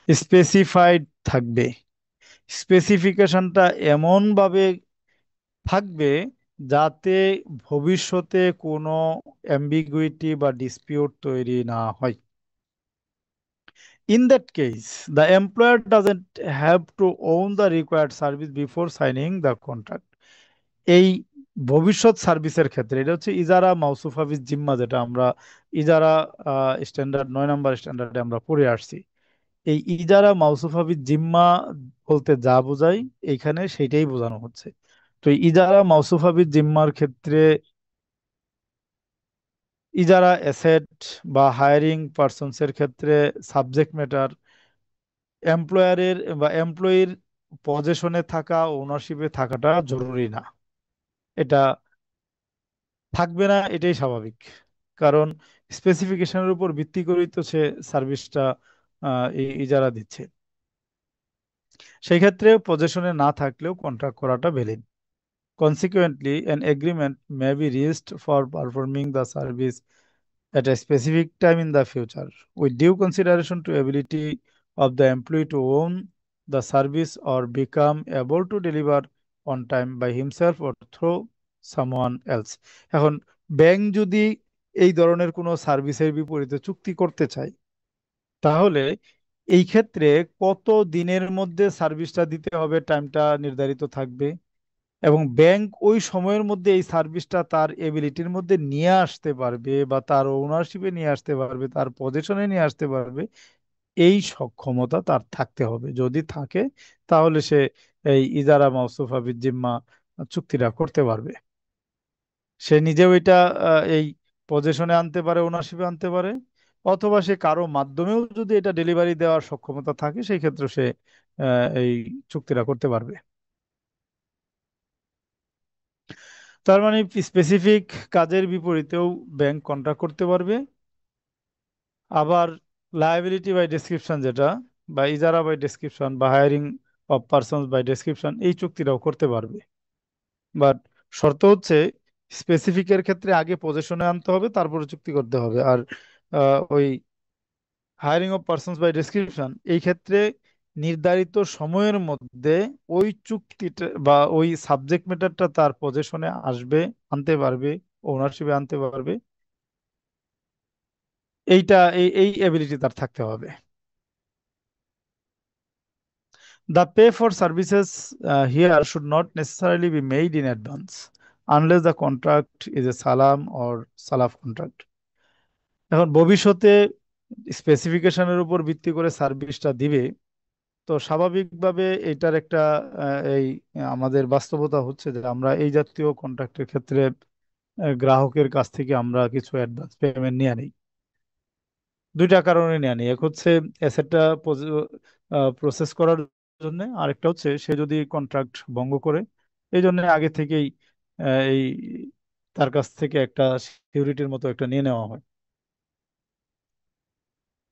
স্পেসিফাইড থাকবে, স্পেসিফিকেশনটা এমনভাবে থাকবে যাতে ভবিষ্যতে কোনো অ্যাম্বিগুইটি বা ডিসপিউট তৈরি না হয়। In that case, the employer doesn't have to own the required service before signing the contract. এই ভবিষ্যৎ সার্ভিসের ক্ষেত্রে এটা হচ্ছে ইজারা মাউসুফা বিজ জিম্মা, যেটা আমরা ইজারা স্ট্যান্ডার্ড 9 নম্বর স্ট্যান্ডার্ডে আমরা পড়ে আসছি। এই ইজারা মাউসুফা বিজ জিম্মা বলতে যা বোঝায় এখানে সেটাই বোঝানো হচ্ছে। তো এই ইজারা মাউসুফা বিজ জিম্মার ক্ষেত্রে ইজারা অ্যাসেট বা হায়ারিং পারসনসের ক্ষেত্রে সাবজেক্ট ম্যাটার এমপ্লয়ারের বা এমপ্লয়ির পজেশনে থাকা, ওনারশিপে থাকাটা জরুরি না। এটা থাকবে না, এটাই স্বাভাবিক। কারণ স্পেসিফিকেশনের উপর ভিত্তি করেই তো সে সার্ভিসটা ইজারা দিচ্ছে। সেই ক্ষেত্রে পজেশনে না থাকলেও কন্ট্রাক্ট করাটা valid. Consequently, an agreement may be reached for performing the service at a specific time in the future, with due consideration to ability of the employee to own the service or become able to deliver on time by himself or through someone else. এখন bank যদি এই ধরনের কোনো সার্ভিসের বিপরীতে চুক্তি করতে চায়, তাহলে এই ক্ষেত্রে কত দিনের মধ্যে সার্ভিসটা দিতে হবে টাইমটা নির্ধারিত থাকবে, এবং ব্যাংক ওই সময়ের মধ্যে এই সার্ভিসটা তার এবিলিটির মধ্যে নিয়ে আসতে পারবে বা তার ওনারশিপে নিয়ে আসতে পারবে, তার পজিশনে নিয়ে আসতে পারবে, এই সক্ষমতা তার থাকতে হবে। যদি থাকে তাহলে সে এই ইজারা মাওসুফা বিল জিম্মা চুক্তিটা করতে পারবে। সে নিজেও এটা এই পজিশনে আনতে পারে, ওনারশিপে আনতে পারে, অথবা সে কারো মাধ্যমেও যদি এটা ডেলিভারি দেওয়ার সক্ষমতা থাকে সেই ক্ষেত্রে সে এই চুক্তিটা করতে পারবে। তার মানে স্পেসিফিক কাজের বিপরীতেও ব্যাংক কন্ট্রাক্ট করতে পারবে। আবার লায়াবিলিটি বাই ডেসক্রিপশন যেটা, বা ইজারা বাই ডেসক্রিপশন বা hiring of person by description, এই চুক্তিটাও করতে পারবে। বাট শর্ত হচ্ছে স্পেসিফিকের ক্ষেত্রে আগে পজিশনে আনতে হবে, তারপরে চুক্তি করতে হবে। আর ওই hiring of persons by description এই ক্ষেত্রে নির্ধারিত সময়ের মধ্যে ওই চুক্তিটা বা ওই সাবজেক্ট ম্যাটারটা তার পজেশনে আসবে, আনতে পারবে, ওনারশিপে আনতে পারবে, এইটা এই এই এবিলিটি তার থাকতে হবে। The pay for services here should not necessarily be made in advance unless the contract is a সালাম অর সালাফ কন্ট্রাক্ট। এখন ভবিষ্যতে স্পেসিফিকেশনের উপর ভিত্তি করে সার্ভিসটা দিবে, তো স্বাভাবিকভাবে এটার একটা এই আমাদের বাস্তবতা হচ্ছে যে আমরা এই জাতীয় কন্ট্রাক্টের ক্ষেত্রে গ্রাহকের কাছ থেকে আমরা কিছু অ্যাডভান্স পেমেন্ট নিয়ে নিই। দুইটা কারণে নিয়ে নিই, এক হচ্ছে অ্যাসেটটা প্রসেস করার জন্য, আরেকটা হচ্ছে সে যদি কন্ট্রাক্ট ভঙ্গ করে, এই জন্য আগে থেকেই এই তার কাছ থেকে একটা সিকিউরিটির মতো একটা নিয়ে নেওয়া হয়।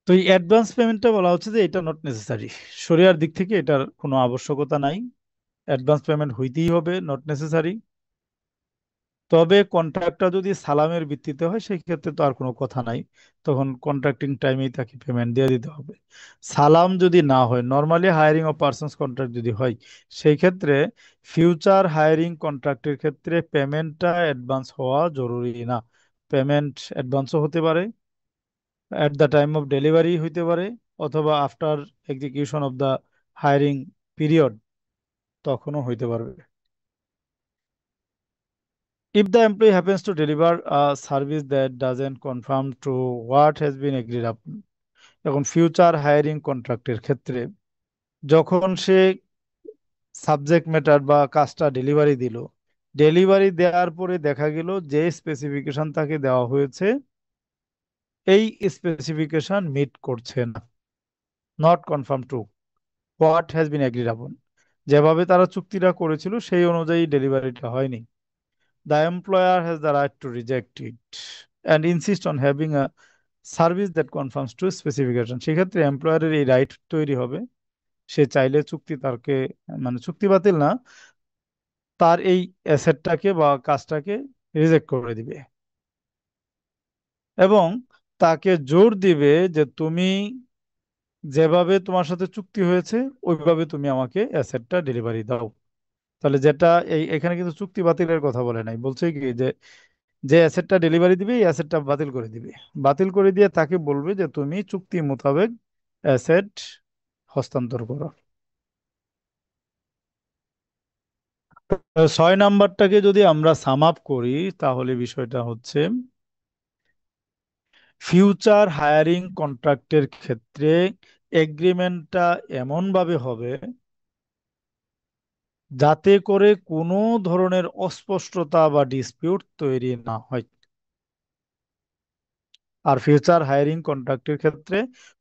তো এই অ্যাডভান্স পেমেন্টটা বলা হচ্ছে যে এটা নট নেসেসারি, শরিয়ার দিক থেকে এটার কোনো আবশ্যকতা নাই। অ্যাডভান্স পেমেন্ট হইতেই হবে, নট নেসেসারি। তবে কন্ট্রাক্টটা যদি সালামের ভিত্তিতে হয় সেই ক্ষেত্রে তো আর কোনো কথা নাই, তখন কন্ট্রাক্টিং টাইমেই তাকে পেমেন্ট দিয়ে দিতে হবে। সালাম যদি না হয়, normally hiring of persons contract যদি হয়, সেই ক্ষেত্রে ফিউচার হায়ারিং কন্ট্রাক্টের ক্ষেত্রে পেমেন্টটা অ্যাডভান্স হওয়া জরুরি না। পেমেন্ট অ্যাডভান্সও হতে পারে, at the time of delivery হইতে পারে, অথবা after execution of the hiring period, তখনও হইতে পারবে। If the employee happens to deliver a service that doesn't conform to what has been agreed upon, এখন ফিউচার হায়ারিং কন্ট্রাক্টের ক্ষেত্রে যখন সে সাবজেক্ট ম্যাটার বা কাজটা ডেলিভারি দিল, ডেলিভারি দেওয়ার পরে দেখা গেল যে স্পেসিফিকেশন তাকে দেওয়া হয়েছে এই স্পেসিফিকেশন মিট করছে না, not confirm two what has been agreed আপন, যেভাবে তারা চুক্তিটা করেছিল সেই অনুযায়ী ডেলিভারিটা হয়নি, the employer has the right to reject it and insist on having a service that conforms to specification. সেক্ষেত্রে এমপ্লয়ারের এই রাইট তৈরি হবে, সে চাইলে চুক্তি তারকে মানে চুক্তি বাতিল না, তার এই অ্যাসেটটাকে বা কাজটাকে রিজেক্ট করে দিবে, এবং তাকে জোর দিবে যে তুমি যেভাবে তোমার সাথে চুক্তি হয়েছে ওইভাবে তুমি আমাকে অ্যাসেটটা ডেলিভারি দাও। তাহলে যেটা এই এখানে কিন্তু চুক্তি বাতিলের কথা বলে নাই, বলছে কি যে যে অ্যাসেটটা ডেলিভারি দিবে এই অ্যাসেটটা বাতিল করে দিবে, বাতিল করে দিয়ে তাকে বলবে যে তুমি চুক্তি মোতাবেক অ্যাসেট হস্তান্তর করো। 6 নাম্বারটাকে যদি আমরা সাম আপ করি তাহলে বিষয়টা হচ্ছে ফিউচার হায়ারিং কন্ট্রাক্টের ক্ষেত্রে এগ্রিমেন্টটা এমন ভাবে হবে যাতে করে কোনো ধরনের অস্পষ্টতা বা ডিসপিউট তৈরি না হয়। আর ফিউচার হায়ারিং কন্ট্রাক্টের ক্ষেত্রে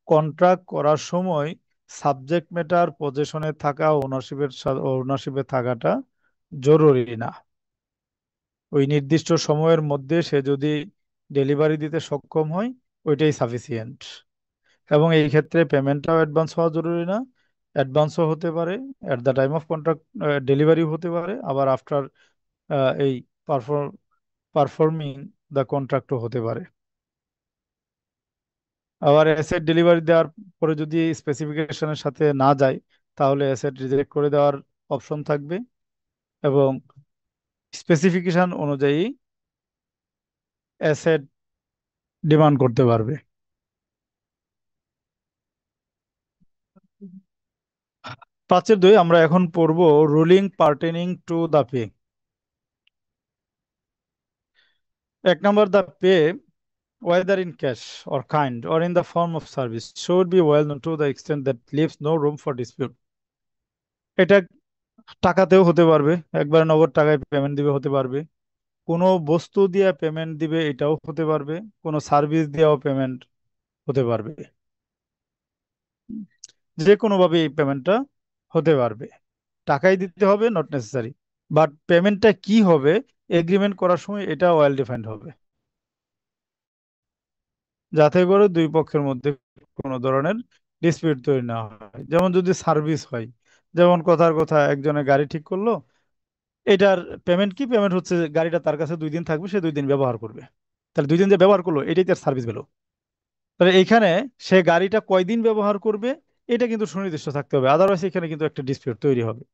কন্ট্রাক্ট করার সময় সাবজেক্ট ম্যাটার পজিশনে থাকা ওনারশিপে থাকাটা জরুরি না। ওই নির্দিষ্ট সময়ের মধ্যে সে যদি ডেলিভারি দিতে সক্ষম হয়, ওইটাই সাফিসিয়েন্ট। এবং এই ক্ষেত্রে পেমেন্টটাও অ্যাডভান্স হওয়া জরুরি না। অ্যাডভান্সও হতে পারে, at the time of contract delivery হতে পারে, আবার আফটার এই পারফর্মিং দ্য কন্ট্রাক্টও হতে পারে। আবার অ্যাসেট ডেলিভারি দেওয়ার পরে যদি স্পেসিফিকেশনের সাথে না যায়, তাহলে অ্যাসেট রিজেক্ট করে দেওয়ার অপশন থাকবে, এবং স্পেসিফিকেশন অনুযায়ী অ্যাসেট ডিমান্ড করতে পারবে। 5-2 আমরা এখন পড়ব ruling pertaining to the pay. 1 number, the pay, whether in cash or kind or in the form of service, should be well known to the extent that leaves no room for dispute. এটা টাকাতেও হতে পারবে, একবার নগদ টাকায় payment দিবে হতে পারবে, কোনো বস্তু দিয়ে পেমেন্ট দিবে এটাও হতে পারবে, কোনো সার্ভিস দিয়েও পেমেন্ট হতে পারবে। যে কোনো ভাবে এই পেমেন্টটা হতে পারবে। টাকাই দিতে হবে নট নেসেসারি, বাট পেমেন্টটা কি হবে এগ্রিমেন্ট করার সময় এটা ওয়েল ডিফাইন্ড হবে, যাতে করে দুই পক্ষের মধ্যে কোনো ধরনের ডিসপিউট তৈরি না হয়। যেমন যদি সার্ভিস হয়, যেমন কথার কথা একজনে গাড়ি ঠিক করলো, এটার পেমেন্ট কি? পেমেন্ট হচ্ছে যে গাড়িটা তার কাছে 2 দিন থাকবে, সে 2 দিন ব্যবহার করবে। তাহলে 2 দিন যে ব্যবহার করলো এটাই তার সার্ভিস ভ্যালু। তাহলে এইখানে সে গাড়িটা কয়দিন ব্যবহার করবে এটা কিন্তু সুনির্দিষ্ট থাকতে হবে, আদারওয়াইজ এখানে কিন্তু একটা ডিসপিউট তৈরি হবে।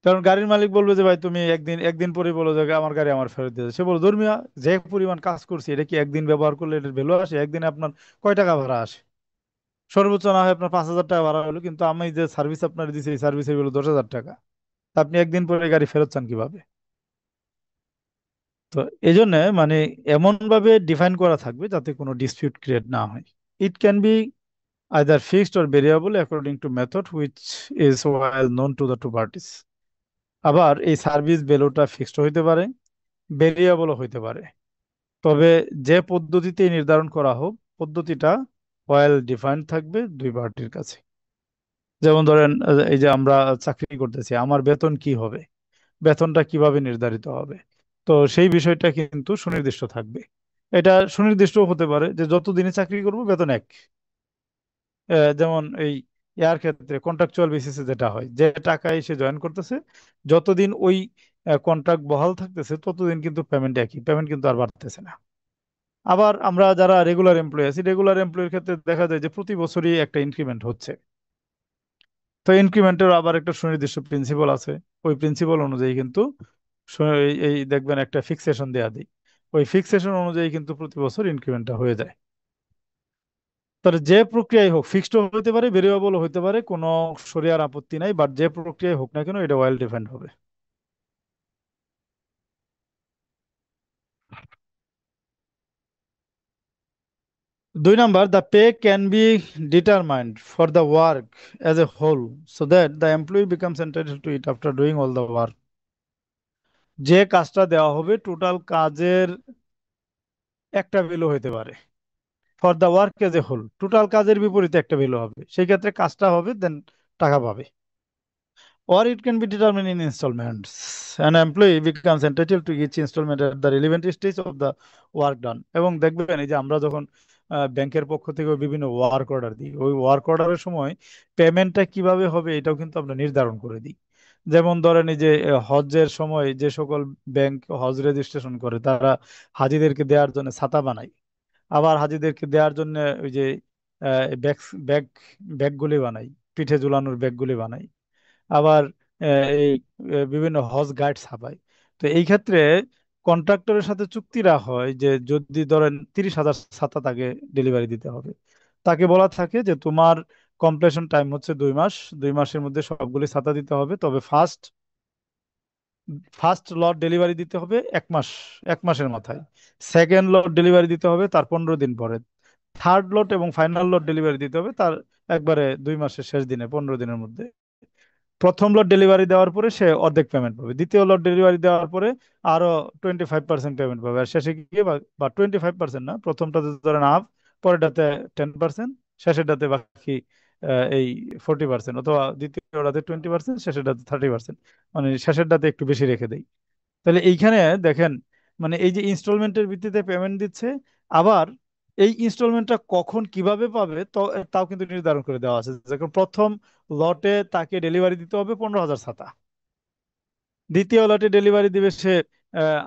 কারণ গাড়ির মালিক বলবে যে ভাই তুমি একদিন একদিন পরে বলো যে আমার গাড়ি আমার ফেরত দিয়েছে, সে বলো ধর্মিয়া যে পরিমাণ কাজ করছি এটা কি একদিন ব্যবহার করলে এটার ভ্যালু আসে? একদিনে আপনার কয় টাকা ভাড়া আসে? সর্বোচ্চ না হয় আপনার 5,000 টাকা ভাড়া হলো, কিন্তু আমি যে সার্ভিস আপনার দিচ্ছি এই সার্ভিসের ভ্যালু 10,000 টাকা। তা আপনি একদিন পরে গাড়ি ফেরত চান কিভাবে? তো এই জন্য মানে এমন ভাবে ডিফাইন করা থাকবে যাতে কোনো ডিসপিউট ক্রিয়েট না হয়। It can be either fixed or variable according to method which is well known to the two parties. আবার এই সার্ভিস ভ্যালুটা ফিক্সড হইতে পারে, ভেরিয়েবলও হইতে পারে, তবে যে পদ্ধতিতে নির্ধারণ করা হোক পদ্ধতিটা ওয়েল ডিফাইন্ড থাকবে দুই পার্টির কাছে। যেমন ধরেন এই যে আমরা চাকরি করতেছি, আমার বেতন কি হবে, বেতনটা কিভাবে নির্ধারিত হবে, তো সেই বিষয়টা কিন্তু সুনির্দিষ্ট থাকবে। এটা সুনির্দিষ্ট হতে পারে যে যতদিনই চাকরি করব বেতন এক। যেমন এই ইয়ার ক্ষেত্রে কন্ট্রাকচুয়াল বেসিসে যেটা হয়, যে টাকায় সে জয়েন করতেছে, যতদিন ওই কন্ট্রাক্ট বহাল থাকতেছে ততদিন কিন্তু পেমেন্ট একই, পেমেন্ট কিন্তু আর বাড়তেছে না। আবার আমরা যারা রেগুলার এমপ্লয়ি আছি, রেগুলার এমপ্লয়ের ক্ষেত্রে দেখা যায় যে প্রতি বছরই একটা ইনক্রিমেন্ট হচ্ছে। তো ইনক্রিমেন্টের আবার একটা সুনির্দিষ্ট প্রিন্সিপাল আছে, ওই প্রিন্সিপাল অনুযায়ী কিন্তু এই দেখবেন একটা ফিক্সেশন দেয়া দিই, ওই ফিক্সেশন অনুযায়ী কিন্তু প্রতি বছর ইনক্রিমেন্টটা হয়ে যায়। তাহলে যে প্রক্রিয়ায় হোক, ফিক্সড হতে পারে, ভেরিয়েবল হতে পারে, কোনো শরিয়ার আপত্তি নাই, বাট যে প্রক্রিয়ায় হোক না কেন এটা ওয়েল ডিফাইন্ড হবে। 2 number, the pay can be determined for the work as a whole so that the employee becomes entitle to it after doing all the work. যে কাজটা দেওয়া হবে টোটাল কাজের একটা ভ্যালু হতে পারে, for the work as a whole total কাজের বিপরীতে একটা ভ্যালু হবে, সেই ক্ষেত্রে কাজটা হবে দেন টাকা পাবে। Or it can be determined in installments. An employee becomes entitled to each installment at the relevant stage of the work done. এবং দেখবেন এই যে আমরা যখন ব্যাংকের পক্ষ থেকে বিভিন্ন ওয়ার্ক অর্ডার দিই, ওই ওয়ার্ক অর্ডারের সময় পেমেন্টটা কিভাবে হবে এটাও কিন্তু আমরা নির্ধারণ করে দিই। যেমন ধরেন এই যে হজের সময় যে সকল ব্যাংক হজ রেজিস্ট্রেশন করে তারা হাজিদেরকে দেওয়ার জন্য ছাতা বানায়, আবার হাজিদেরকে দেওয়ার জন্য ওই যে ব্যাগ ব্যাগ ব্যাগগুলি বানাই, পিঠে ঝুলানোর ব্যাগগুলি বানাই, আবার এই বিভিন্ন হজ গাইড ছাপায়। তো এই ক্ষেত্রে কন্ট্রাক্টরের সাথে চুক্তি রাখা হয় যে যদি ধরেন 30,000 ছাতা তাকে ডেলিভারি দিতে হবে, তাকে বলা থাকে যে তোমার কমপ্লিশন টাইম হচ্ছে 2 মাস, 2 মাসের মধ্যে সবগুলি ছাতা দিতে হবে, তবে ফার্স্ট ফার্স্ট লট ডেলিভারি দিতে হবে 1 মাস, 1 মাসের মাথায়, সেকেন্ড লট ডেলিভারি দিতে হবে তার 15 দিন পরে, থার্ড লট এবং ফাইনাল লট ডেলিভারি দিতে হবে তার একবারে 2 মাসের শেষ দিনে 15 দিনের মধ্যে। প্রথম লট ডেলিভারি দেওয়ার পরে সে অর্ধেক পেমেন্ট পাবে, দ্বিতীয় লট ডেলিভারি দেওয়ার পরে আরো 25% পেমেন্ট পাবে, আর শেষে গিয়ে বা 25% না, প্রথমটাতে ধরেন হাফ, পরেরটাতে 10%, শেষেরটাতে বাকি এই 40%, অথবা দ্বিতীয়টাতে 20%, শেষেরটাতে 30%, মানে শেষেরটাতে একটু বেশি রেখে দেয়। তাহলে এইখানে দেখেন, মানে এই যে ইনস্টলমেন্টের ভিত্তিতে পেমেন্ট দিচ্ছে, আবার এই ইনস্টলমেন্টটা কখন কিভাবে পাবে তো তাও কিন্তু নির্ধারণ করে দেওয়া আছে। যেমন প্রথম লটে তাকে ডেলিভারি দিতে হবে 15,000 ছাতা, দ্বিতীয় লটে ডেলিভারি দিবে সে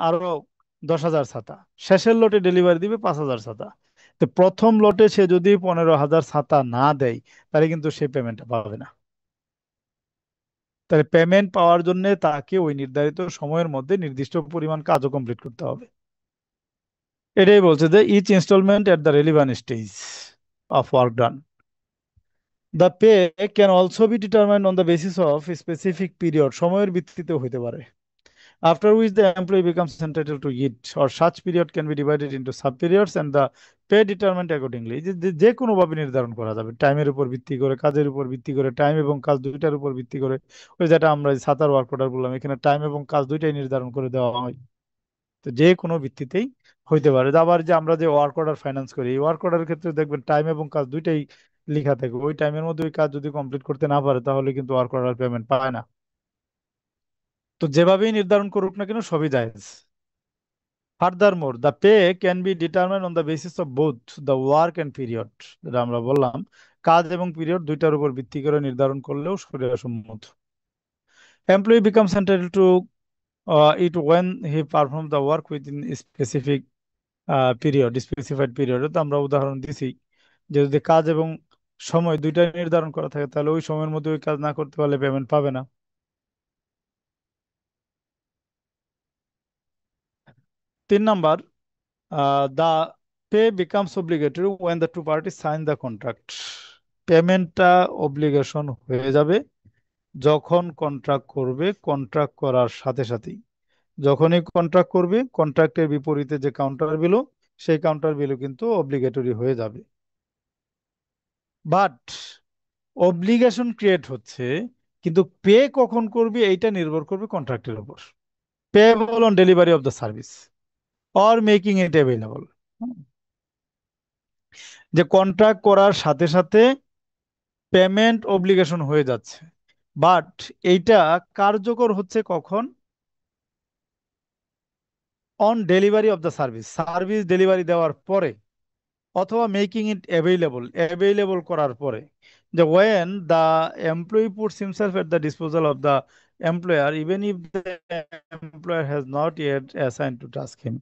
আরো 10,000 ছাতা, শেষের লটে ডেলিভারি দিবে 5,000 ছাতা। তো প্রথম লটে সে যদি 15,000 ছাতা না দেয়, তাহলে কিন্তু সে পেমেন্টটা পাবে না। তাহলে পেমেন্ট পাওয়ার জন্য তাকে ওই নির্ধারিত সময়ের মধ্যে নির্দিষ্ট পরিমাণ কাজও কমপ্লিট করতে হবে। এটাই বলছে যে each installment at the relevant stage of work done, the pay can also be determined on the basis of specific period, সময়ের ভিত্তিতে হইতে পারে, after which the employee becomes entitled to it, or such period can be divided into sub periods and the pay determined accordingly। যে যে যে কোনো ভাবে নির্ধারণ করা যাবে, টাইমের উপর ভিত্তি করে, কাজের উপর ভিত্তি করে, টাইম এবং কাজ দুইটার উপর ভিত্তি করে। ওই যেটা আমরা সাতার ওয়ার্ক অর্ডার বললাম, এখানে টাইম এবং কাজ দুইটাই নির্ধারণ করে দেওয়া হয়। তো যে কোনো ভিত্তিতেই হইতে পারে। আবার যে আমরা যে ওয়ার্ক অর্ডার ফাইন্যান্স করি, এই ওয়ার্ক অর্ডারের ক্ষেত্রে দেখবেন টাইম এবং কাজ দুইটাই লেখা থাকে, ওই টাইমের মধ্যে ওই কাজ যদি কমপ্লিট করতে না পারে তাহলে কিন্তু ওয়ার্ক অর্ডার পেমেন্ট পায় না। তো যেভাবেই নির্ধারণ করুক না কেন সবই জায়েজ। Furthermore, the pay can be determined on the basis of both the work and period, যেটা আমরা বললাম, কাজ এবং পিরিয়ড দুইটার উপর ভিত্তি করে নির্ধারণ করলেও শরীয়ত সম্মত। Employee becomes entitled to it when he performs the work within a specific period, specified period। তো আমরা উদাহরণ দিছি যে যদি কাজ এবং সময় দুইটা নির্ধারণ করা থাকে, তাহলে ওই সময়ের মধ্যে ওই কাজ না করতে পারলে পেমেন্ট পাবে না। 3 number, the pay becomes obligatory when the two parties sign the contract। পেমেন্টটা অব্লিগেশন হয়ে যাবে যখন কন্ট্রাক্ট করবে, কন্ট্রাক্ট করার সাথে সাথেই। যখনই কন্ট্রাক্ট করবে, কন্ট্রাক্টের বিপরীতে যে কাউন্টার বিলও, সেই কাউন্টার বিলও কিন্তু অব্লিগেটরি হয়ে যাবে। বাট অব্লিগেশন ক্রিয়েট হচ্ছে, কিন্তু পে কখন করবে এইটা নির্ভর করবে কন্ট্রাক্টের উপর। Payable on delivery of the service or making it available. যে কন্ট্রাক্ট করার সাথে সাথে পেমেন্ট অব্লিগেশন হয়ে যাচ্ছে, বাট এইটা কার্যকর হচ্ছে কখন? On delivery of the service, service delivery দেওয়ার পরে, অথবা মেকিং ইট অ্যাভেলেবল, অ্যাভেলেবল করার পরে। যে when the employee puts himself at the disposal of the employer even if the employer has not yet assign to task him.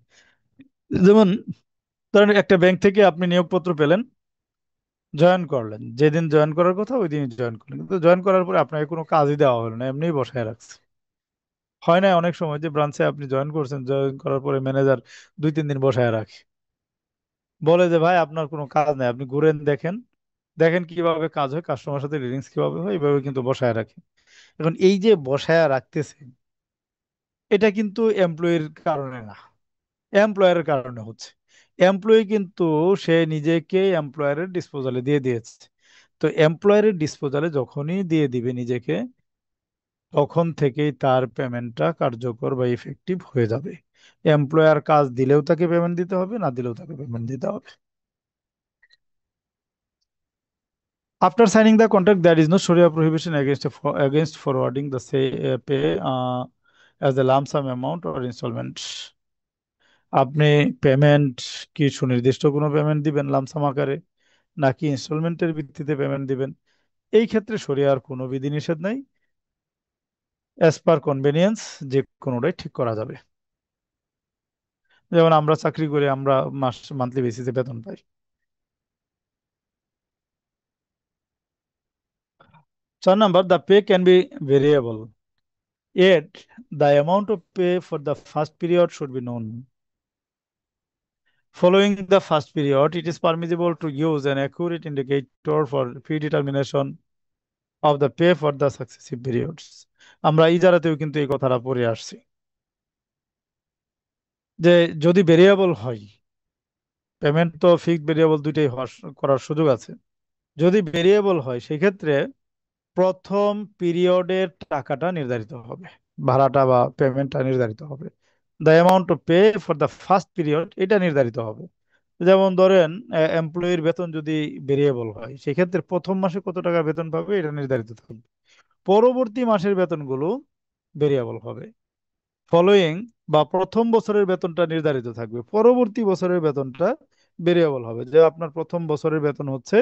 যেমন ধরেন একটা bank থেকে আপনি নিয়োগপত্র পেলেন, জয়েন করলেন, যেদিন জয়েন করার কথা ওই দিনই জয়েন করলেন, কিন্তু জয়েন করার পরে আপনাকে কোনো কাজই দেওয়া হলো না, এমনিই বসায় রাখছে। হয় না অনেক সময় যে ব্রাঞ্চে আপনি জয়েন করছেন, জয়েন করার পরে ম্যানেজার 2-3 দিন বসায় রাখে, বলে যে ভাই আপনার কোনো কাজ নেই, আপনি ঘুরেন, দেখেন, দেখেন কিভাবে কাজ হয়, কাস্টমার সাথে ডিলিংস কিভাবে হয়, এইভাবে কিন্তু বসায় রাখে। এখন এই যে বসায় রাখতেছে, এটা কিন্তু এমপ্লয়ির কারণে না, এমপ্লয়ারের কারণে হচ্ছে। এমপ্লয়ি কিন্তু সে নিজেকে এমপ্লয়ারের ডিসপোজালে দিয়ে দিয়েছে। তো এমপ্লয়ারের ডিসপোজালে যখনই দিয়ে দিবে নিজেকে, তখন থেকেই তার পেমেন্টটা কার্যকর বা ইফেক্টিভ হয়ে যাবে। এমপ্লয়ার কাজ দিলেও তাকে পেমেন্ট দিতে হবে, না দিলেও তাকে পেমেন্ট দিতে হবে। After signing the contract, there is no Sharia prohibition against forwarding the say pay as a lump sum amount or installment। আপনি পেমেন্ট কি সুনির্দিষ্ট কোনো পেমেন্ট দিবেন লামসাম আকারে, নাকি ইনস্টলমেন্টের ভিত্তিতে পেমেন্ট দিবেন, এই ক্ষেত্রে শরিয়ার কোনো বিধিনিষেধ নাই। অ্যাজ পার কনভেনিয়েন্স যে কোনোটাই ঠিক করা যাবে। যেমন আমরা চাকরি করে আমরা মান্থলি বেসিসে বেতন পাই। 4 number, the pay can B variable, yet the amount of pay for the first period should be known। Following the first period, it is permissible to use an accurate indicator for predetermination of the pay for the successive periods। আমরা ইজারাতেও কিন্তু এই কথাটা পড়ে আসছি যে যদি variable হয়, payment তো ফিক্সড ভেরিয়েবল দুইটাই করার সুযোগ আছে। যদি ভেরিয়েবল হয় সেক্ষেত্রে প্রথম পিরিয়ডের টাকাটা নির্ধারিত হবে, ভাড়াটা বা পেমেন্টটা নির্ধারিত হবে। The amount to pay for the first period এটা নির্ধারিত হবে। যেমন ধরেন এমপ্লয়ির বেতন যদি ভেরিয়েবল হয়, সেক্ষেত্রে প্রথম মাসে কত টাকা বেতন পাবে এটা নির্ধারিত থাকবে। পরবর্তী মাসের বেতনগুলো ভেরিয়েবল হবে। ফলোয়িং বা প্রথম বছরের বেতনটা নির্ধারিত থাকবে, পরবর্তী বছরের বেতনটা ভেরিয়েবল হবে। যে আপনার প্রথম বছরের বেতন হচ্ছে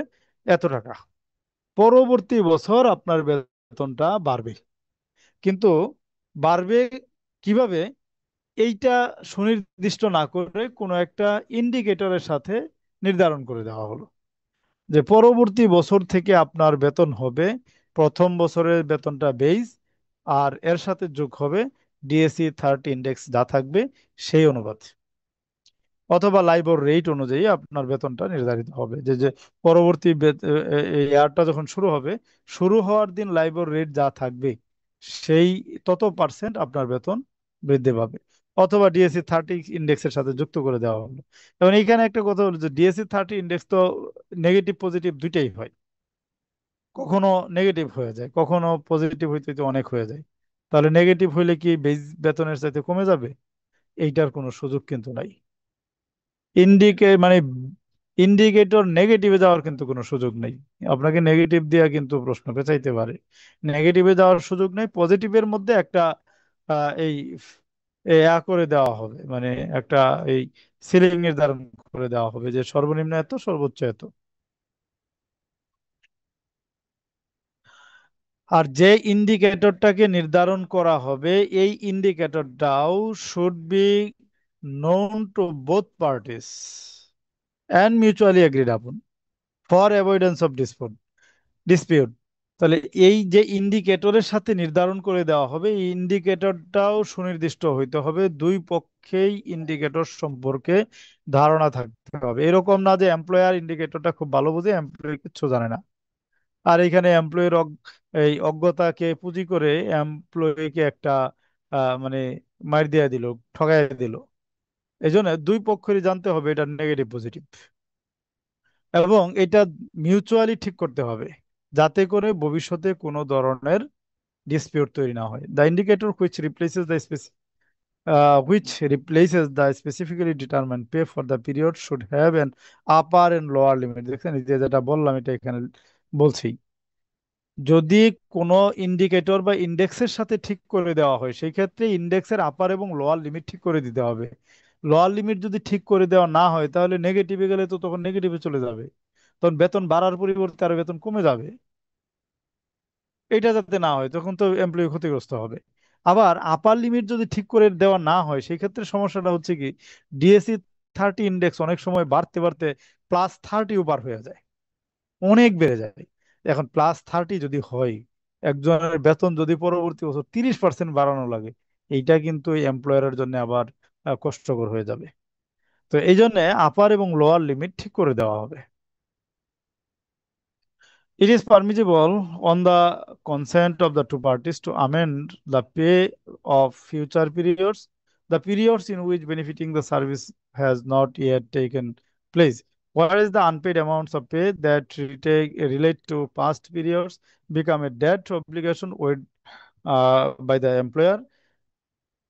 এত টাকা, পরবর্তী বছর আপনার বেতনটা বাড়বে। কিন্তু বাড়বে কিভাবে, এইটা সুনির্দিষ্ট না করে কোনো একটা ইন্ডিকেটরের সাথে নির্ধারণ করে দেওয়া হলো যে পরবর্তী বছর থেকে আপনার বেতন হবে, প্রথম বছরের বেতনটা বেস, আর এর সাথে যোগ হবে DSC 30 ইন্ডেক্স যা থাকবে সেই অনুপাতে, অথবা লাইবর রেট অনুযায়ী আপনার বেতনটা নির্ধারিত হবে। যে যে পরবর্তী ইয়ারটা যখন শুরু হবে, শুরু হওয়ার দিন লাইবর রেট যা থাকবে সেই তত পার্সেন্ট আপনার বেতন বৃদ্ধি পাবে, অথবা DSC 30 ইন্ডেক্সের সাথে যুক্ত করে দেওয়া হলো। এবং এইখানে একটা কথা হলো যে DSC 30 ইন্ডেক্স তো নেগেটিভ পজিটিভ দুইটাই হয়, কখনো নেগেটিভ হয়ে যায়, কখনো পজিটিভ হইতে হইতে অনেক হয়ে যায়। তাহলে নেগেটিভ হইলে কি বেস বেতনের চাইতে কমে যাবে? এইটার কোনো সুযোগ কিন্তু নাই। মানে ইন্ডিকেটর নেগেটিভে যাওয়ার কিন্তু কোনো সুযোগ নেই। আপনাকে নেগেটিভ দিয়ে কিন্তু প্রশ্ন পেঁচাইতে পারে, নেগেটিভে যাওয়ার সুযোগ নেই। পজিটিভের মধ্যে একটা এই করে দেওয়া হবে, মানে একটা এই সিলিং নির্ধারণ করে দেওয়া হবে যে সর্বনিম্ন এত, সর্বোচ্চ এত। আর যে ইন্ডিকেটরটাকে নির্ধারণ করা হবে, এই ইন্ডিকেটরটাও should be known to both parties and mutually agreed upon for avoidance of dispute. তাহলে এই যে ইন্ডিকেটরের সাথে নির্ধারণ করে দেওয়া হবে, এই ইন্ডিকেটরটাও সুনির্দিষ্ট হইতে হবে, দুই পক্ষেই ইন্ডিকেটর সম্পর্কে ধারণা থাকতে হবে। এরকম না যে এমপ্লয়ার ইন্ডিকেটরটা খুব ভালো বুঝে, এমপ্লয়ি কিছু জানে না, আর এখানে এমপ্লয়ির এই অজ্ঞতাকে পুঁজি করে এমপ্লয়িকে একটা মানে মার দিয়ে দিল, ঠগাই দিল। এই জন্য দুই পক্ষেরই জানতে হবে এটা নেগেটিভ পজিটিভ, এবং এটা মিউচুয়ালি ঠিক করতে হবে যাতে করে ভবিষ্যতে কোনো ধরনের ডিসপিউট তৈরি না হয়। The indicator which replaces the specifically determined pay for the period should have an upper and lower limit। দেখছেন, এই যে যেটা বললাম এটা এখানে বলছি, যদি কোনো ইন্ডিকেটর বা ইন্ডেক্সের সাথে ঠিক করে দেওয়া হয়, সেই ক্ষেত্রে ইন্ডেক্সের আপার এবং লোয়ার লিমিট ঠিক করে দিতে হবে। লোয়ার লিমিট যদি ঠিক করে দেওয়া না হয়, তাহলে নেগেটিভে গেলে তো তখন নেগেটিভে চলে যাবে, তখন বেতন বাড়ার পরিবর্তে আরো বেতন কমে যাবে। এটা যাতে না হয়, তখন তো এমপ্লয়ি ক্ষতিগ্রস্ত হবে। আবার আপার লিমিট যদি ঠিক করে দেওয়া না হয়, সেই ক্ষেত্রে সমস্যাটা হচ্ছে কি, DSC 30 ইন্ডেক্স অনেক সময় বাড়তে বাড়তে +30 পার হয়ে যায়, অনেক বেড়ে যায়। এখন +30 যদি হয়, একজনের বেতন যদি পরবর্তী বছর 30% বাড়ানো লাগে, এইটা কিন্তু এমপ্লয়ারের জন্য আবার কষ্টকর হয়ে যাবে। তো এই জন্য আপার এবং লোয়ার লিমিট ঠিক করে দেওয়া হবে। It is permissible on the consent of the two parties to amend the pay of future periods, the periods in which benefiting the service has not yet taken place. Whereas the unpaid amounts of pay that relate to past periods become a debt obligation owed by the employer,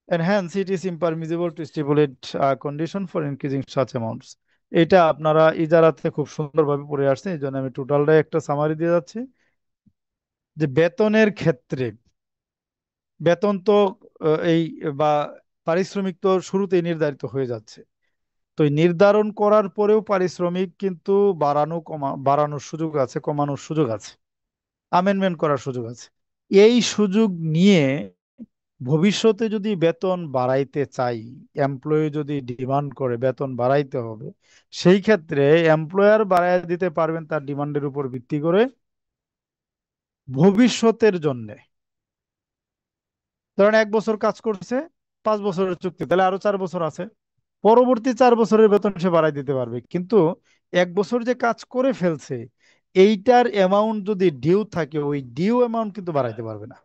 and hence it is impermissible to stipulate a condition for increasing such amounts. এটা আপনারা ইজারাতে খুব সুন্দরভাবে পড়ে আসছে, এই জন্য আমি টোটালটাই একটা সামারি দিয়ে যাচ্ছি। যে বেতনের ক্ষেত্রে, বেতন তো এই বা পারিশ্রমিক তো শুরুতেই নির্ধারিত হয়ে যাচ্ছে, তো এই নির্ধারণ করার পরেও পারিশ্রমিক কিন্তু বাড়ানোর সুযোগ আছে, কমানোর সুযোগ আছে, আমেন্ডমেন্ট করার সুযোগ আছে। এই সুযোগ নিয়ে ভবিষ্যতে যদি বেতন বাড়াইতে চাই, এমপ্লয়ি যদি ডিমান্ড করে বেতন বাড়াইতে হবে, সেই ক্ষেত্রে এমপ্লয়ার বাড়াই দিতে পারবেন তার ডিমান্ডের উপর ভিত্তি করে ভবিষ্যতের জন্য। ধরেন 1 বছর কাজ করছে, 5 বছরের চুক্তি, তাহলে আরো 4 বছর আছে, পরবর্তী 4 বছরের বেতন সে বাড়াই দিতে পারবে। কিন্তু 1 বছর যে কাজ করে ফেলছে, এইটার অ্যামাউন্ট যদি ডিউ থাকে, ওই ডিউ অ্যামাউন্ট কিন্তু বাড়াইতে পারবে না।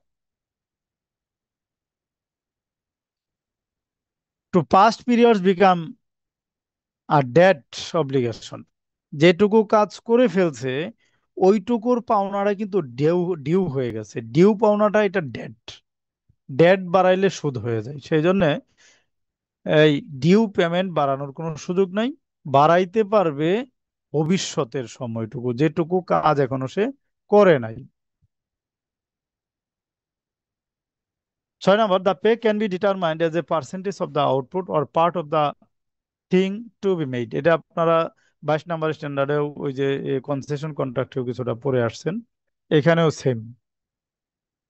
টু পাস্ট পিরিয়ডস বিকাম আর ডেট অব্লিগেশন, যেটুকু কাজ করে ফেলছে ওইটুকুর পাওনাটা কিন্তু ডিউ ডিউ হয়ে গেছে। ডিউ পাওনাটা এটা ডেট, ডেট বাড়াইলে সুদ হয়ে যায়। সেই জন্য এই ডিউ পেমেন্ট বাড়ানোর কোনো সুযোগ নাই। বাড়াইতে পারবে ভবিষ্যতের সময়টুকু, যেটুকু কাজ এখনো সে করে নাই। 6 number, the pay can be determined as a percentage of the output or part of the thing to be made. এটা আপনারা 22 নম্বর স্ট্যান্ডার্ডেও ওই যে কনসেশন কন্ট্রাক্টেও কিছুটা পড়ে আসছেন। এখানেও সেম,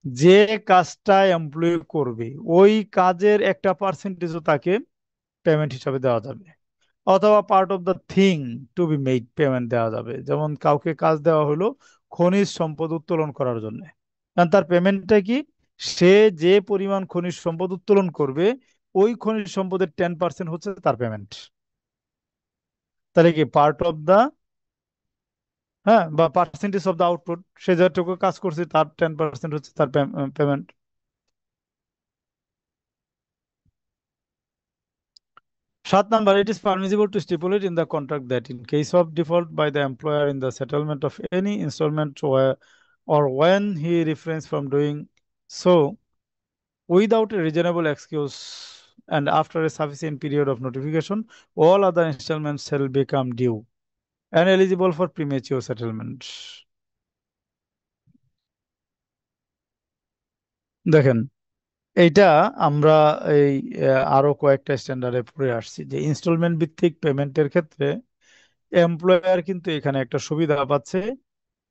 যে কাজটা এমপ্লয়ি করবে ওই কাজের একটা পার্সেন্টেজও তাকে পেমেন্ট হিসাবে দেওয়া যাবে, অথবা part of the thing to be made payment দেওয়া যাবে। যেমন কাউকে কাজ দেওয়া হলো খনিজ সম্পদ উত্তোলন করার জন্য, কারণ তার পেমেন্টটা কি, সে যে পরিমাণ খনিজ সম্পদ উত্তোলন করবে ওই খনিজ সম্পদের 10% হচ্ছে তার পেমেন্ট। তাহলে কি পার্ট অফ দা, হ্যাঁ, বা পার্সেন্টেজ অফ দা আউটপুট, সে যতটুকু কাজ করছে তার 10% হচ্ছে তার payment. 7 number, it is permissible to stipulate in the contract that in case of default by the employer in the settlement of any installment or when he refrains from doing so without a reasonable excuse and after a sufficient period of notification, all other installments shall become due and eligible for premature settlement. দেখেন, এইটা আমরা এই আরো কয়েকটা স্ট্যান্ডার্ডে পড়ে আসছি যে instalment ভিত্তিক পেমেন্টের ক্ষেত্রে এমপ্লয়ার কিন্তু এখানে একটা সুবিধা পাচ্ছে,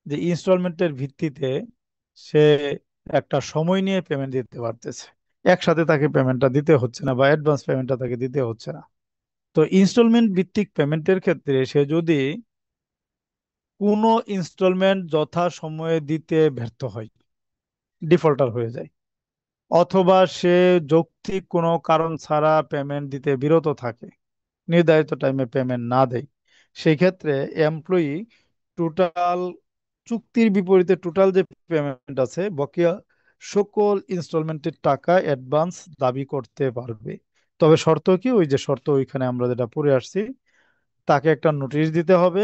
যে ইনস্টলমেন্টের ভিত্তিতে সে একটা সময় নিয়ে পেমেন্ট দিতে পারতেছে, একসাথে তাকে পেমেন্টটা দিতে হচ্ছে না বা অ্যাডভান্স পেমেন্টটা তাকে দিতে হচ্ছে না। তো ইনস্টলমেন্ট ভিত্তিক পেমেন্টের ক্ষেত্রে সে যদি কোনো ইনস্টলমেন্ট যথা সময়ে দিতে ব্যর্থ হয়, ডিফল্টার হয়ে যায়, অথবা সে যৌক্তিক কোনো কারণ ছাড়া পেমেন্ট দিতে বিরত থাকে, নির্ধারিত টাইমে পেমেন্ট না দেয়, সেই ক্ষেত্রে এমপ্লয়ি টোটাল চুক্তির বিপরীতে টোটাল যে পেমেন্ট আছে বকেয়া সকল ইনস্টলমেন্টের টাকা অ্যাডভান্স দাবি করতে পারবে। তবে শর্ত কি, ওই যে শর্ত ওইখানে আমরা যেটা পড়ে আসছি, তাকে একটা নোটিশ দিতে হবে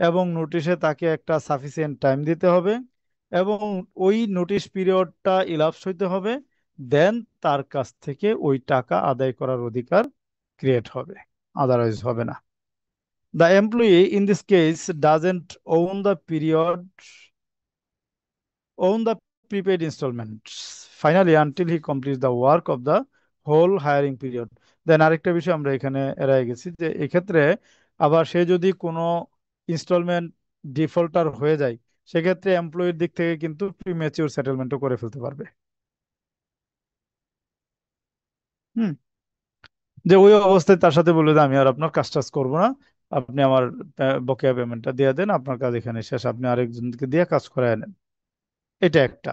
এবং নোটিশে তাকে একটা সাফিসিয়েন্ট টাইম দিতে হবে এবং ওই নোটিশ পিরিয়ডটা ইলাপস হইতে হবে, দেন তার কাছ থেকে ওই টাকা আদায় করার অধিকার ক্রিয়েট হবে, আদারওয়াইজ হবে না। The employee in this case doesn't own the prepaid installments finally until he completes the work of the whole hiring period. Then আরেকটা বিষয় আমরা এখানে এড়াই গেছি, যে এক্ষেত্রে আবার সে যদি কোনো ইনস্টলমেন্ট ডিফল্টার হয়ে যায়, সেক্ষেত্রে এমপ্লয়ির দিক থেকে কিন্তু প্রিম্যাচিওর সেটেলমেন্টও করে ফেলতে পারবে। হুম, যে ওই অবস্থায় তার সাথে বলে যে আমি আর আপনার কাজ টাজ করবো না, আপনি আমার বকেয়া পেমেন্টটা দিয়ে দেন, আপনার কাজ এখানে শেষ, আপনি আরেকজনকে দিয়ে কাজ করায় নেন। এটা একটা।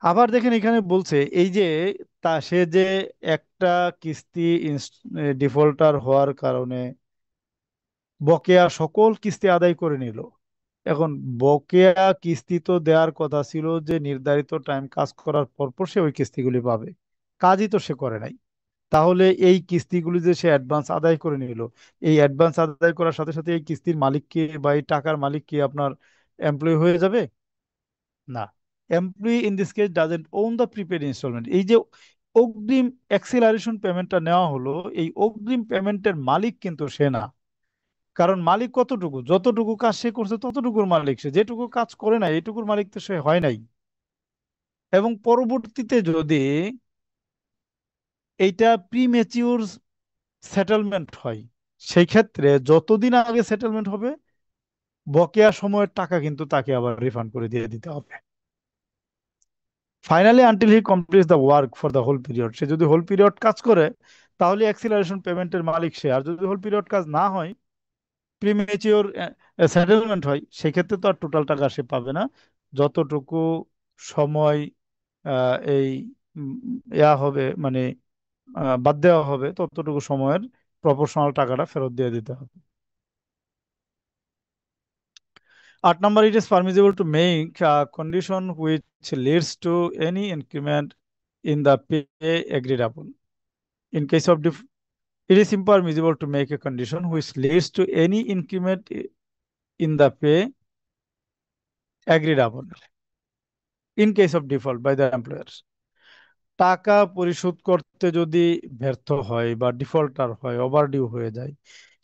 আবার দেখেন এখানে বলছে এই যে সে যে একটা কিস্তি ডিফল্টার হওয়ার কারণে বকেয়া সকল কিস্তি আদায় করে নিল। এখন বকেয়া কিস্তি তো দেওয়ার কথা ছিল যে নির্ধারিত টাইম কাজ করার পর পর সে ওই কিস্তিগুলি পাবে, কাজই তো সে করে নাই। তাহলে এই কিস্তিগুলি যে সে অ্যাডভান্স আদায় করে নিল, এই অ্যাডভান্স আদায় করার সাথে সাথে এই কিস্তির মালিক কে বা এই টাকার মালিক কি আপনার এমপ্লয়ি হয়ে যাবে? না, employee in this case doesn't own the prepaid installment. এই যে অগ্রিম অ্যাক্সিলারেশন পেমেন্টটা নেওয়া হলো, এই অগ্রিম পেমেন্টের মালিক কিন্তু সে না। কারণ মালিক কতটুকু, যতটুকু কাজ সে করছে ততটুকুর মালিক সে, যেটুকু কাজ করে নাই এইটুকুর মালিক তো সে হয় নাই। এবং পরবর্তীতে যদি এইটা প্রিমেচিউর সেটেলমেন্ট হয়, সেই ক্ষেত্রে যতদিন আগে সেটেলমেন্ট হবে বকেয়া সময়ের টাকা কিন্তু তাকে আবার রিফান্ড করে দিয়ে দিতে হবে। Finally until he completes the work for the whole period, সে যদি হোল পিরিয়ড কাজ করে তাহলে অ্যাক্সিলারেশন পেমেন্টের মালিক সে, আর যদি হোল পিরিয়ড কাজ না হয়, প্রিমেচিওর সেটেলমেন্ট হয়, সেক্ষেত্রে তো আর টোটাল টাকা সে পাবে না। যতটুকু সময় এই উম, ইয়া হবে মানে বাদ দেওয়া হবে ততটুকু সময়ের প্রপোর্শনাল টাকাটা ফেরত দিয়ে দিতে হবে। 8 নম্বর, it is permissible to make a condition which leads to any increment in the pay agreed upon. In case of it is impermissible to make a condition which leads to any increment in the pay agreed upon, in case of default by the employer. টাকা পরিশোধ করতে যদি ব্যর্থ হয় বা defaulter হয়, overdue হয়ে যায়,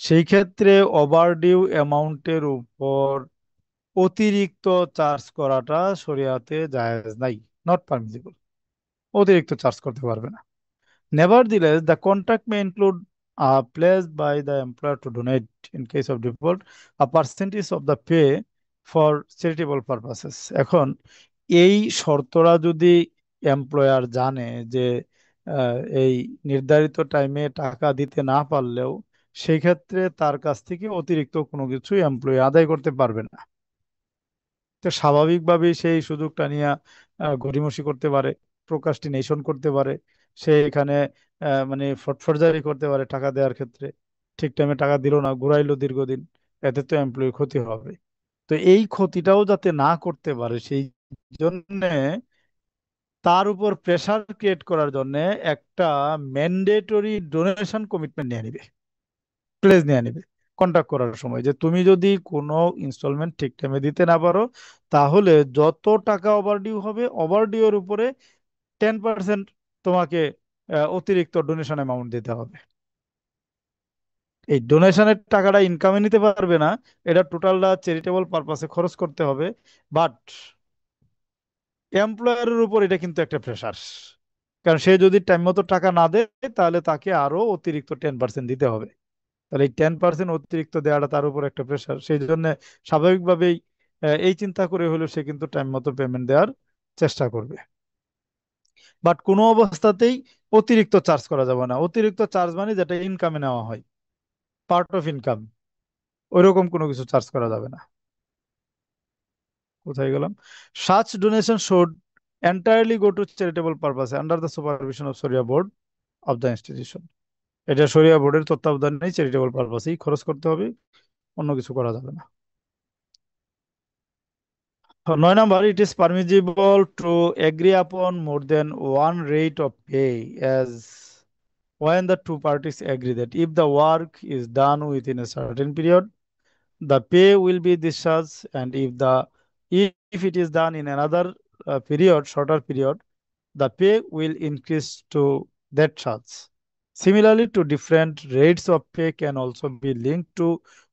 সেই ক্ষেত্রে ওভারডিউ অ্যামাউন্টের উপর অতিরিক্ত চার্জ করাটা শরিয়াতে জায়েজ নাই, নট পারমিসিবল। অতিরিক্ত চার্জ করতে পারবে না। Nevertheless, the contract may include a pledge by the employer to donate, in case of default, a percentage of the pay for charitable purposes. এখন এই শর্তরা যদি এমপ্লয়ার জানে যে এই নির্ধারিত টাইমে টাকা দিতে না পারলেও, সেই ক্ষেত্রে তার কাছ থেকে অতিরিক্ত কোনো কিছু এমপ্লয়ি আদায় করতে পারবে না। তো স্বাভাবিকভাবেই সেই সুযোগটা নিয়ে গড়িমসি করতে পারে, প্রোক্রাস্টিনেশন করতে পারে। সে এখানে মানে ফটফটজারি করতে পারে টাকা দেওয়ার ক্ষেত্রে। ঠিক টাইমে টাকা দিল না, ঘুরাইলো দীর্ঘদিন, এতে তো এমপ্লয়ি ক্ষতি হবে। তো এই ক্ষতিটাও যাতে না করতে পারে, সেই জন্য তার উপর প্রেসার ক্রিয়েট করার জন্য একটা ম্যান্ডেটরি ডোনেশন কমিটমেন্ট নিয়ে নিবে, প্লেজ নিয়ে নিবে কন্ট্যাক্ট করার সময়, যে তুমি যদি কোনো ইনস্টলমেন্ট ঠিক টাইমে দিতে না পারো, তাহলে যত টাকা ওভারডিউ হবে, ওভারডিউ এর উপরে 10% তোমাকে অতিরিক্ত ডোনেশন অ্যামাউন্ট দিতে হবে। এই ডোনেশনের টাকাটা ইনকামে নিতে পারবে না, এটা টোটালটা চ্যারিটেবল পারপাসে খরচ করতে হবে। বাট এমপ্লয়ারের উপর এটা কিন্তু একটা প্রেশার, কারণ সে যদি টাইম মতো টাকা না দেয়, তাহলে তাকে আরো অতিরিক্ত 10% দিতে হবে। তাহলে এই 10% অতিরিক্ত দেওয়াটা তার উপর একটা প্রেশার, সেই জন্য স্বাভাবিকভাবেই এই চিন্তা করে হলেও সে কিন্তু টাইম মতো পেমেন্ট দেওয়ার চেষ্টা করবে। বাট কোনো অবস্থাতেই অতিরিক্ত চার্জ করা যাবে না। অতিরিক্ত চার্জ মানে যেটা ইনকামে নেওয়া হয়, পার্ট অফ ইনকাম, ওইরকম কোনো কিছু চার্জ করা যাবে না। কোথায় গেলাম? such donation should entirely go to charitable purpose under the supervision of Sharia board of the institution. এটা শরিয়া বোর্ডের তত্ত্বাবধানেই চ্যারিটেবল পারপাসেই খরচ করতে হবে, অন্য কিছু করা যাবে না। 9 number, it is permissible to agree upon more than one rate of pay as when the two parties agree that if the work is done within a certain period, the pay will be discharged, and if it is done in another period, shorter period, the pay will increase to that charge. Similarly, to different rates of pay can also be linked to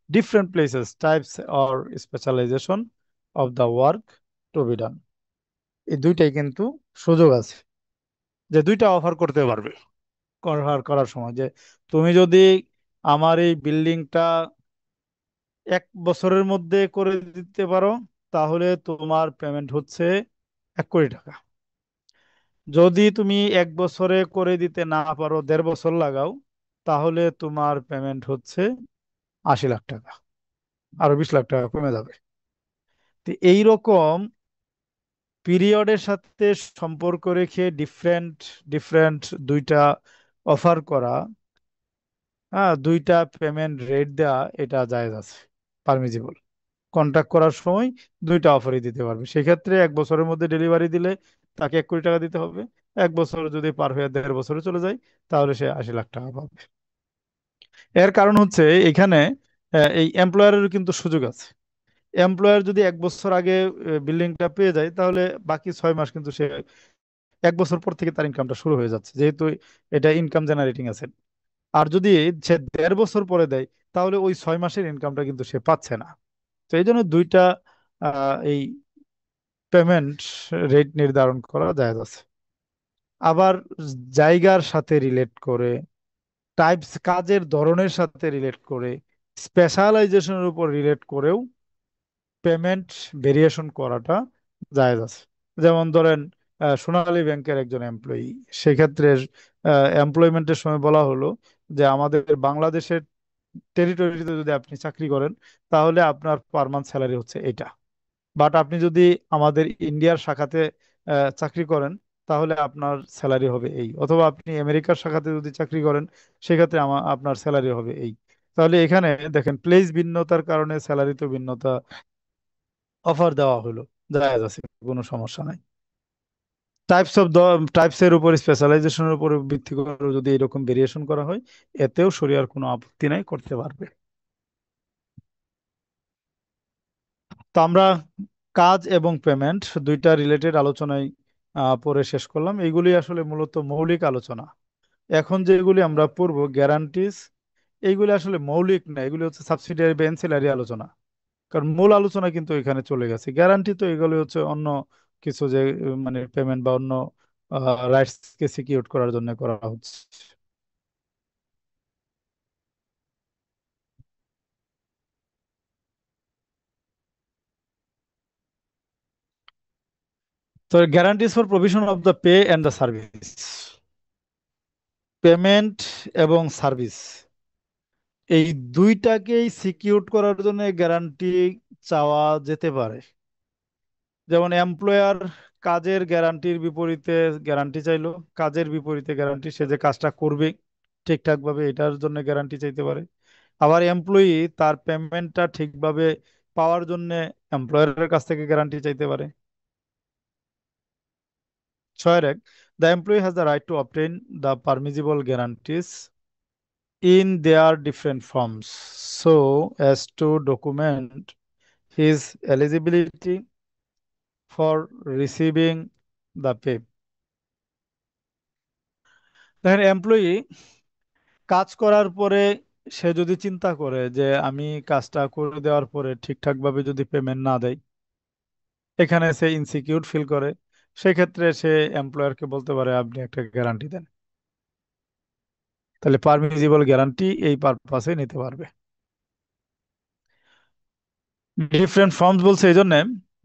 different places, types, or specialization of the work to be done. এই দুইটাই কিন্তু সুযোগ আছে, যে দুইটা offer করতে পারবে করার সময়, যে তুমি যদি আমার এই বিল্ডিংটা 1 বছরের মধ্যে করে দিতে পারো, তাহলে তোমার পেমেন্ট হচ্ছে 1 কোটি টাকা। যদি তুমি 1 বছরে করে দিতে না পারো, 1.5 বছর লাগাও, তাহলে তোমার পেমেন্ট হচ্ছে 80 লাখ টাকা, আরো 20 লাখ টাকা কমে যাবে। তো এইরকম পিরিয়ডের সাথে সম্পর্ক রেখে ডিফারেন্ট ডিফারেন্ট দুইটা অফার করা, হ্যাঁ, দুইটা পেমেন্ট রেট দেওয়া, এটা জায়েজ আছে, পারমিজিবল। কন্ট্যাক্ট করার সময় দুইটা অফারই দিতে পারবে। সেক্ষেত্রে 1 বছরের মধ্যে ডেলিভারি দিলে তাকে 1 কোটি টাকা দিতে হবে। 1 বছর যদি পার হয়ে 1.5 বছরে চলে যায়, তাহলে সে 80 লাখ টাকা পাবে। এর কারণ হচ্ছে এখানে এই এমপ্লয়ারের কিন্তু সুযোগ আছে। এমপ্লয়ার যদি 1 বছর আগে বিল্ডিংটা পেয়ে যায়, তাহলে বাকি 6 মাস কিন্তু সে, 1 বছর পর থেকে তার ইনকামটা শুরু হয়ে যাচ্ছে, যেহেতু এটা ইনকাম জেনারেটিং আছে। আর যদি সে 1.5 বছর পরে দেয়, তাহলে ওই 6 মাসের ইনকামটা কিন্তু সে পাচ্ছে না। তো এই জন্য দুইটা এই পেমেন্ট রেট নির্ধারণ করা জায়েজ আছে। আবার জায়গার সাথে রিলেট করে, টাইপস কাজের ধরনের সাথে রিলেট করে, স্পেশালাইজেশনের উপর রিলেট করেও পেমেন্ট ভেরিয়েশন করাটা জায়েজ আছে। যেমন ধরেন সোনালী ব্যাংকের একজন এমপ্লয়ি, সেক্ষেত্রে এমপ্লয়মেন্টের সময় বলা হলো যে আমাদের বাংলাদেশের টেরিটরিতে যদি আপনি চাকরি করেন, তাহলে আপনার পার মান্থ স্যালারি হচ্ছে এটা। বাট আপনি যদি আমাদের ইন্ডিয়ার শাখাতে চাকরি করেন, তাহলে আপনার স্যালারি হবে এই। অথবা আপনি আমেরিকার শাখাতে যদি চাকরি করেন, সেক্ষেত্রে আপনার স্যালারি হবে এই। তাহলে এখানে দেখেন, প্লেস ভিন্নতার কারণে স্যালারি তো ভিন্নতা অফার দেওয়া হলো, জায়েজ আছে, কোনো সমস্যা নাই। টাইপস অফ টাইপস এর উপর, স্পেশালাইজেশনের উপর ভিত্তি করে যদি এরকম ভেরিয়েশন করা হয়, এতেও শরিয়ার কোনো আপত্তি নাই, করতে পারবে। তো আমরা কাজ এবং পেমেন্ট দুইটা রিলেটেড আলোচনায় পরে শেষ করলাম। এইগুলি আসলে মূলত মৌলিক আলোচনা। এখন যেগুলি আমরা পড়বো গ্যারান্টিজ, এইগুলি আসলে মৌলিক না, এগুলি হচ্ছে সাবসিডিয়ারি বা এনসিলারি আলোচনা। কারণ মূল আলোচনা কিন্তু এখানে চলে গেছে। গ্যারান্টি তো এগুলি হচ্ছে অন্য কিছু যে মানে পেমেন্ট বা অন্য রাইটস কে সিকিউর করার জন্য করা হচ্ছে। তো guarantees for provision of the pay and the service, payment এবং সার্ভিস, এই দুইটাকেই সিকিউর করার জন্য গ্যারান্টি চাওয়া যেতে পারে। যেমন এমপ্লয়ার কাজের গ্যারান্টির বিপরীতে গ্যারান্টি চাইলো, কাজের বিপরীতে গ্যারান্টি, সে যে কাজটা করবে ঠিকঠাক ভাবে এটার জন্য গ্যারান্টি চাইতে পারে। আবার এমপ্লয়ি তার পেমেন্টটা ঠিকভাবে পাওয়ার জন্য এমপ্লয়ারের কাছ থেকে গ্যারান্টি চাইতে পারে। 6-1, the employee has the right to obtain the permissible guarantees in their different forms so as to document his eligibility for receiving the pay. দেখেন এমপ্লয়ি কাজ করার পরে সে যদি চিন্তা করে যে আমি কাজটা করে দেওয়ার পরে ঠিকঠাকভাবে যদি পেমেন্ট না দেয়, এখানে সে ইনসিকিউর ফিল করে, সেক্ষেত্রে সে এমপ্লয়ারকে বলতে পারে আপনি একটা গ্যারান্টি দেন। তাহলে পারমিজিবল গ্যারান্টি এই পারপাসে নিতে পারবে। ডিফারেন্ট ফর্মস বলছে এই জন্য,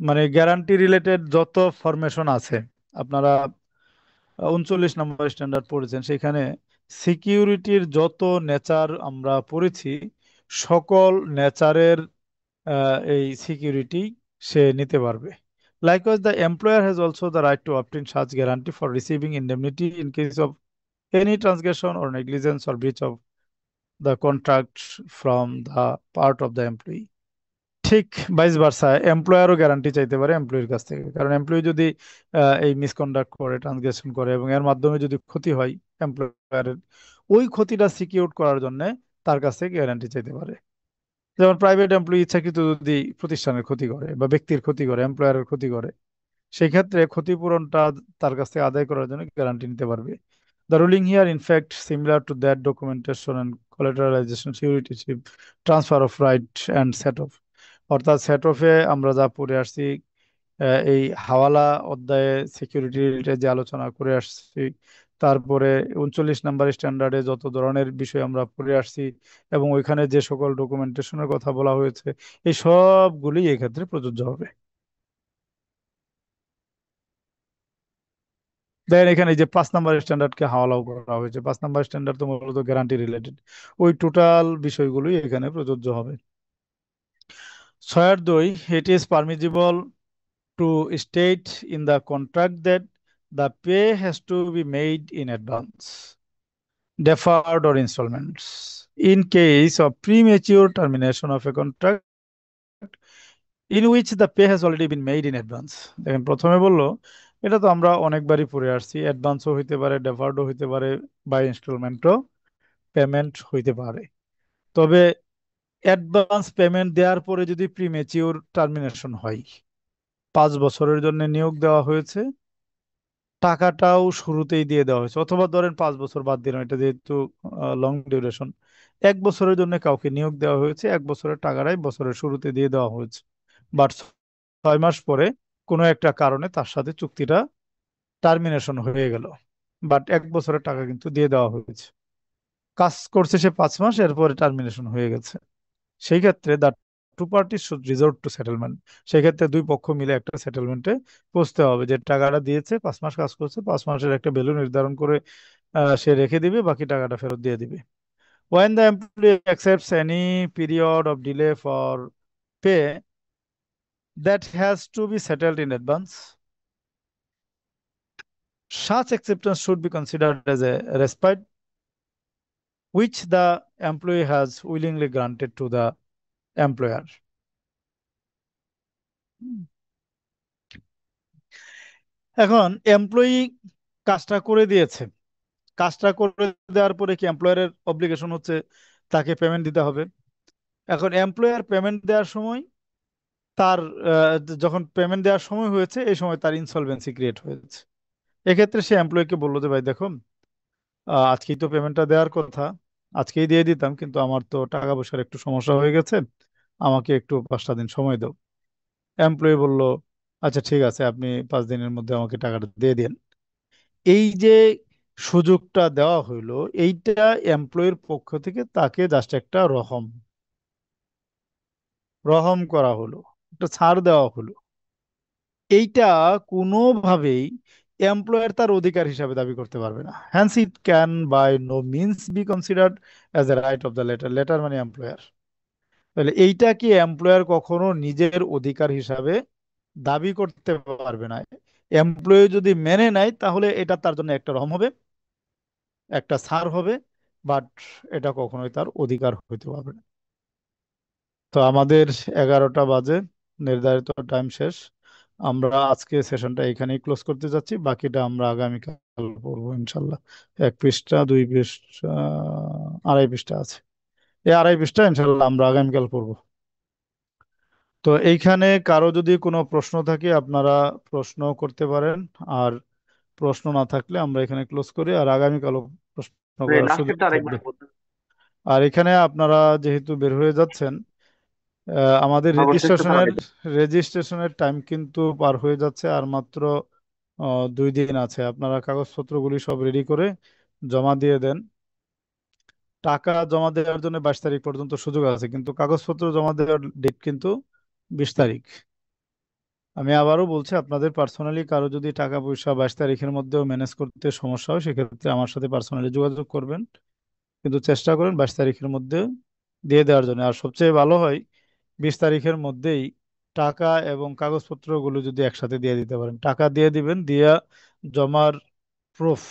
মানে গ্যারান্টি রিলেটেড যত ফরমেশন আছে, আপনারা 39 নম্বর স্ট্যান্ডার্ড পড়েছেন, সেখানে সিকিউরিটির যত নেচার আমরা পড়েছি, সকল নেচারের এই সিকিউরিটি সে নিতে পারবে। Likewise the employer has also the right to obtain such guarantee for receiving indemnity in case of any ট্রান্সগ্রেশন or negligence or breach of the contract from the part of the employee. ঠিক vice versa, এমপ্লয়ারও guarantee চাইতে পারে এমপ্লয়ির কাছ থেকে। কারণ employee যদি এই misconduct করে, ট্রান্সগ্রেশন করে এবং এর মাধ্যমে যদি ক্ষতি হয় এমপ্লয়ারের, ওই ক্ষতিটা সিকিউর করার জন্য তার কাছ থেকে গ্যারান্টি চাইতে পারে। যেমন প্রাইভেট এমপ্লয়ি ইচ্ছাকৃত যদি প্রতিষ্ঠানের ক্ষতি করে বা ব্যক্তির ক্ষতি করে, এমপ্লয়ারের ক্ষতি করে, সেই ক্ষেত্রে ক্ষতিপূরণটা তার কাছ থেকে আদায় করার জন্য গ্যারান্টি নিতে পারবে। The ruling here in fact similar to that documentation and collateralization securityship transfer of right and set off. অর্থাৎ সেট অফে আমরা যা পড়ে আসছি, এই হাওয়ালা অধ্যায়ে সিকিউরিটি রিলেটেড যে আলোচনা করে আসছি, তারপরে 39 নম্বর স্ট্যান্ডার্ডে যত ধরনের বিষয় আমরা পড়ে আসছি, এবং ওইখানে যে সকল ডকুমেন্টেশনের কথা বলা হয়েছে, এই সবগুলি এক্ষেত্রে প্রযোজ্য হবে। দেখেন এখানে এই যে 5 নম্বর স্ট্যান্ডার্ডকে হাওয়ালাও করা হয়েছে। 5 নম্বর স্ট্যান্ডার্ড তো মূলত গ্যারান্টি রিলেটেড, ওই টোটাল বিষয়গুলোই এখানে প্রযোজ্য হবে। 6-2, it is permissible to state in the contract that the pay has to be made in advance, deferred or installments in case of premature termination of a contract in which the pay has already been made in advance। দেখেন প্রথমে বললো, এটা তো আমরা অনেকবারই পড়ে আসছি, অ্যাডভান্সও হইতে পারে, ডেফার্ডও হইতে পারে, বাই ইনস্টলমেন্টও পেমেন্ট হইতে পারে। তবে অ্যাডভান্স পেমেন্ট দেওয়ার পরে যদি প্রিমেচিওর টার্মিনেশন হয়, 5 বছরের জন্য নিয়োগ দেওয়া হয়েছে, টাকাটাও শুরুতেই দিয়ে দেওয়া হয়েছে, অথবা ধরেন 5 বছর বাদ দিলাম, এটা যেহেতু লং ডিউরেশন, 1 বছরের জন্য কাউকে নিয়োগ দেওয়া হয়েছে, 1 বছরের টাকাটাই বছরের শুরুতে দিয়ে দেওয়া হয়েছে, বাট 6 মাস পরে কোনো একটা কারণে তার সাথে চুক্তিটা টার্মিনেশন হয়ে গেল, বাট 1 বছরের টাকা কিন্তু দিয়ে দেওয়া হয়েছে। কাজ করছে সে 5 মাস, এরপরে টার্মিনেশন হয়ে গেছে। সেই ক্ষেত্রে the two party should resort to settlement. সেই ক্ষেত্রে দুই পক্ষ মিলে একটা সেটেলমেন্টে পৌঁছতে হবে, যে টাকাটা দিয়েছে, 5 মাস কাজ করছে, 5 মাসের একটা ভ্যালু নির্ধারণ করে সে রেখে দিবে, বাকি টাকাটা ফেরত দিয়ে দিবে। When the employee accepts any period of delay for pay that has to be settled in advance, such acceptance should be considered as a respite which the employee has willingly granted to the employer. এখন employee কাজটা করে দিয়েছে, কাজটা করে দেওয়ার পরে কি এমপ্লয়ারের obligation হচ্ছে তাকে পেমেন্ট দিতে হবে। এখন এমপ্লয়ার পেমেন্ট দেওয়ার সময় তার আহ, যখন পেমেন্ট দেওয়ার সময় হয়েছে এই সময় তার ইনসলভেন্সি ক্রিয়েট হয়েছে। এক্ষেত্রে সে এমপ্লয়িকে বললো যে ভাই দেখুন, আজকেই তো পেমেন্টটা দেওয়ার কথা, আজকেই দিয়ে দিতাম, কিন্তু আমার তো টাকা পয়সার একটু সমস্যা হয়ে গেছে, আমাকে একটু 5টা দিন সময় দাও। এমপ্লয়ি বলল আচ্ছা ঠিক আছে, আপনি 5 দিনের মধ্যে আমাকে টাকাটা দিয়ে দিন। এই যে সুযোগটা দেওয়া হইলো, এইটা এমপ্লয়ির পক্ষ থেকে তাকে জাস্ট একটা রহম রহম করা হলো, একটা ছাড় দেওয়া হলো। এইটা কোনোভাবেই এমপ্লয়ার তার অধিকার হিসাবে দাবি করতে পারবে না। Hence it can by no means be considered as a right of the latter. Latter মানে এমপ্লয়ার। তাহলে এইটা কি এমপ্লয়ার কখনো নিজের অধিকার হিসাবে দাবি করতে পারবে না। এমপ্লয়ি যদি মেনে নেয় তাহলে এটা তার জন্য একটা রহম হবে, একটা ছাড় হবে, বাট এটা কখনোই তার অধিকার হইতে পারবে না। তো আমাদের 11টা বাজে, নির্ধারিত টাইম শেষ। আমরা আজকে সেশনটা এখানেই ক্লোজ করতে যাচ্ছি, বাকিটা আমরা আগামীকাল পড়বো ইনশাল্লাহ। 1 পৃষ্ঠা, 2 পৃষ্ঠা, 2.5 পৃষ্ঠা আছে। এই 2.5 পৃষ্ঠা ইনশাল্লাহ আমরা আগামীকাল পড়বো। তো এইখানে কারো যদি কোনো প্রশ্ন থাকে আপনারা প্রশ্ন করতে পারেন, আর প্রশ্ন না থাকলে আমরা এখানে ক্লোজ করি, আর আগামীকালও প্রশ্ন করার সুযোগ লাস্টেরটা থাকবে। আরেকবার বলতেন। আর এখানে আপনারা যেহেতু বের হয়ে যাচ্ছেন, আমাদের অবশ্যই একটু রেজিস্ট্রেশনের সারাদিন। রেজিস্ট্রেশনের টাইম কিন্তু পার হয়ে যাচ্ছে, আর মাত্র 2 দিন আছে। আপনারা কাগজপত্রগুলি সব রেডি করে জমা দিয়ে দেন। টাকা জমা দেওয়ার জন্য 22 তারিখ পর্যন্ত সুযোগ আছে, কিন্তু কাগজপত্র জমা দেওয়ার ডেট কিন্তু 20 তারিখ। আমি আবারও বলছি, আপনাদের পার্সোনালি কারো যদি টাকা পয়সা 22 তারিখের মধ্যেও ম্যানেজ করতে সমস্যা হয় সেক্ষেত্রে আমার সাথে পার্সোনালি যোগাযোগ করবেন, কিন্তু চেষ্টা করেন 22 তারিখের মধ্যে দিয়ে দেওয়ার জন্য। আর সবচেয়ে ভালো হয় 20 তারিখের মধ্যেই টাকা এবং কাগজপত্রগুলো যদি একসাথে দিয়ে দিতে পারেন। টাকা দিয়ে দিবেন, দিয়া জমার প্রুফ,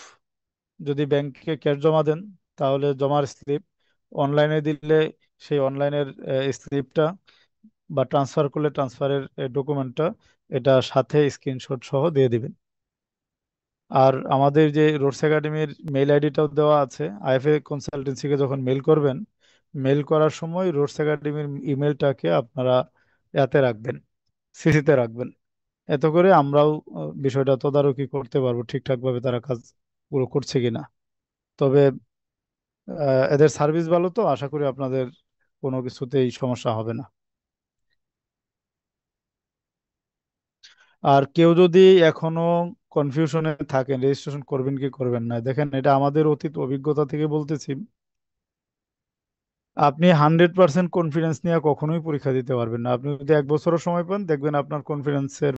যদি ব্যাংকে ক্যাশ জমা দেন তাহলে জমার স্লিপ, অনলাইনে দিলে সেই অনলাইনের স্লিপটা, বা ট্রান্সফার করলে ট্রান্সফারের ডকুমেন্টটা, এটা সাথে স্ক্রিনশট সহ দিয়ে দিবেন। আর আমাদের যে রোডস একাডেমির মেইল আইডিটাও দেওয়া আছে, আইএফএ কনসালটেন্সিকে যখন মেল করবেন, মেল করার সময় রোডস একাডেমির ইমেলটাকে আপনারা এতে রাখবেন, সিসিতে রাখবেন। এত করে আমরাও বিষয়টা তদারকি করতে পারবো ঠিকঠাকভাবে তারা কাজগুলো করছে কিনা। তবে এদের সার্ভিস ভালো, তো আশা করি আপনাদের কোনো কিছুতেই সমস্যা হবে না। আর কেউ যদি এখনো কনফিউশনে থাকেন রেজিস্ট্রেশন করবেন কি করবেন না, দেখেন এটা আমাদের অতীত অভিজ্ঞতা থেকে বলতেছি, আপনি 100% কনফিডেন্স নিয়ে কখনোই পরীক্ষা দিতে পারবেন না। আপনি যদি 1 বছরও সময় পান দেখবেন আপনার কনফিডেন্সের